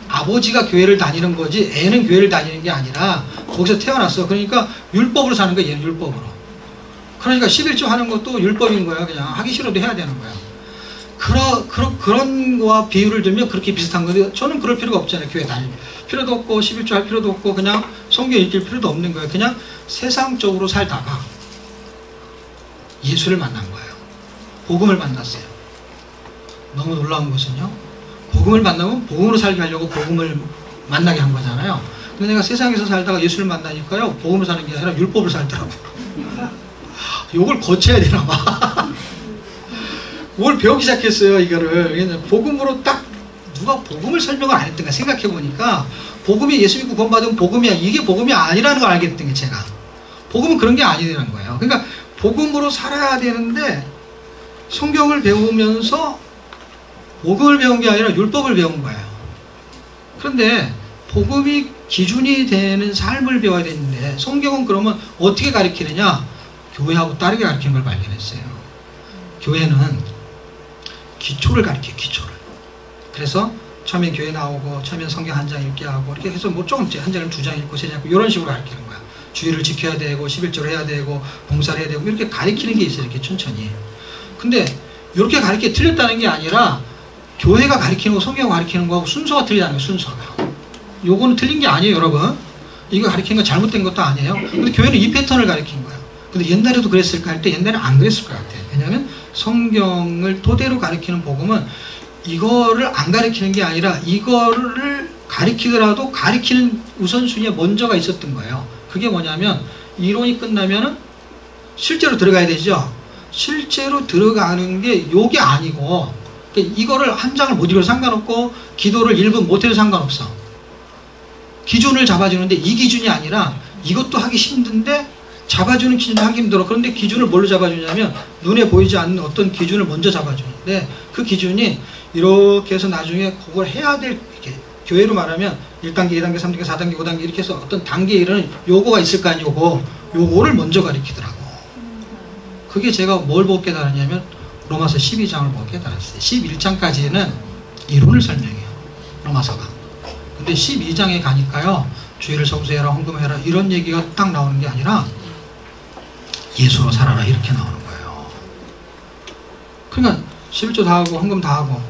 아버지가 교회를 다니는 거지 애는 교회를 다니는 게 아니라 거기서 태어났어. 그러니까 율법으로 사는 거야. 얘는 율법으로. 그러니까 11조 하는 것도 율법인 거야. 그냥 하기 싫어도 해야 되는 거야. 그런 거와 비유를 들면 그렇게 비슷한 건데, 저는 그럴 필요가 없잖아요. 교회 다닐 필요도 없고 11조 할 필요도 없고 그냥 성경 읽을 필요도 없는 거예요. 그냥 세상적으로 살다가 예수를 만난 거예요. 복음을 만났어요. 너무 놀라운 것은요, 복음을 만나면 복음으로 살게 하려고 복음을 만나게 한 거잖아요. 근데 내가 세상에서 살다가 예수를 만나니까요, 복음을 사는 게 아니라 율법을 살더라고. 요걸 고쳐야 되나 봐. 뭘 배우기 시작했어요, 이거를. 복음으로 딱 누가 복음을 설명을 안 했던가 생각해 보니까, 복음이 예수 믿고 구원받으면 복음이야, 이게 복음이 아니라는 걸 알겠던 게, 제가 복음은 그런 게 아니라는 거예요. 그러니까 복음으로 살아야 되는데 성경을 배우면서 복음을 배운 게 아니라 율법을 배운 거예요. 그런데 복음이 기준이 되는 삶을 배워야 되는데, 성경은 그러면 어떻게 가르치느냐? 교회하고 다르게 가르치는 걸 발견했어요. 교회는 기초를 가르쳐요, 기초를. 그래서 처음엔 교회 나오고, 처음엔 성경 한 장 읽게 하고, 이렇게 해서 뭐 조금씩 한 장을 2장 읽고 3장 읽고, 이런 식으로 가르치는 거야. 주의를 지켜야 되고 11조를 해야 되고 봉사를 해야 되고, 이렇게 가르치는 게 있어요, 이렇게 천천히. 근데 이렇게 가르치기 틀렸다는 게 아니라, 교회가 가르치는 거 성경 가르치는 거하고 순서가 틀리다는 거예요. 순서가. 요거는 틀린 게 아니에요, 여러분. 이거 가르치는 거 잘못된 것도 아니에요. 근데 교회는 이 패턴을 가르친 거예요. 근데 옛날에도 그랬을까 할 때, 옛날에 안 그랬을 것 같아요. 왜냐하면 성경을 토대로 가르치는 복음은 이거를 안 가르치는 게 아니라, 이거를 가르치더라도 가르치는 우선순위에 먼저가 있었던 거예요. 그게 뭐냐면, 이론이 끝나면은 실제로 들어가야 되죠. 실제로 들어가는 게 요게 아니고, 이거를 한 장을 못 읽어도 상관없고 기도를 1분 못해도 상관없어. 기준을 잡아주는데, 이 기준이 아니라 이것도 하기 힘든데 잡아주는 기준도 하기 힘들어. 그런데 기준을 뭘로 잡아주냐면, 눈에 보이지 않는 어떤 기준을 먼저 잡아주는데, 그 기준이 이렇게 해서 나중에 그걸 해야 될, 이렇게 교회로 말하면 1단계, 2단계, 3단계, 4단계, 5단계 이렇게 해서 어떤 단계에 이르는 요거가 있을 거 아니에요. 요거를 먼저 가르치더라고. 그게 제가 뭘 보고 깨달았냐면, 로마서 12장을 보고 깨달았어요. 11장까지는 이론을 설명해요, 로마서가. 근데 12장에 가니까요, 주의를 성수해라, 헌금해라, 이런 얘기가 딱 나오는 게 아니라 예수로 살아라, 이렇게 나오는 거예요. 그러니까 11조 다 하고 헌금 다 하고,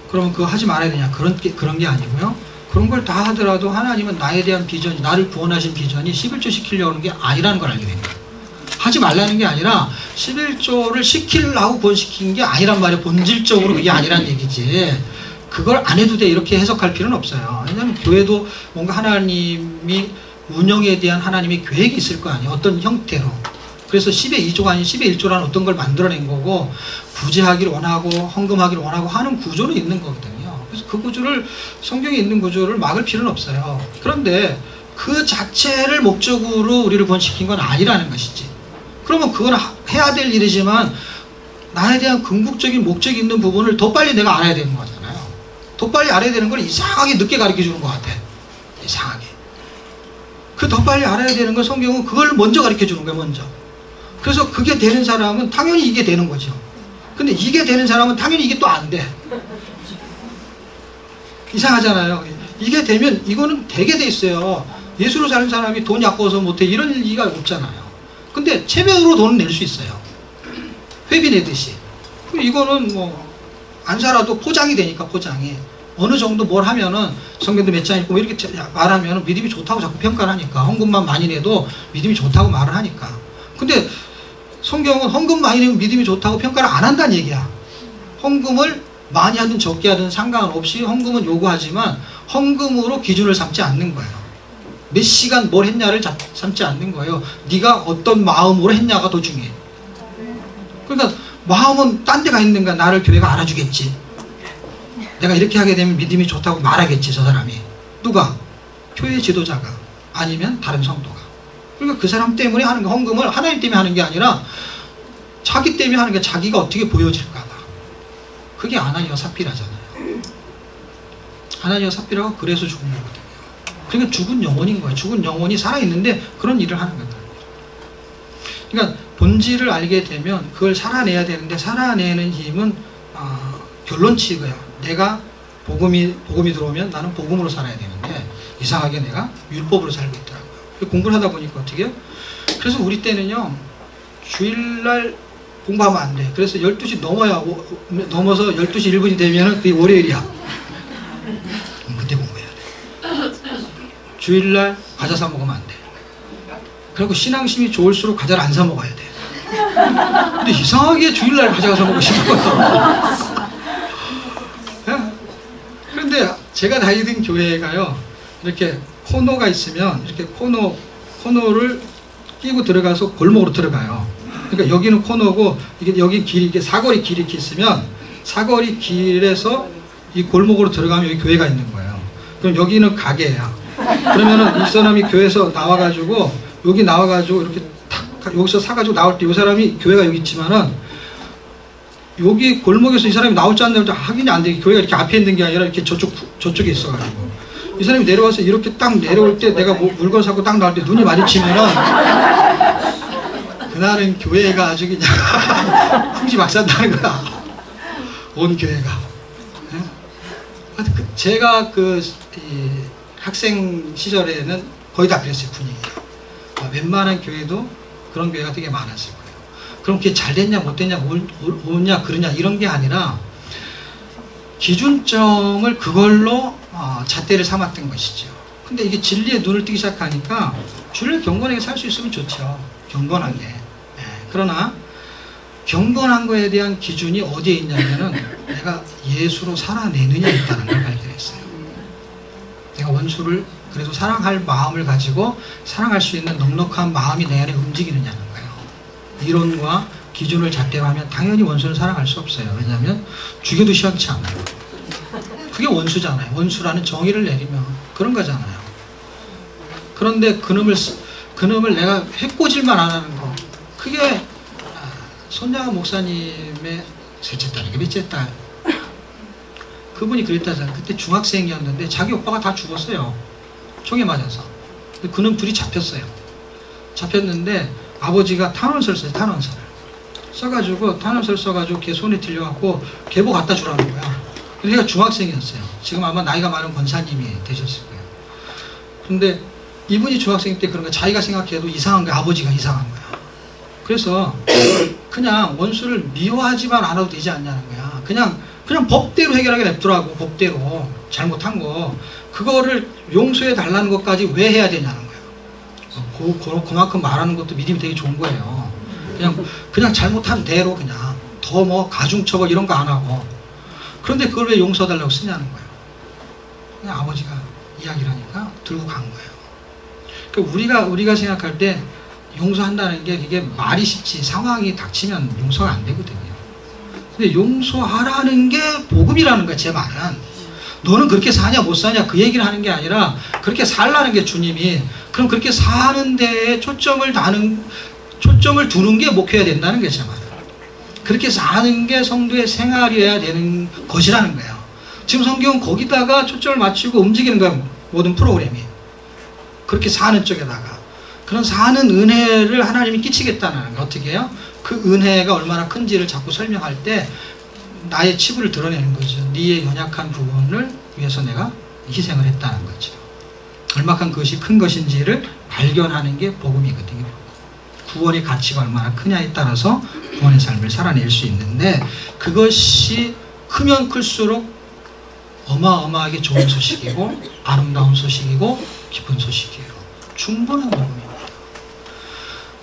그러면 그거 하지 말아야 되냐? 그런 게 아니고요. 그런 걸 다 하더라도 하나님은 나에 대한 비전이, 나를 구원하신 비전이 11조 시키려고 하는 게 아니라는 걸 알게 됩니다. 하지 말라는 게 아니라 11조를 시키려고 구원시킨 게 아니란 말이에요. 본질적으로 그게 아니란 얘기지. 그걸 안 해도 돼, 이렇게 해석할 필요는 없어요. 왜냐하면 교회도 뭔가 하나님이 운영에 대한 하나님의 계획이 있을 거 아니에요. 어떤 형태로. 그래서 10의 2조가 아닌 10의 1조라는 어떤 걸 만들어낸 거고, 구제하기를 원하고 헌금하기를 원하고 하는 구조는 있는 거거든요. 그래서 그 구조를, 성경에 있는 구조를 막을 필요는 없어요. 그런데 그 자체를 목적으로 우리를 구원시킨 건 아니라는 것이지. 그러면 그건 해야 될 일이지만 나에 대한 궁극적인 목적이 있는 부분을 더 빨리 내가 알아야 되는 거잖아요. 더 빨리 알아야 되는 걸 이상하게 늦게 가르쳐 주는 것 같아. 이상하게. 그 더 빨리 알아야 되는 건 성경은 그걸 먼저 가르쳐 주는 거예요. 먼저. 그래서 그게 되는 사람은 당연히 이게 되는 거죠. 근데 이게 되는 사람은 당연히 이게 또 안 돼. 이상하잖아요. 이게 되면 이거는 되게 돼 있어요. 예수로 사는 사람이 돈이 아까워서 못해 이런 리가 없잖아요. 근데 체면으로 돈을 낼 수 있어요. 회비 내듯이. 이거는 뭐 안 살아도 포장이 되니까. 포장이 어느 정도 뭘 하면은 성경도 몇 장 읽고 이렇게 말하면 믿음이 좋다고 자꾸 평가를 하니까. 헌금만 많이 내도 믿음이 좋다고 말을 하니까. 근데 성경은 헌금 많이 내면 믿음이 좋다고 평가를 안 한다는 얘기야. 헌금을 많이 하든 적게 하든 상관없이 헌금은 요구하지만 헌금으로 기준을 삼지 않는 거예요. 몇 시간 뭘 했냐를 삼지 않는 거예요. 네가 어떤 마음으로 했냐가 더 중요해. 그러니까 마음은 딴 데가 있는가. 나를 교회가 알아주겠지. 내가 이렇게 하게 되면 믿음이 좋다고 말하겠지. 저 사람이. 누가? 교회 지도자가. 아니면 다른 성도가. 그러니까 그 사람 때문에 하는 거. 헌금을 하나님 때문에 하는 게 아니라 자기 때문에 하는 게 자기가 어떻게 보여질까 봐. 그게 아나니아와 삽비라잖아요. 아나니아와 삽비라가 그래서 죽은 거거든요. 그러니까 죽은 영혼인 거예요. 죽은 영혼이 살아있는데 그런 일을 하는 거예요. 그러니까 본질을 알게 되면 그걸 살아내야 되는데, 살아내는 힘은 결론치고요. 내가 복음이 들어오면 나는 복음으로 살아야 되는데 이상하게 내가 율법으로 살고 있더라고요. 공부를 하다 보니까 어떻게 해요? 그래서 우리 때는요, 주일날 공부하면 안 돼. 그래서 12시 넘어서 12시 1분이 되면 그게 월요일이야. 그때 공부해야 돼. 주일날 과자 사 먹으면 안 돼. 그리고 신앙심이 좋을수록 과자를 안 사 먹어야 돼. 근데 이상하게 주일날 과자 사 먹고 싶었거든요. 그런데 제가 다니던 교회가요, 이렇게 코너가 있으면 이렇게 코너를 끼고 들어가서 골목으로 들어가요. 그러니까 여기는 코너고 이게 여기 길이, 이게 사거리 길이 이렇게 있으면 사거리 길에서 이 골목으로 들어가면 여기 교회가 있는 거예요. 그럼 여기는 가게야. 그러면은 이 사람이 교회에서 나와가지고 여기 나와가지고 이렇게 탁 여기서 사가지고 나올 때 이 사람이 교회가 여기 있지만은 여기 골목에서 이 사람이 나올지 안 나올지 확인이 안 돼. 교회가 이렇게 앞에 있는 게 아니라 이렇게 저쪽에 있어가지고 이 사람이 내려와서 이렇게 딱 내려올 때 내가 물건 사고 딱 나올 때 눈이 마주치면은 그날은 교회가 아주 그냥 풍지박산나는 거야. 온 교회가. 제가 학생 시절에는 거의 다 그랬어요. 분위기가. 웬만한 교회도 그런 교회가 되게 많았을 거예요. 그럼 그게 잘 됐냐 못 됐냐 옳냐 그러냐 이런 게 아니라 기준점을 그걸로 잣대를 삼았던 것이죠. 근데 이게 진리에 눈을 뜨기 시작하니까 주를 경건하게 살 수 있으면 좋죠. 경건하게. 그러나 경건한 거에 대한 기준이 어디에 있냐면은 내가 예수로 살아내느냐에 있다는 걸 발견했어요. 내가 원수를 그래도 사랑할 마음을 가지고 사랑할 수 있는 넉넉한 마음이 내 안에 움직이느냐는 거예요. 이론과 기준을 잣대로 하면 당연히 원수를 사랑할 수 없어요. 왜냐하면 죽여도 시원치 않아요. 그게 원수잖아요. 원수라는 정의를 내리면 그런 거잖아요. 그런데 그놈을 내가 해코질만 안 하는 거, 그게 손양아 목사님의 셋째 딸이게 몇째 딸, 그분이 그랬다잖아요. 그때 중학생이었는데 자기 오빠가 다 죽었어요. 총에 맞아서. 그는 불이 잡혔어요. 잡혔는데 아버지가 탄원서를 써요. 탄원서를 써가지고 걔 손에 들려갖고 계보 갖다 주라는 거야. 그래서 걔가 중학생이었어요. 지금 아마 나이가 많은 권사님이 되셨을 거예요. 그런데 이분이 중학생 때 그런 거 자기가 생각해도 이상한 거야. 아버지가 이상한 거야. 그래서 그냥 원수를 미워하지만 않아도 되지 않냐는 거야. 그냥 법대로 해결하게 냅두라고. 법대로 잘못한 거 그거를 용서해 달라는 것까지 왜 해야 되냐는 거예요. 그만큼 말하는 것도 믿음이 되게 좋은 거예요. 그냥 잘못한 대로 그냥 더 뭐 가중처벌 이런 거 안 하고. 그런데 그걸 왜 용서해달라고 쓰냐는 거예요. 그냥 아버지가 이야기를 하니까 들고 간 거예요. 그러니까 우리가 생각할 때 용서한다는 게 이게 말이 쉽지 상황이 닥치면 용서가 안 되거든요. 근데 용서하라는 게 복음이라는 거야. 제 말은 너는 그렇게 사냐 못 사냐 그 얘기를 하는 게 아니라 그렇게 살라는 게 주님이. 그럼 그렇게 사는 데에 초점을 두는 게 목표여야 된다는 게 제 말이에요. 그렇게 사는 게 성도의 생활이어야 되는 것이라는 거예요. 지금 성경은 거기다가 초점을 맞추고 움직이는 거예요. 모든 프로그램이. 그렇게 사는 쪽에다가. 그런 사는 은혜를 하나님이 끼치겠다는 거예요. 어떻게 해요? 그 은혜가 얼마나 큰지를 자꾸 설명할 때 나의 치부를 드러내는 거죠. 네의 연약한 부분을 위해서 내가 희생을 했다는 거죠. 얼마큼 그것이 큰 것인지를 발견하는 게 복음이거든요. 구원의 가치가 얼마나 크냐에 따라서 구원의 삶을 살아낼 수 있는데, 그것이 크면 클수록 어마어마하게 좋은 소식이고 아름다운 소식이고 기쁜 소식이에요. 충분한 복음입니다.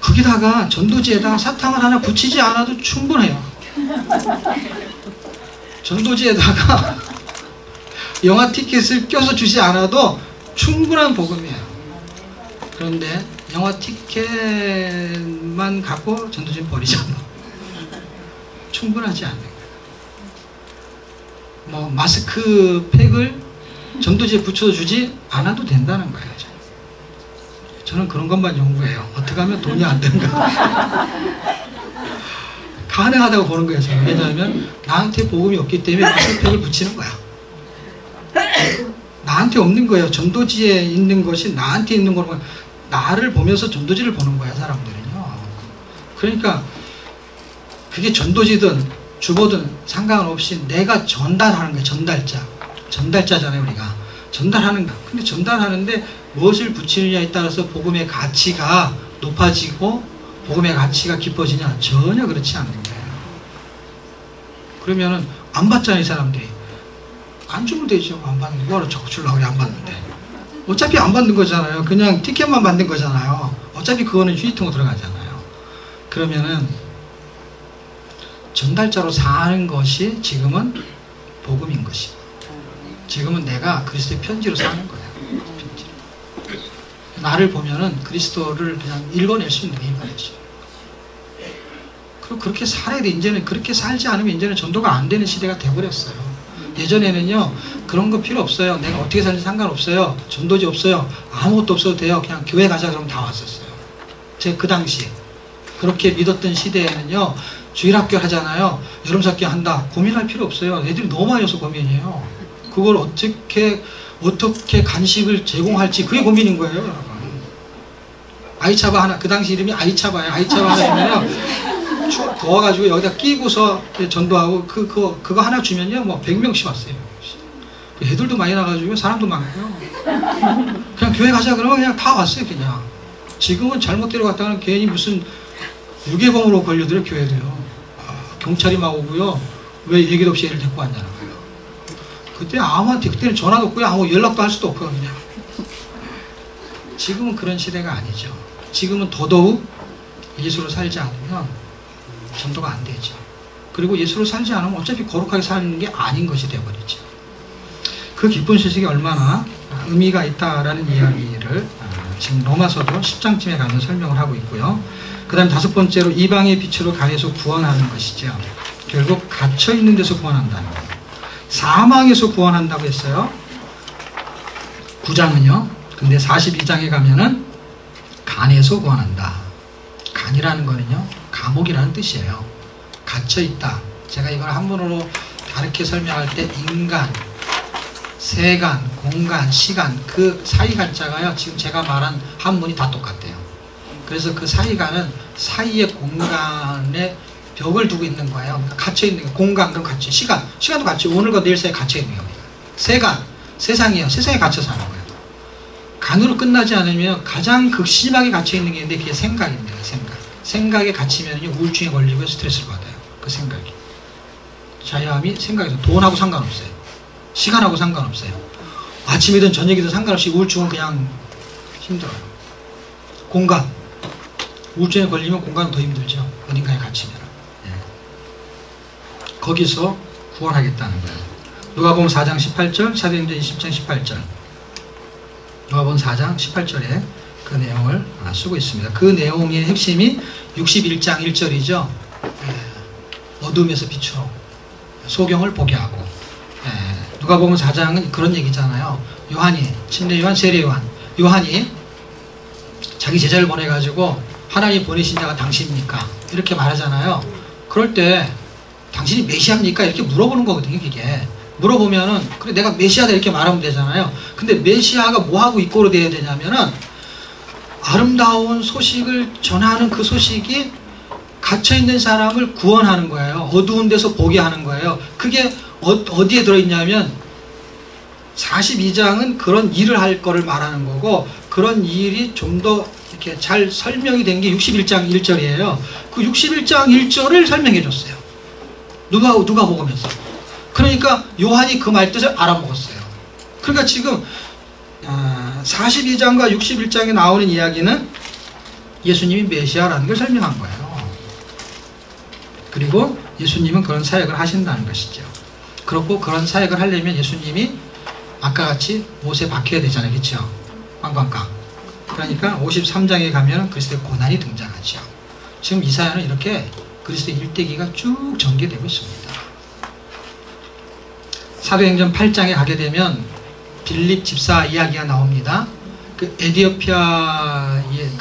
거기다가 전도지에다가 사탕을 하나 붙이지 않아도 충분해요. 전도지에다가 영화 티켓을 껴서 주지 않아도 충분한 복음이에요. 그런데 영화 티켓만 갖고 전도지 버리잖아. 충분하지 않는 거예요. 뭐 마스크팩을 전도지에 붙여서 주지 않아도 된다는 거예요. 저는 그런 것만 연구해요. 어떻게 하면 돈이 안 되는가. 가능하다고 보는 거예요. 저는. 왜냐하면 나한테 복음이 없기 때문에 마스크팩을 붙이는 거야. 나한테 없는 거예요. 전도지에 있는 것이 나한테 있는 거로, 나를 보면서 전도지를 보는 거야, 사람들은요. 그러니까 그게 전도지든 주보든 상관없이 내가 전달하는 거예요. 전달자잖아요, 우리가. 전달하는 거. 근데 전달하는데 무엇을 붙이느냐에 따라서 복음의 가치가 높아지고 복음의 가치가 깊어지냐? 전혀 그렇지 않는 거예요. 그러면은 안 받잖아요, 이 사람들이. 안 주면 되죠. 안 받는 거. 뭐하러 자꾸 주려고 그래, 안 받는데. 어차피 안 받는 거잖아요. 그냥 티켓만 받는 거잖아요. 어차피 그거는 휴지통으로 들어가잖아요. 그러면은 전달자로 사는 것이 지금은 복음인 것이고, 지금은 내가 그리스도의 편지로 사는 거예요. 편지로. 나를 보면은 그리스도를 그냥 읽어낼 수 있는 게 읽어낼 수 있는. 그리고 그렇게 살아야 돼. 이제는 그렇게 살지 않으면 이제는 전도가 안 되는 시대가 돼버렸어요. 예전에는요, 그런 거 필요 없어요. 내가 어떻게 살지 상관없어요. 전도지 없어요. 아무것도 없어도 돼요. 그냥 교회 가자 그러면 다 왔었어요. 제가 그 당시에 그렇게 믿었던 시대에는요, 주일학교 하잖아요. 여름학교 한다. 고민할 필요 없어요. 애들이 너무 많이 와서 고민이에요. 그걸 어떻게 간식을 제공할지 그게 고민인 거예요, 여러분. 아이차바 하나, 그 당시 이름이 아이차바예요. 아이차바 하나 주면요, 추워 더워가지고 여기다 끼고서 전도하고 그거 하나 주면요, 뭐 100명씩 왔어요. 애들도 많이 나가지고 사람도 많고요. 그냥 교회 가자 그러면 그냥 다 왔어요, 그냥. 지금은 잘못 데려갔다가는 괜히 무슨 유괴범으로 걸려들어요, 교회도요. 경찰이 막 오고요. 왜 얘기도 없이 애를 데리고 왔냐는 거예요. 그때 아무한테, 그때는 전화도 없고요. 아무 연락도 할 수도 없고, 그냥. 지금은 그런 시대가 아니죠. 지금은 더더욱 예수로 살지 않으면 전도가 안 되죠. 그리고 예수로 살지 않으면 어차피 거룩하게 사는 게 아닌 것이 되어버리죠. 그 기쁜 소식이 얼마나 의미가 있다라는 이야기를 지금 로마서도 10장쯤에 가면 설명을 하고 있고요. 그 다음 다섯 번째로 이방의 빛으로 가해서 구원하는 것이죠. 결국 갇혀있는 데서 구원한다는 거예요. 사망에서 구원한다고 했어요. 9장은요. 근데 42장에 가면은 간에서 구원한다. 간이라는 거는요, 감옥이라는 뜻이에요. 갇혀있다. 제가 이걸 한문으로 다르게 설명할 때 인간, 세간, 공간, 시간, 그 사이 간자가요, 지금 제가 말한 한문이 다 똑같대요. 그래서 그 사이간은 사이의 공간에 벽을 두고 있는 거예요. 그러니까 갇혀있는 거. 공간, 그럼 갇혀. 시간도 갇혀. 오늘과 내일 사이에 갇혀있는 겁니다. 세간, 세상이요. 세상에 갇혀 사는 거예요. 간으로 끝나지 않으면 가장 극심하게 갇혀있는 게 있는데 그게 생각입니다. 생각에 갇히면 우울증에 걸리고 스트레스를 받아요. 그 생각이. 자유함이 생각에서 돈하고 상관없어요. 시간하고 상관없어요. 아침이든 저녁이든 상관없이 우울증은 그냥 힘들어요. 공간. 우울증에 걸리면 공간은 더 힘들죠. 어딘가에 갇히면. 거기서 구원하겠다는 거예요. 누가복음 4장 18절, 사도행전 20장 18절. 누가복음 4장 18절에 그 내용을 쓰고 있습니다. 그 내용의 핵심이 61장 1절이죠. 어둠에서 빛으로 소경을 보게 하고, 누가복음 4장은 그런 얘기잖아요. 요한이, 침례 요한, 세례 요한, 요한이 자기 제자를 보내가지고 하나님 보내신 자가 당신입니까? 이렇게 말하잖아요. 그럴 때 당신이 메시아입니까? 이렇게 물어보는 거거든요. 이게 물어보면은 그래 내가 메시아다 이렇게 말하면 되잖아요. 근데 메시아가 뭐하고 이꼬로 돼야 되냐면은 아름다운 소식을 전하는 그 소식이 갇혀있는 사람을 구원하는 거예요. 어두운 데서 보게 하는 거예요. 그게 어디에 들어있냐면 42장은 그런 일을 할 거를 말하는 거고, 그런 일이 좀 더 이렇게 잘 설명이 된 게 61장 1절이에요. 그 61장 1절을 설명해 줬어요. 누가복음에서. 그러니까 요한이 그 말뜻을 알아먹었어요. 그러니까 지금 42장과 61장에 나오는 이야기는 예수님이 메시아라는 걸 설명한 거예요. 그리고 예수님은 그런 사역을 하신다는 것이죠. 그렇고 그런 사역을 하려면 예수님이 아까 같이 못에 박혀야 되잖아요. 그렇죠? 꽝꽝꽝. 그러니까 53장에 가면 그리스도의 고난이 등장하죠. 지금 이사야는 이렇게 그리스도의 일대기가 쭉 전개되고 있습니다. 사도행전 8장에 가게 되면 빌립 집사 이야기가 나옵니다. 그 에디오피아의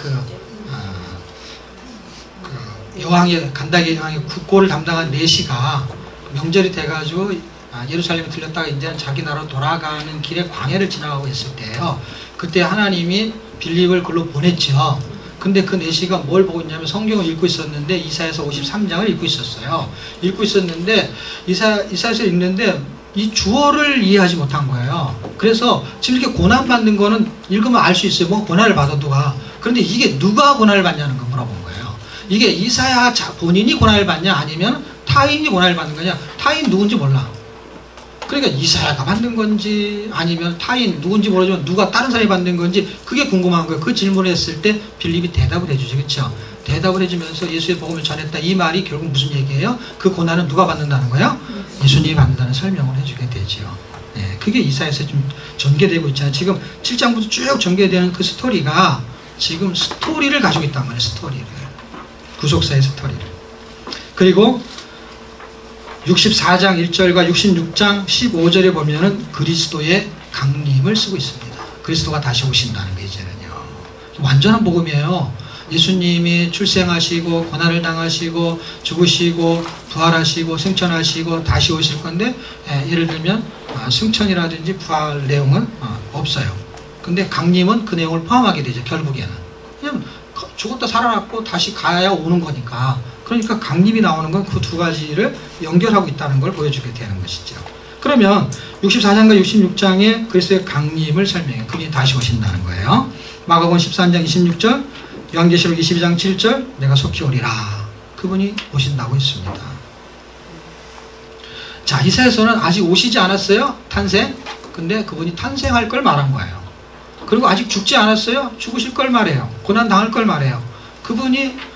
여왕의 간다게 여왕의 국고를 담당한 내시가 명절이 돼가지고 예루살렘에 들렸다가 이제는 자기 나라로 돌아가는 길에 광야를 지나가고 있을 때예요. 그때 하나님이 빌립을 글로 보냈죠. 근데 그 내시가 뭘 보고 있냐면 성경을 읽고 있었는데 이사야서 53장을 읽고 있었어요. 읽고 있었는데 이사야서 읽는데 이 주어를 이해하지 못한 거예요. 그래서 지금 이렇게 고난받는 거는 읽으면 알 수 있어요. 뭐 고난을 받아 누가. 그런데 이게 누가 고난을 받냐는 거 물어본 거예요. 이게 이사야 본인이 고난을 받냐 아니면 타인이 고난을 받는 거냐. 타인 누군지 몰라. 그러니까 이사야가 받는 건지 아니면 타인 누군지 모르지만 누가 다른 사람이 받는 건지 그게 궁금한 거예요. 그 질문을 했을 때 빌립이 대답을 해주죠. 그렇죠? 대답을 해주면서 예수의 복음을 전했다. 이 말이 결국 무슨 얘기예요? 그 고난은 누가 받는다는 거예요? 예수님이 받는다는 설명을 해주게 되죠. 네, 그게 이사야에서 좀 전개되고 있잖아요. 지금 7장부터 쭉 전개되는 그 스토리가 지금 스토리를 가지고 있단 말이에요. 스토리를. 구속사의 스토리를. 그리고 64장 1절과 66장 15절에 보면은 그리스도의 강림을 쓰고 있습니다. 그리스도가 다시 오신다는 게 이제는요. 완전한 복음이에요. 예수님이 출생하시고 고난을 당하시고 죽으시고 부활하시고 승천하시고 다시 오실 건데 예를 들면 승천이라든지 부활 내용은 없어요. 근데 강림은 그 내용을 포함하게 되죠. 결국에는. 그냥 죽었다 살아났고 다시 가야 오는 거니까. 그러니까 강림이 나오는 건 그 두 가지를 연결하고 있다는 걸 보여주게 되는 것이죠. 그러면 64장과 66장에 그리스도의 강림을 설명해요. 그분이 다시 오신다는 거예요. 마가복음 13장 26절, 요한계시록 22장 7절, 내가 속히 오리라. 그분이 오신다고 했습니다. 자, 이사야서는 아직 오시지 않았어요. 탄생. 근데 그분이 탄생할 걸 말한 거예요. 그리고 아직 죽지 않았어요. 죽으실 걸 말해요. 고난 당할 걸 말해요. 그분이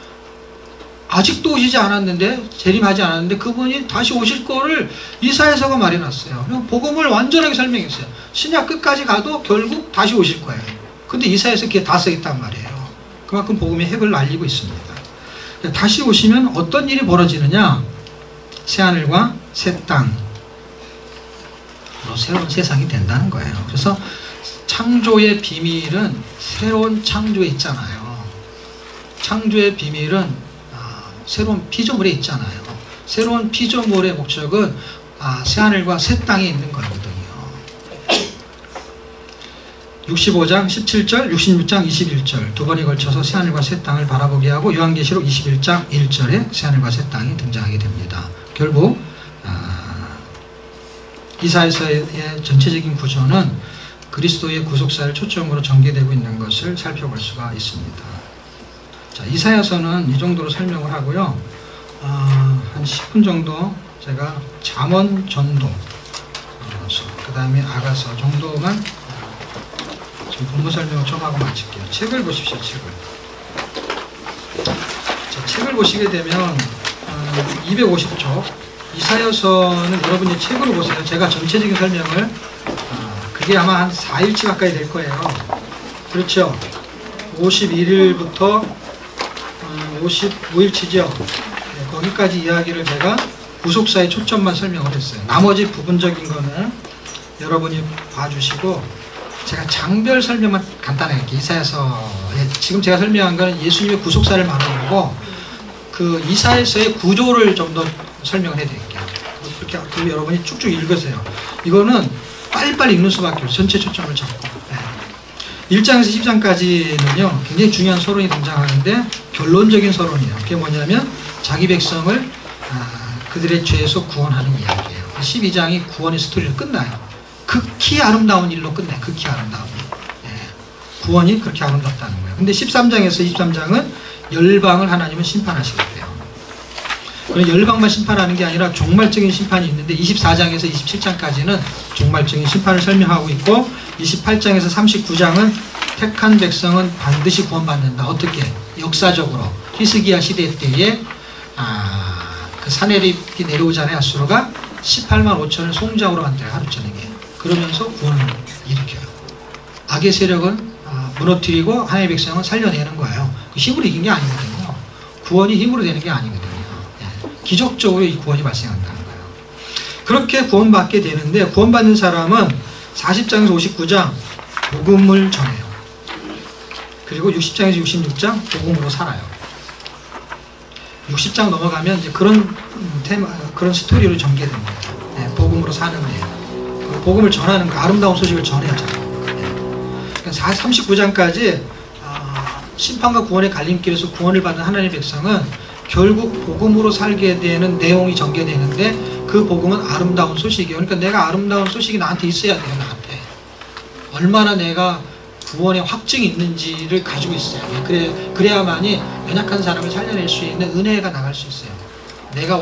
아직도 오시지 않았는데, 재림하지 않았는데 그분이 다시 오실 거를 이사야서가 말해놨어요. 복음을 완전하게 설명했어요. 신약 끝까지 가도 결국 다시 오실 거예요. 근데 이사야서 그게 다 써있단 말이에요. 그만큼 복음의 핵을 알리고 있습니다. 다시 오시면 어떤 일이 벌어지느냐? 새하늘과 새 땅, 새로운 세상이 된다는 거예요. 그래서 창조의 비밀은 새로운 창조에 있잖아요. 창조의 비밀은 새로운 피조물에 있잖아요. 새로운 피조물의 목적은 새하늘과 새 땅에 있는 거거든요. 65장 17절, 66장 21절 두 번에 걸쳐서 새하늘과 새 땅을 바라보게 하고 요한계시록 21장 1절에 새하늘과 새 땅이 등장하게 됩니다. 결국 이사야서의 전체적인 구조는 그리스도의 구속사를 초점으로 전개되고 있는 것을 살펴볼 수가 있습니다. 자, 이사야서는 이 정도로 설명을 하고요. 한 10분 정도 제가 잠언 전도, 그 다음에 아가서 정도만 지금 본문 설명을 좀 하고 마칠게요. 책을 보십시오. 자, 책을 보시게 되면 250쪽 이사야서는 여러분이 책으로 보세요. 제가 전체적인 설명을 그게 아마 한 4일치 가까이 될 거예요. 그렇죠? 51일부터 55일치죠. 네, 거기까지 이야기를 제가 구속사의 초점만 설명을 했어요. 나머지 부분적인 거는 여러분이 봐주시고 제가 장별 설명만 간단하게 할게요. 이사야서에 지금 제가 설명한 거는 예수님의 구속사를 말하는 거고 그 이사야서의 구조를 좀 더 설명을 해드릴게요. 그렇게 그리고 여러분이 쭉쭉 읽으세요. 이거는 빨리빨리 읽는 수밖에 없어요. 전체 초점을 잡고. 1장에서 10장까지는요 굉장히 중요한 서론이 등장하는데 결론적인 서론이에요. 그게 뭐냐면 자기 백성을 그들의 죄에서 구원하는 이야기예요. 12장이 구원의 스토리로 끝나요. 극히 아름다운 일로 끝나요. 극히 아름다운 일. 구원이 그렇게 아름답다는 거예요. 근데 13장에서 23장은 열방을 하나님은 심판하시겠대요. 그럼 열방만 심판하는 게 아니라 종말적인 심판이 있는데 24장에서 27장까지는 종말적인 심판을 설명하고 있고 28장에서 39장은 택한 백성은 반드시 구원받는다. 어떻게? 역사적으로 히스기야 시대 때에 그 사내립이 내려오잖아요. 아수르가 18만 5천을 송장으로 만들어요. 하루 저녁에. 그러면서 구원을 일으켜요. 악의 세력은 무너뜨리고 하나님의 백성은 살려내는 거예요. 힘으로 이긴 게 아니거든요. 구원이 힘으로 되는 게 아니거든요. 기적적으로 이 구원이 발생한다는 거예요. 그렇게 구원받게 되는데 구원받는 사람은 40장에서 59장 복음을 전해요. 그리고 60장에서 66장 복음으로 살아요. 60장 넘어가면 이제 그런 테마, 그런 스토리로 전개됩니다. 복음으로 사는 거예요. 복음을 전하는 거, 아름다운 소식을 전해야죠. 39장까지 심판과 구원의 갈림길에서 구원을 받는 하나님의 백성은 결국 복음으로 살게 되는 내용이 전개되는데 그 복음은 아름다운 소식이에요. 그러니까 내가 아름다운 소식이 나한테 있어야 돼요. 나한테. 얼마나 내가 구원의 확증이 있는지를 가지고 있어야 돼요. 그래야만이 연약한 사람을 살려낼 수 있는 은혜가 나갈 수 있어요. 내가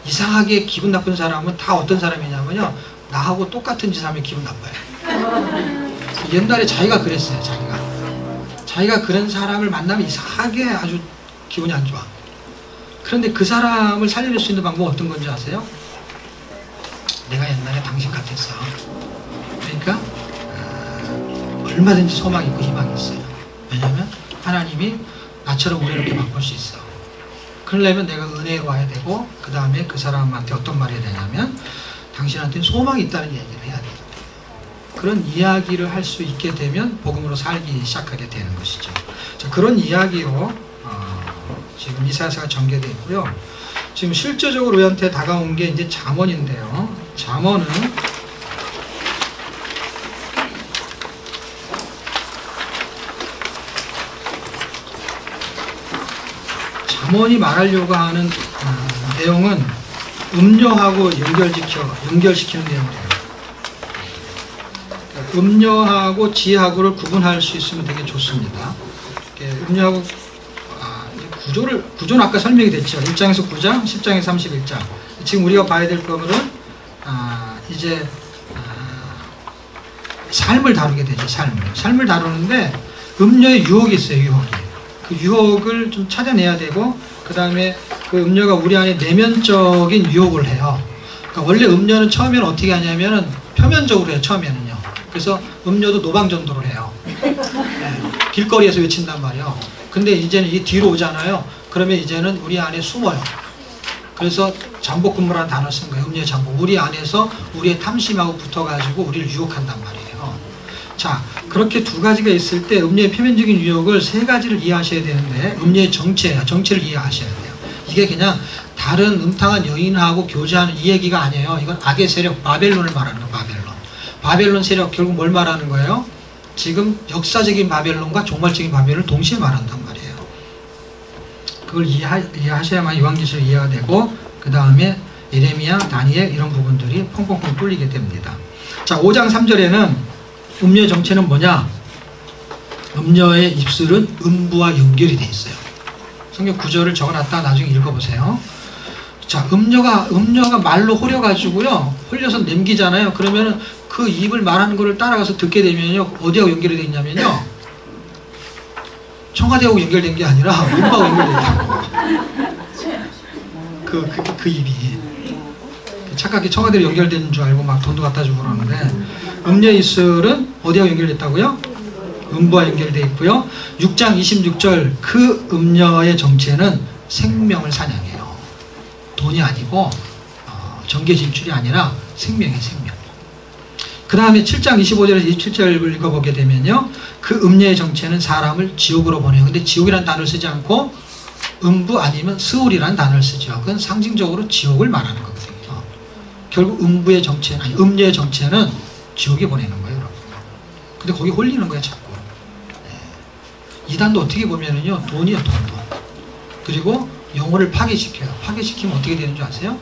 이상하게 기분 나쁜 사람은 다 어떤 사람이냐면요. 나하고 똑같은 짓 하면 기분 나빠요. 옛날에 자기가 그랬어요. 자기가 그런 사람을 만나면 이상하게 아주 기분이 안 좋아. 그런데 그 사람을 살려낼 수 있는 방법은 어떤 건지 아세요? 내가 옛날에 당신 같았어. 그러니까 얼마든지 소망이 있고 희망이 있어요. 왜냐하면 하나님이 나처럼 우리렇게 바꿀 수 있어. 그러려면 내가 은혜로 와야 되고 그 다음에 그 사람한테 어떤 말을 해야 되냐면 당신한테는 소망이 있다는 얘기를 해야 돼요. 그런 이야기를 할 수 있게 되면 복음으로 살기 시작하게 되는 것이죠. 자, 그런 이야기로 지금 이사야서가 전개되어 있고요. 지금 실제적으로 우리한테 다가온 게 이제 잠언인데요. 잠언이 말하려고 하는 내용은 음녀하고 연결시키는 내용이에요. 음녀하고 지혜하고를 구분할 수 있으면 되게 좋습니다. 음녀하고 구조는 아까 설명이 됐죠. 1장에서 9장, 10장에서 31장. 지금 우리가 봐야 될 거는 이제 삶을 다루게 되죠. 삶을 다루는데 음녀의 유혹이 있어요. 그 유혹을 좀 찾아내야 되고 그 다음에 그 음녀가 우리 안에 내면적인 유혹을 해요. 그러니까 원래 음녀는 처음에는 어떻게 하냐면은 표면적으로 해요. 처음에는요. 그래서 음녀도 노방전도를 해요. 길거리에서 외친단 말이에요. 근데 이제는 이 뒤로 오잖아요. 그러면 이제는 우리 안에 숨어요. 그래서 잠복근무라는 단어를 쓴 거예요. 음녀의 잠복. 우리 안에서 우리의 탐심하고 붙어가지고 우리를 유혹한단 말이에요. 자, 그렇게 두 가지가 있을 때 음녀의 표면적인 유혹을 세 가지를 이해하셔야 되는데 정체를 이해하셔야 돼요. 이게 그냥 다른 음탕한 여인하고 교제하는 이 얘기가 아니에요. 이건 악의 세력 바벨론을 말하는 거예요. 바벨론 세력 결국 뭘 말하는 거예요? 지금 역사적인 바벨론과 종말적인 바벨론을 동시에 말한단 말이에요. 그걸 이해하셔야만 요한계시를 이해가 되고 그 다음에 예레미야, 다니엘 이런 부분들이 펑펑펑 뚫리게 됩니다. 자, 5장 3절에는 음녀의 정체는 뭐냐? 음녀의 입술은 음부와 연결이 돼 있어요. 성경 구절을 적어놨다 나중에 읽어보세요. 자, 음녀가 말로 홀려서 남기잖아요. 그러면은 그 입을 말하는 거를 따라가서 듣게 되면요, 어디하고 연결이 되어 있냐면요, 청와대하고 연결된 게 아니라 음부하고 연결되어 있다고. 그 입이 착각이 청와대로 연결되는 줄 알고 막 돈도 갖다 주고 그러는데, 음녀의 입술은 어디하고 연결됐다고요? 음부와 연결되어 있고요. 6장 26절 그 음녀의 정체는 생명을 사냥해요. 돈이 아니고 정계 진출이 아니라 생명이에요. 생명. 그 다음에 7장 25절에서 27절을 읽어보게 되면요, 그 음녀의 정체는 사람을 지옥으로 보내요. 근데 지옥이라는 단어를 쓰지 않고 음부 아니면 스울이라는 단어를 쓰죠. 그건 상징적으로 지옥을 말하는 거거든요. 결국 음부의 정체, 아니 음녀의 정체는 지옥에 보내는 거예요, 여러분. 근데 거기 홀리는 거예요, 자꾸. 네. 이단도 어떻게 보면은요, 돈이요, 돈. 그리고 영혼을 파괴시켜요. 파괴시키면 어떻게 되는 줄 아세요?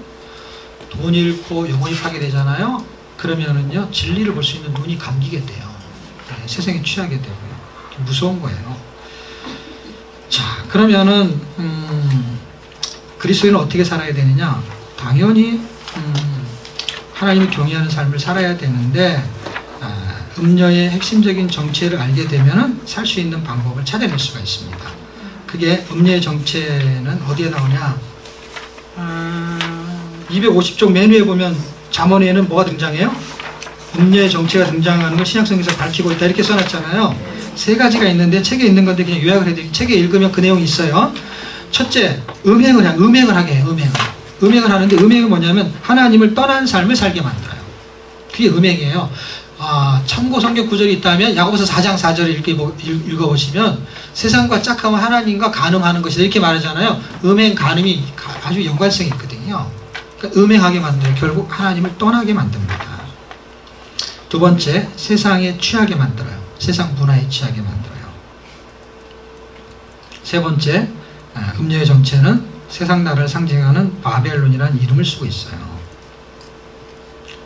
돈 잃고 영혼이 파괴되잖아요. 그러면은요, 진리를 볼 수 있는 눈이 감기게 돼요. 네, 세상에 취하게 되고요. 무서운 거예요. 자, 그러면은 그리스도인은 어떻게 살아야 되느냐? 당연히 하나님을 경외하는 삶을 살아야 되는데, 음녀의 핵심적인 정체를 알게 되면은 살 수 있는 방법을 찾아낼 수가 있습니다. 그게 음녀의 정체는 어디에 나오냐? 250쪽 맨 위에 보면 잠언에는 뭐가 등장해요? 음녀의 정체가 등장하는 걸 신약성경에서 밝히고 있다, 이렇게 써놨잖아요. 세 가지가 있는데 책에 있는 건데 그냥 요약을 해드릴게요. 책에 읽으면 그 내용이 있어요. 첫째, 음행을 하게 해요. 음행을 하는데, 음행은 뭐냐면 하나님을 떠난 삶을 살게 만들어요. 그게 음행이에요. 참고 성경 구절이 있다면 야고보서 4장 4절을 읽어보시면 세상과 짝하면 하나님과 간음하는 것이다, 이렇게 말하잖아요. 음행, 간음이 아주 연관성이 있거든요. 그러니까 음행하게 만들어요. 결국 하나님을 떠나게 만듭니다. 두 번째, 세상에 취하게 만들어요. 세상 문화에 취하게 만들어요. 세 번째, 음녀의 정체는 세상 나라를 상징하는 바벨론이라는 이름을 쓰고 있어요.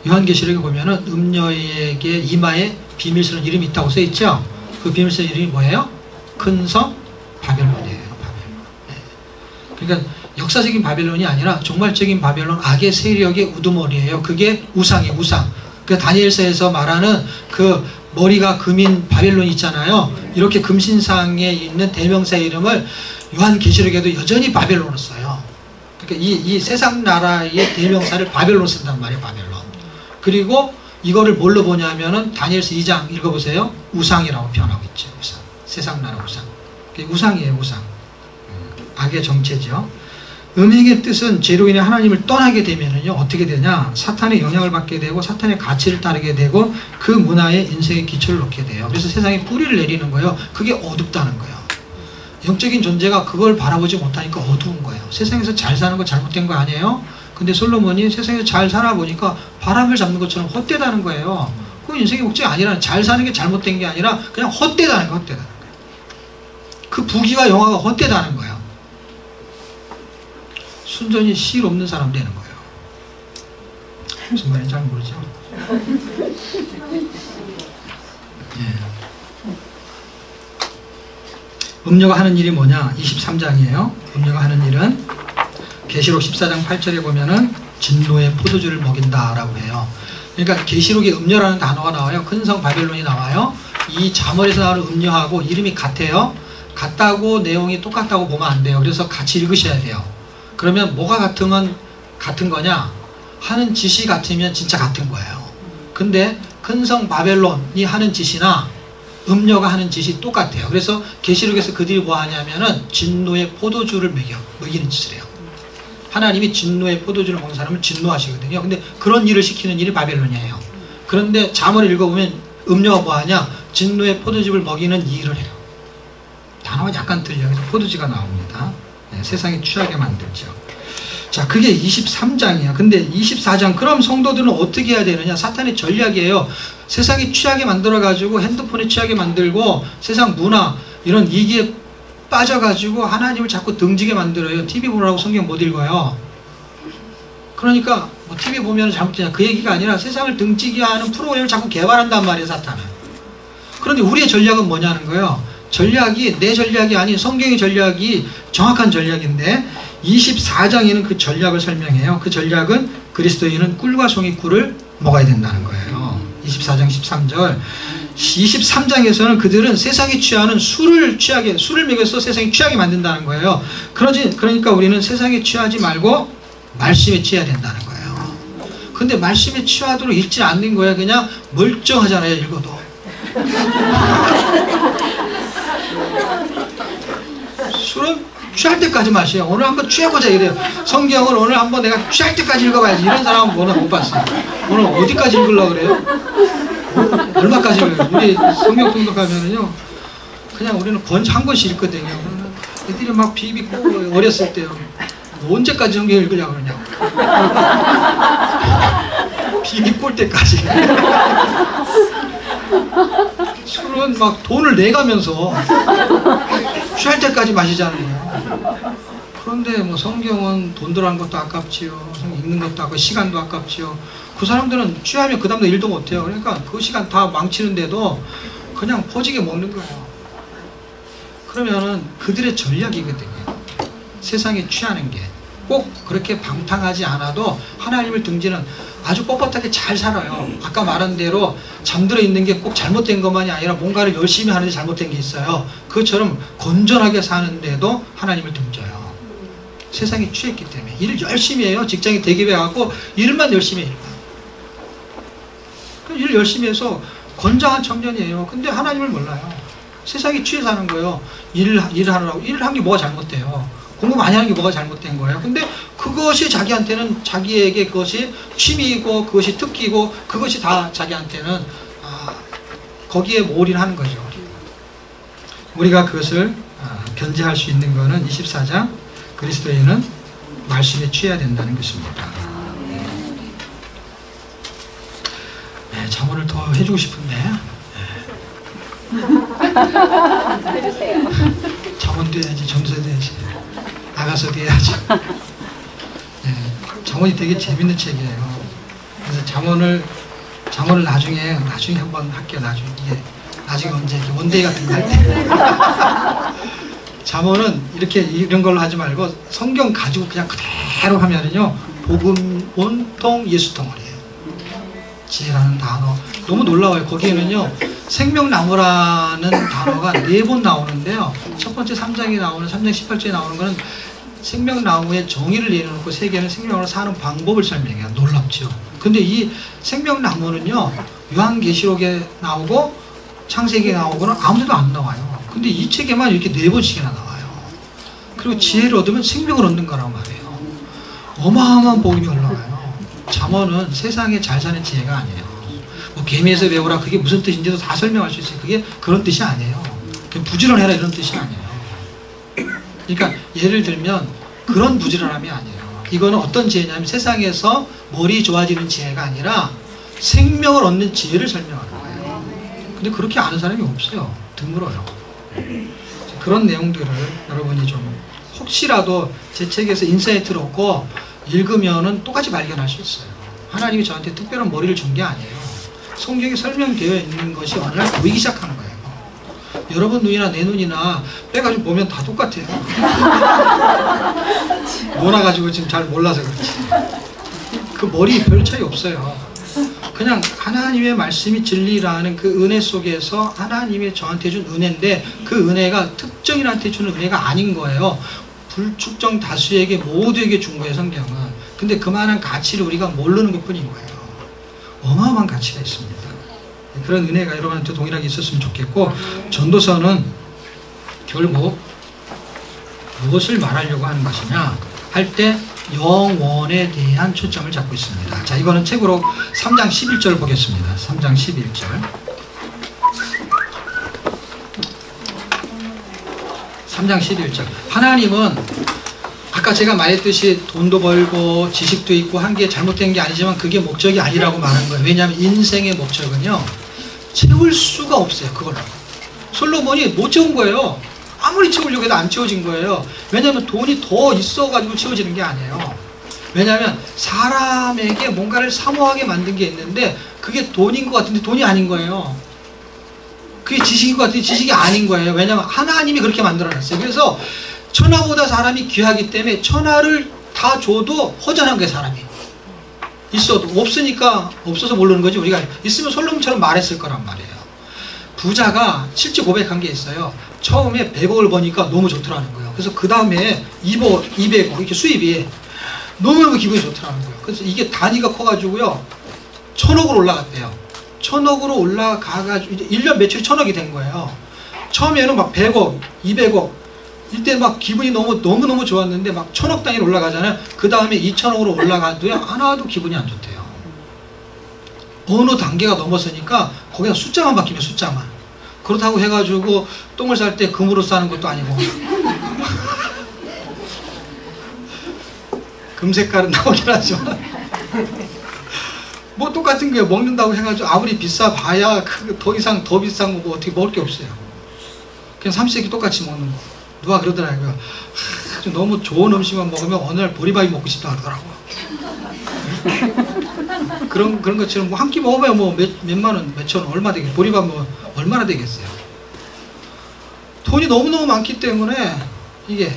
요한계시록에 보면은 음녀에게 이마에 비밀스러운 이름이 있다고 써 있죠. 그 비밀스러운 이름이 뭐예요? 큰 성 바벨론이에요. 바벨론. 네. 그러니까 역사적인 바벨론이 아니라 종말적인 바벨론, 악의 세력의 우두머리예요. 그게 우상이에요, 우상. 그 다니엘서에서 말하는 그 머리가 금인 바벨론 있잖아요. 이렇게 금신상에 있는 대명사의 이름을 요한계시록에도 여전히 바벨론으로 써요. 그러니까 이 세상 나라의 대명사를 바벨론으로 쓴단 말이에요, 바벨론. 그리고 이거를 뭘로 보냐면은 다니엘서 2장 읽어보세요. 우상이라고 표현하고 있죠. 우상. 세상 나라 우상. 그게 우상이에요, 우상. 악의 정체죠. 음행의 뜻은 죄로 인해 하나님을 떠나게 되면은요, 어떻게 되냐? 사탄의 영향을 받게 되고 사탄의 가치를 따르게 되고 그 문화에 인생의 기초를 놓게 돼요. 그래서 세상에 뿌리를 내리는 거예요. 그게 어둡다는 거예요. 영적인 존재가 그걸 바라보지 못하니까 어두운 거예요. 세상에서 잘 사는 거 잘못된 거 아니에요? 근데 솔로몬이 세상에서 잘 살아보니까 바람을 잡는 것처럼 헛되다는 거예요. 그 인생의 목적이 아니라, 잘 사는 게 잘못된 게 아니라 그냥 헛되다는 거예요. 헛되다는 거예요. 그 부귀와 영화가 헛되다는 거예요. 순전히 실 없는 사람 되는 거예요. 무슨 말인지 잘 모르죠? 예. 음녀가 하는 일이 뭐냐? 23장이에요. 음녀가 하는 일은 계시록 14장 8절에 보면은 진노의 포도주를 먹인다라고 해요. 그러니까 계시록에 음녀라는 단어가 나와요. 큰 성 바벨론이 나와요. 이 잠언에서 나오는 음녀하고 이름이 같아요. 같다고 내용이 똑같다고 보면 안 돼요. 그래서 같이 읽으셔야 돼요. 그러면 뭐가 같은 거냐? 하는 짓이 같으면 진짜 같은 거예요. 근데 큰 성 바벨론이 하는 짓이나 음녀가 하는 짓이 똑같아요. 그래서 계시록에서 그들이 뭐 하냐면은 진노의 포도주를 먹이는 짓을 해요. 하나님이 진노의 포도주를 먹는 사람을 진노하시거든요. 근데 그런 일을 시키는 일이 바벨론이에요. 그런데 잠언을 읽어보면 음녀가 뭐 하냐? 진노의 포도주를 먹이는 일을 해요. 단어가 약간 틀려요. 그래서 포도주가 나옵니다. 네, 세상에 취하게 만들죠. 자, 그게 23장이에요. 근데 24장, 그럼 성도들은 어떻게 해야 되느냐? 사탄의 전략이에요. 세상에 취하게 만들어가지고 핸드폰에 취하게 만들고 세상 문화, 이런 이기에 빠져가지고 하나님을 자꾸 등지게 만들어요. TV 보라고 성경 못 읽어요. 그러니까 뭐 TV 보면 잘못되냐, 그 얘기가 아니라 세상을 등지게 하는 프로그램을 자꾸 개발한단 말이에요, 사탄은. 그런데 우리의 전략은 뭐냐는 거예요. 전략이 내 전략이 아닌 성경의 전략이 정확한 전략인데 24장에는 그 전략을 설명해요. 그 전략은 그리스도인은 꿀과 송이 꿀을 먹어야 된다는 거예요. 24장 13절. 23장에서는 그들은 세상에 취하는 술을 먹여서 세상에 취하게 만든다는 거예요. 그러니까 우리는 세상에 취하지 말고 말씀에 취해야 된다는 거예요. 근데 말씀에 취하도록 읽지 않는 거예요. 그냥 멀쩡하잖아요, 읽어도. 술은 취할 때까지 마셔요. 오늘 한번 취해보자 이래요. 성경을 오늘 한번 내가 취할 때까지 읽어봐야지. 이런 사람은 오늘 못 봤어요. 오늘 어디까지 읽으려고 그래요? 얼마까지 우리 성경 통독하면은요, 그냥 우리는 한 권씩 읽거든요. 애들이 막 비비고 어렸을 때요. 뭐 언제까지 성경 읽으려고 그러냐고. 비비꼴 때까지. 술은 막 돈을 내가면서 취할 때까지 마시잖아요. 그런데 뭐 성경은 돈 들어간 것도 아깝지요. 읽는 것도 아깝고 시간도 아깝지요. 그 사람들은 취하면 그 다음날 일도 못해요. 그러니까 그 시간 다 망치는데도 그냥 포지게 먹는 거예요. 그러면은 그들의 전략이거든요. 세상에 취하는 게. 꼭 그렇게 방탕하지 않아도 하나님을 등지는 아주 뻣뻣하게 잘 살아요. 아까 말한 대로 잠들어 있는 게 꼭 잘못된 것만이 아니라 뭔가를 열심히 하는데 잘못된 게 있어요. 그것처럼 건전하게 사는데도 하나님을 등져요. 세상에 취했기 때문에. 일을 열심히 해요. 직장에 대기업에 가고 일만 열심히 해요. 일 열심히 해서 건장한 청년이에요. 근데 하나님을 몰라요. 세상에 취해 사는 거예요. 일을 하느라고. 일을 한 게 뭐가 잘못돼요. 공부 많이 하는 게 뭐가 잘못된 거예요. 근데 그것이 자기한테는, 자기에게 그것이 취미이고 그것이 특기고 그것이 다 자기한테는 거기에 몰인하는 거죠. 우리가 그것을 견제할 수 있는 것은 24장 그리스도인은 말씀에 취해야 된다는 것입니다. 네, 자문을 더 해주고 싶은데 해주세요. 자문도 해야지, 점수도 해야지, 나가서도 해야지. 네, 자문이 되게 재밌는 책이에요. 그래서 자문을 나중에 한번 할게요. 나중에 언제 원데이 같은 거 할 때. 자문은 이렇게 이런 걸로 하지 말고 성경 가지고 그냥 그대로 하면은요, 복음 온통 예수덩어리예요. 지혜라는 단어 너무 놀라워요. 거기에는요, 생명나무라는 단어가 4번 나오는데요, 첫 번째 3장에 나오는 3장 18절에 나오는 거는 생명나무의 정의를 내려놓고 세계는 생명으로 사는 방법을 설명해요. 놀랍죠. 근데 이 생명나무는요, 요한계시록에 나오고 창세기에 나오고는 아무데도 안 나와요. 근데 이 책에만 이렇게 4번씩이나 나와요. 그리고 지혜를 얻으면 생명을 얻는 거란 말이에요. 어마어마한 복음이 올라와요. 잠언은 세상에 잘 사는 지혜가 아니에요. 뭐 개미에서 배우라, 그게 무슨 뜻인지도 다 설명할 수 있어요. 그게 그런 뜻이 아니에요. 부지런해라 이런 뜻이 아니에요. 그러니까 예를 들면 그런 부지런함이 아니에요. 이거는 어떤 지혜냐면 세상에서 머리 좋아지는 지혜가 아니라 생명을 얻는 지혜를 설명하는 거예요. 근데 그렇게 아는 사람이 없어요. 드물어요. 그런 내용들을 여러분이 좀 혹시라도 제 책에서 인사이트를 얻고 읽으면은 똑같이 발견할 수 있어요. 하나님이 저한테 특별한 머리를 준 게 아니에요. 성경에 설명되어 있는 것이 어느 날 보이기 시작하는 거예요. 여러분 눈이나 내 눈이나 빼가지고 보면 다 똑같아요. 몰아가지고 지금 잘 몰라서 그렇지. 그 머리 별 차이 없어요. 그냥 하나님의 말씀이 진리라는 그 은혜 속에서 하나님이 저한테 준 은혜인데, 그 은혜가 특정인한테 주는 은혜가 아닌 거예요. 불축정 다수에게 모두에게 준 거예요, 성경은. 근데 그만한 가치를 우리가 모르는 것 뿐인 거예요. 어마어마한 가치가 있습니다. 그런 은혜가 여러분한테 동일하게 있었으면 좋겠고, 전도서는 결국 무엇을 말하려고 하는 것이냐 할 때 영원에 대한 초점을 잡고 있습니다. 자, 이거는 책으로 3장 11절 보겠습니다. 3장 11절. 3장 11절. 하나님은 아까 제가 말했듯이 돈도 벌고 지식도 있고 한 게 잘못된 게 아니지만 그게 목적이 아니라고 말한 거예요. 왜냐하면 인생의 목적은요, 채울 수가 없어요. 그걸로. 솔로몬이 못 채운 거예요. 아무리 채우려고 해도 안 채워진 거예요. 왜냐하면 돈이 더 있어가지고 채워지는 게 아니에요. 왜냐하면 사람에게 뭔가를 사모하게 만든 게 있는데 그게 돈인 것 같은데 돈이 아닌 거예요. 그게 지식인 것 같은데 지식이 아닌 거예요. 왜냐하면 하나님이 그렇게 만들어놨어요. 그래서 천하보다 사람이 귀하기 때문에 천하를 다 줘도 허전한 거예요. 사람이 있어도. 없으니까 없어서 모르는 거지. 우리가 있으면 솔로몬처럼 말했을 거란 말이에요. 부자가 실제 고백한 게 있어요. 처음에 100억을 버니까 너무 좋더라는 거예요. 그래서 그 다음에 200억 이렇게 수입이 너무너무 기분이 좋더라는 거예요. 그래서 이게 단위가 커가지고요, 1000억으로 올라갔대요. 1000억으로 올라가가지고 이제 1년 매출이 1000억이 된 거예요. 처음에는 막 100억, 200억 이때 막 기분이 너무너무 좋았는데 막 1000억 단위로 올라가잖아요. 그 다음에 2000억으로 올라가도요, 하나도 기분이 안 좋대요. 어느 단계가 넘었으니까 거기다 숫자만 바뀌면 숫자만. 그렇다고 해가지고 똥을 쌀 때 금으로 싸는 것도 아니고 금 색깔은 나오긴 하지만 뭐 똑같은 게 먹는다고 해가지고 아무리 비싸 봐야 더 이상 더 비싼 거 뭐 어떻게 먹을 게 없어요. 그냥 삼시세끼 똑같이 먹는 거. 누가 그러더라고요. 너무 좋은 음식만 먹으면 어느 날 보리밥이 먹고 싶다 하더라고. 그런 것처럼 뭐 한 끼 먹어봐야 뭐 몇만 원, 몇천 원, 얼마 되겠어요. 보리밥 뭐 얼마나 되겠어요. 돈이 너무너무 많기 때문에 이게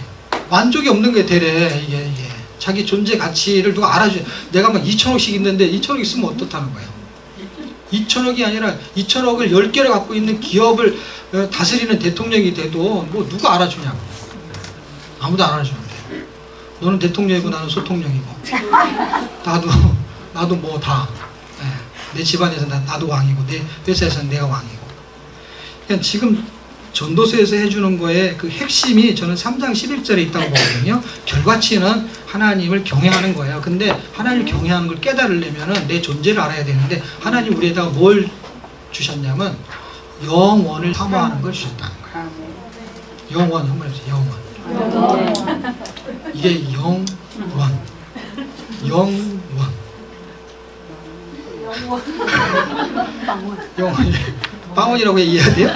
만족이 없는 게 되래. 이게 자기 존재 가치를 누가 알아줘요. 내가 막 2천억씩 있는데 2천억 있으면 어떻다는 거예요. 2천억이 아니라 2천억을 10개를 갖고 있는 기업을 다스리는 대통령이 돼도 뭐 누가 알아주냐고. 아무도 안 알아주는데. 너는 대통령이고 나는 소통령이고 나도 뭐 다 내 집안에서 나도 왕이고 내 회사에서는 내가 왕이고. 그냥 지금 전도서에서 해주는 거에 그 핵심이 저는 3장 11절에 있다고 보거든요. 결과치는 하나님을 경외하는 거예요. 근데 하나님을 경외하는 걸 깨달으려면 내 존재를 알아야 되는데 하나님 우리에다가 뭘 주셨냐면 영원을 사모하는 걸 주셨다는 거예요. 영원, 한번 해주세요. 영원. 이게 영원. 영원. 빵원이라고 이해해야 돼요?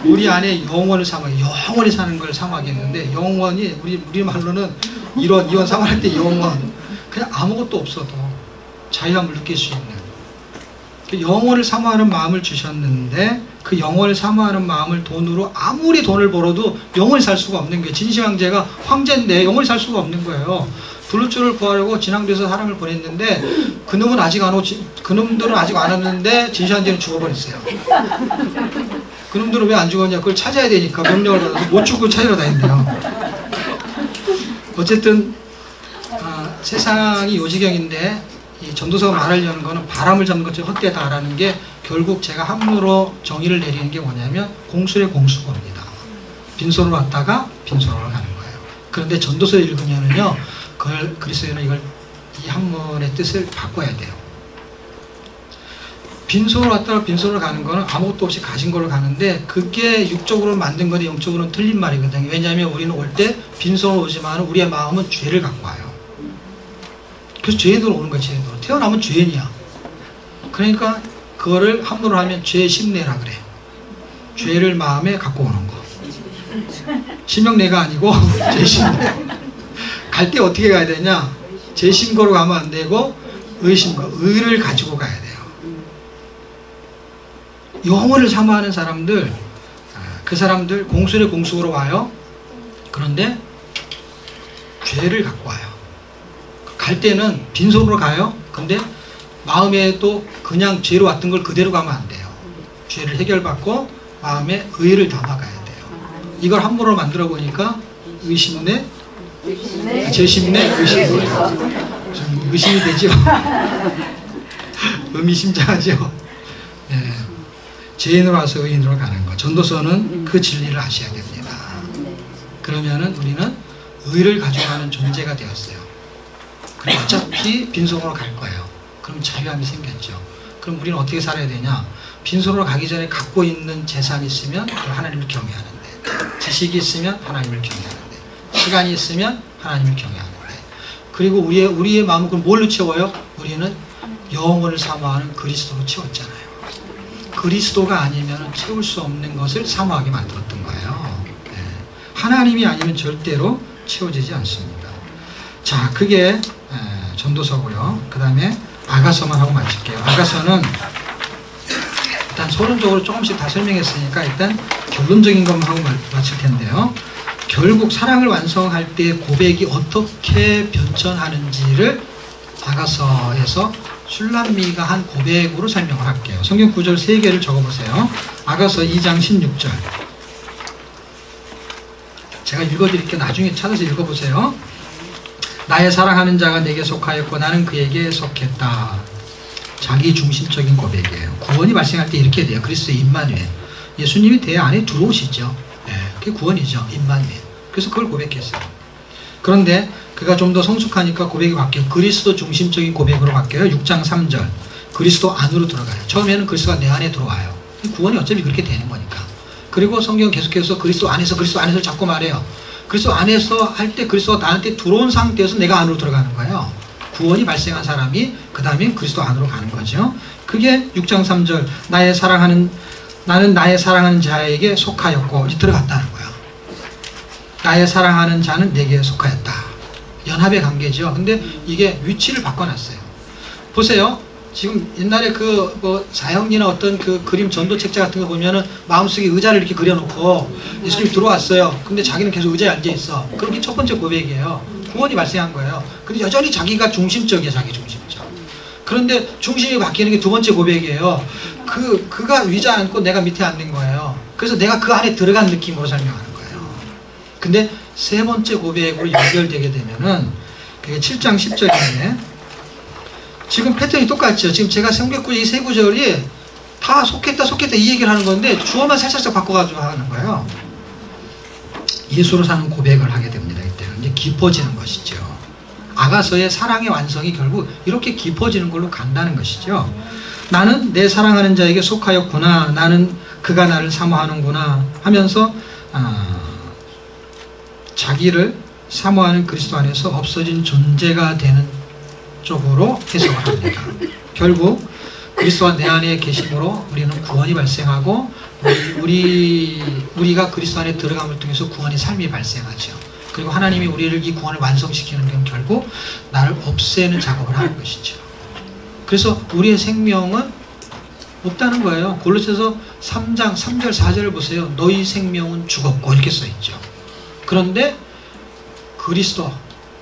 우리 안에 영원을 영원히 사는 걸 사모하겠는데, 영원이 우리 말로는 이원 3원 할 때 영원, 그냥 아무것도 없어도 자유함을 느낄 수 있는 그 영원을 사모하는 마음을 주셨는데, 그 영원을 사모하는 마음을 돈으로 아무리 돈을 벌어도 영원히 살 수가 없는 거예요. 진시황제가 황제인데 영원히 살 수가 없는 거예요. 블루줄을 구하려고 진앙도에서 사람을 보냈는데 그놈들은 아직 안 왔는데 진시황제는 죽어버렸어요. 그놈들은 왜 안 죽었냐? 그걸 찾아야 되니까 명령을 받아서 못 죽고 찾으러 다닌대요. 어쨌든 세상이 요지경인데 이 전도서가 말하려는 거는 바람을 잡는 것처럼 헛되다라는 게 결국 제가 함부로 정의를 내리는 게 뭐냐면 공술의 공수법입니다. 빈손으로 왔다가 빈손으로 가는 거예요. 그런데 전도서를 읽으면은요, 그리스도인은 이 한문의 뜻을 바꿔야 돼요. 빈손으로 왔다가 빈손으로 가는 거는 아무것도 없이 가진 걸로 가는데, 그게 육적으로 만든 건데 영적으로는 틀린 말이거든요. 왜냐하면 우리는 올 때 빈손으로 오지만 우리의 마음은 죄를 갖고 와요. 그래서 죄인으로 오는 거예요. 죄인으로. 태어나면 죄인이야. 그러니까 그거를 함부로 하면 죄 심내라 그래. 죄를 마음에 갖고 오는 거. 심령내가 아니고 죄 심내. 갈 때 어떻게 가야 되냐? 죄 심거로 가면 안 되고 의심과 의를 가지고 가야 돼요. 영혼을 사모하는 사람들, 그 사람들 공술의 공숙으로 와요. 그런데 죄를 갖고 와요. 갈 때는 빈손으로 가요. 근데 마음에 또 그냥 죄로 왔던 걸 그대로 가면 안 돼요. 죄를 해결받고 마음에 의를 담아가야 돼요. 이걸 함부로 만들어 보니까 의심내, 죄심내, 의심내. 좀 의심이 되죠. 의미심장하죠. 네. 죄인으로 와서 의인으로 가는 거. 전도서는 그 진리를 아셔야 됩니다. 그러면은 우리는 의를 가져가는 존재가 되었어요. 그럼 어차피 빈손으로 갈 거예요. 그럼 자유함이 생겼죠. 그럼 우리는 어떻게 살아야 되냐? 빈손으로 가기 전에 갖고 있는 재산이 있으면 하나님을 경외하는데, 지식이 있으면 하나님을 경외하는데, 시간이 있으면 하나님을 경외하는데, 그리고 우리의 마음은 그럼 뭘로 채워요? 우리는 영혼을 사모하는 그리스도로 채웠잖아요. 그리스도가 아니면 채울 수 없는 것을 사모하게 만들었던 거예요. 네. 하나님이 아니면 절대로 채워지지 않습니다. 자, 그게 전도서고요. 그 다음에 아가서만 하고 마칠게요. 아가서는 일단 서론적으로 조금씩 다 설명했으니까 일단 결론적인 것만 하고 마칠 텐데요. 결국 사랑을 완성할 때 고백이 어떻게 변천하는지를 아가서에서 술람미가 한 고백으로 설명을 할게요. 성경 구절 3개를 적어보세요. 아가서 2장 16절. 제가 읽어드릴게요. 나중에 찾아서 읽어보세요. 나의 사랑하는 자가 내게 속하였고 나는 그에게 속했다. 자기 중심적인 고백이에요. 구원이 발생할 때 이렇게 돼요. 그리스도의 임마누엘. 예수님이 대 안에 들어오시죠. 네, 그게 구원이죠. 임마누엘. 그래서 그걸 고백했어요. 그런데 그가 좀 더 성숙하니까 고백이 바뀌어요. 그리스도 중심적인 고백으로 바뀌어요. 6장 3절. 그리스도 안으로 들어가요. 처음에는 그리스도가 내 안에 들어와요. 구원이 어차피 그렇게 되는 거니까. 그리고 성경은 계속해서 그리스도 안에서 자꾸 말해요. 그리스도 안에서 할 때 그리스도가 나한테 들어온 상태에서 내가 안으로 들어가는 거예요. 구원이 발생한 사람이 그 다음에 그리스도 안으로 가는 거죠. 그게 6장 3절 나는 나의 사랑하는 자에게 속하였고 들어갔다는 거예요. 나의 사랑하는 자는 내게 속하였다. 연합의 관계죠. 근데 이게 위치를 바꿔놨어요. 보세요. 지금 옛날에 사형리나 어떤 그 그림 전도 책자 같은 거 보면은 마음속에 의자를 이렇게 그려놓고 예수님이 들어왔어요. 근데 자기는 계속 의자에 앉아있어. 그게 첫 번째 고백이에요. 구원이 발생한 거예요. 근데 여전히 자기가 중심적이야, 자기 중심적. 그런데 중심이 바뀌는 게 두 번째 고백이에요. 그가 의자에 앉고 내가 밑에 앉는 거예요. 그래서 내가 그 안에 들어간 느낌으로 설명하는 거예요. 근데 세 번째 고백으로 연결되게 되면은 그게 7장 10절인데 지금 패턴이 똑같죠. 지금 제가 성경구절 이 세 구절이 다 속했다 이 얘기를 하는 건데 주어만 살짝 바꿔가지고 하는 거예요. 예수로 사는 고백을 하게 됩니다. 이때는 이제 깊어지는 것이죠. 아가서의 사랑의 완성이 결국 이렇게 깊어지는 걸로 간다는 것이죠. 나는 내 사랑하는 자에게 속하였구나. 나는 그가 나를 사모하는구나 하면서 자기를 사모하는 그리스도 안에서 없어진 존재가 되는 쪽으로 해석을 합니다. 결국 그리스도가 내 안에 계심으로 우리는 구원이 발생하고 우리가 그리스도 안에 들어감을 통해서 구원의 삶이 발생하죠. 그리고 하나님이 우리를 이 구원을 완성시키는 건 결국 나를 없애는 작업을 하는 것이죠. 그래서 우리의 생명은 없다는 거예요. 골로새서 3장 3절 4절을 보세요. 너희 생명은 죽었고 이렇게 써있죠. 그런데 그리스도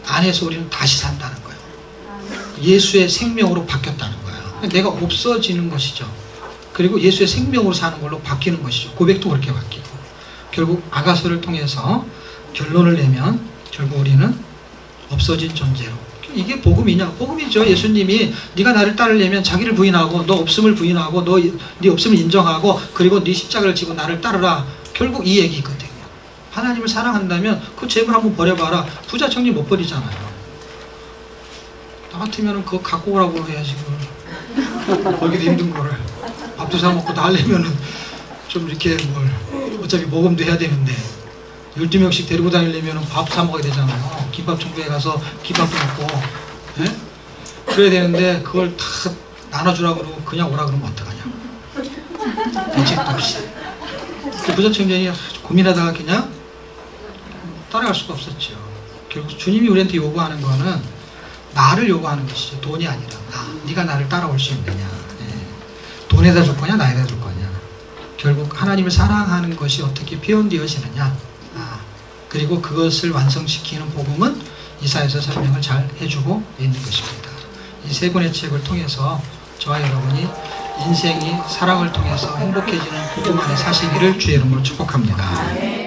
안에서 우리는 다시 산다는 거예요. 예수의 생명으로 바뀌었다는 거예요. 내가 없어지는 것이죠. 그리고 예수의 생명으로 사는 걸로 바뀌는 것이죠. 고백도 그렇게 바뀌고 결국 아가서를 통해서 결론을 내면 결국 우리는 없어진 존재로. 이게 복음이냐? 복음이죠. 예수님이 네가 나를 따르려면 자기를 부인하고 너 없음을 부인하고 네 없음을 인정하고 그리고 네 십자가를 지고 나를 따르라. 결국 이 얘기거든요. 하나님을 사랑한다면 그 재물 한번 버려봐라. 부자 청리 못 버리잖아요. 나 같으면 그거 갖고 오라고 해야지. 거기도 힘든 거를 밥도 사 먹고 다 하려면은 좀 이렇게 어차피 모금도 해야 되는데 12명씩 데리고 다니려면 밥 사 먹어야 되잖아요. 김밥 천국에 가서 김밥도 먹고 예? 그래야 되는데 그걸 다 나눠주라고 그러고 그냥 오라 그러면 어떡하냐. 대책도 없이. 그 부자청년이 고민하다가 그냥 따라갈 수가 없었죠. 결국 주님이 우리한테 요구하는 거는 나를 요구하는 것이죠. 돈이 아니라 네가 나를 따라올 수 있느냐. 예. 돈에다 줄 거냐 나에다 줄 거냐. 결국 하나님을 사랑하는 것이 어떻게 표현되어지느냐. 그리고 그것을 완성시키는 복음은 이사야서 설명을 잘 해주고 있는 것입니다. 이 세 권의 책을 통해서 저와 여러분이 인생이 사랑을 통해서 행복해지는 복음 안에 사시기를 주의 이름으로 축복합니다.